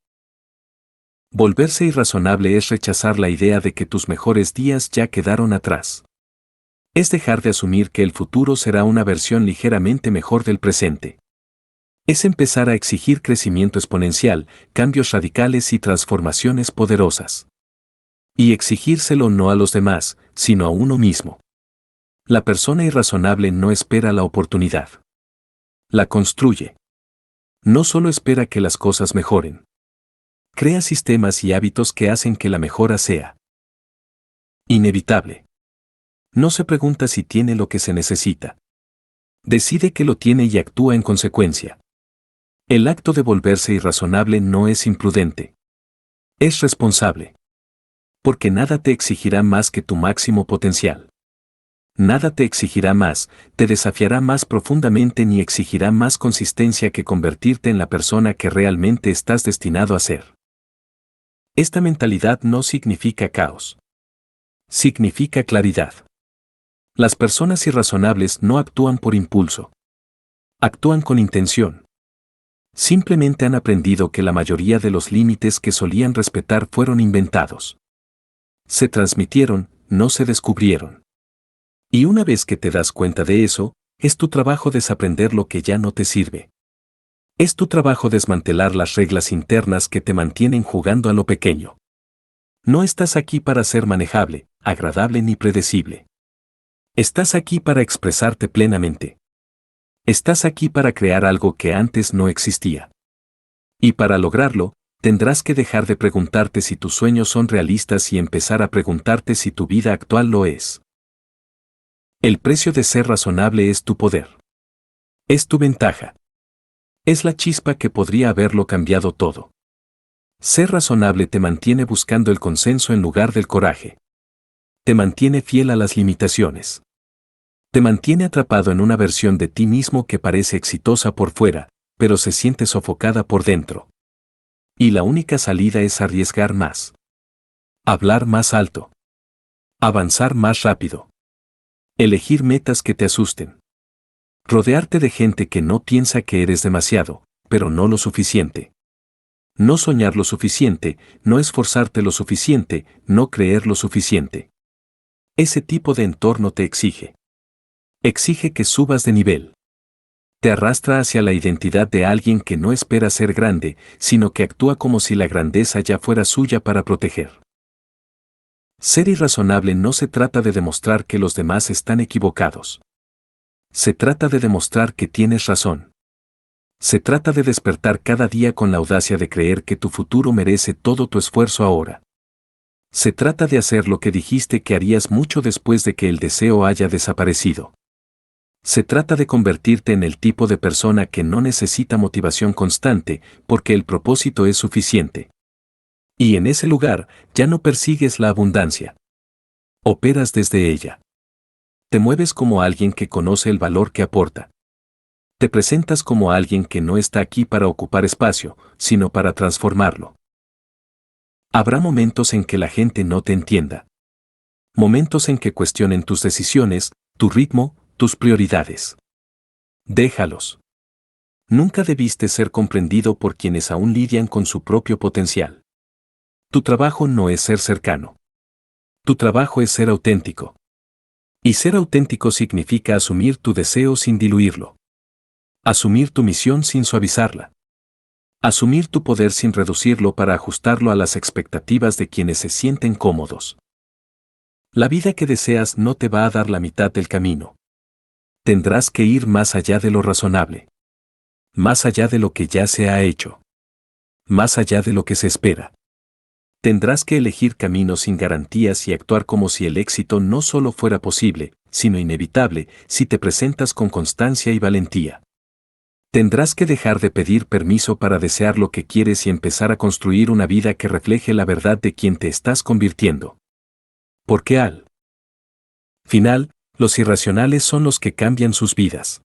Volverse irrazonable es rechazar la idea de que tus mejores días ya quedaron atrás. Es dejar de asumir que el futuro será una versión ligeramente mejor del presente. Es empezar a exigir crecimiento exponencial, cambios radicales y transformaciones poderosas. Y exigírselo no a los demás, sino a uno mismo. La persona irrazonable no espera la oportunidad. La construye. No solo espera que las cosas mejoren. Crea sistemas y hábitos que hacen que la mejora sea inevitable. No se pregunta si tiene lo que se necesita. Decide que lo tiene y actúa en consecuencia. El acto de volverse irrazonable no es imprudente. Es responsable. Porque nada te exigirá más que tu máximo potencial. Nada te exigirá más, te desafiará más profundamente ni exigirá más consistencia que convertirte en la persona que realmente estás destinado a ser. Esta mentalidad no significa caos. Significa claridad. Las personas irrazonables no actúan por impulso. Actúan con intención. Simplemente han aprendido que la mayoría de los límites que solían respetar fueron inventados. Se transmitieron, no se descubrieron. Y una vez que te das cuenta de eso, es tu trabajo desaprender lo que ya no te sirve. Es tu trabajo desmantelar las reglas internas que te mantienen jugando a lo pequeño. No estás aquí para ser manejable, agradable ni predecible. Estás aquí para expresarte plenamente. Estás aquí para crear algo que antes no existía. Y para lograrlo, tendrás que dejar de preguntarte si tus sueños son realistas y empezar a preguntarte si tu vida actual lo es. El precio de ser razonable es tu poder. Es tu ventaja. Es la chispa que podría haberlo cambiado todo. Ser razonable te mantiene buscando el consenso en lugar del coraje. Te mantiene fiel a las limitaciones. Te mantiene atrapado en una versión de ti mismo que parece exitosa por fuera, pero se siente sofocada por dentro. Y la única salida es arriesgar más. Hablar más alto. Avanzar más rápido. Elegir metas que te asusten. Rodearte de gente que no piensa que eres demasiado, pero no lo suficiente. No soñar lo suficiente, no esforzarte lo suficiente, no creer lo suficiente. Ese tipo de entorno te exige. Exige que subas de nivel. Te arrastra hacia la identidad de alguien que no espera ser grande, sino que actúa como si la grandeza ya fuera suya para proteger. Ser irrazonable no se trata de demostrar que los demás están equivocados. Se trata de demostrar que tienes razón. Se trata de despertar cada día con la audacia de creer que tu futuro merece todo tu esfuerzo ahora. Se trata de hacer lo que dijiste que harías mucho después de que el deseo haya desaparecido. Se trata de convertirte en el tipo de persona que no necesita motivación constante, porque el propósito es suficiente. Y en ese lugar, ya no persigues la abundancia. Operas desde ella. Te mueves como alguien que conoce el valor que aporta. Te presentas como alguien que no está aquí para ocupar espacio, sino para transformarlo. Habrá momentos en que la gente no te entienda. Momentos en que cuestionen tus decisiones, tu ritmo, tus prioridades. Déjalos. Nunca debiste ser comprendido por quienes aún lidian con su propio potencial. Tu trabajo no es ser cercano. Tu trabajo es ser auténtico. Y ser auténtico significa asumir tu deseo sin diluirlo. Asumir tu misión sin suavizarla. Asumir tu poder sin reducirlo para ajustarlo a las expectativas de quienes se sienten cómodos. La vida que deseas no te va a dar la mitad del camino. Tendrás que ir más allá de lo razonable. Más allá de lo que ya se ha hecho. Más allá de lo que se espera. Tendrás que elegir caminos sin garantías y actuar como si el éxito no solo fuera posible, sino inevitable, si te presentas con constancia y valentía. Tendrás que dejar de pedir permiso para desear lo que quieres y empezar a construir una vida que refleje la verdad de quien te estás convirtiendo. Porque al final, los irracionales son los que cambian sus vidas.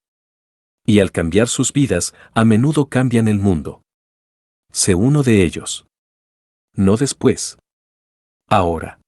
Y al cambiar sus vidas, a menudo cambian el mundo. Sé uno de ellos. No después. Ahora.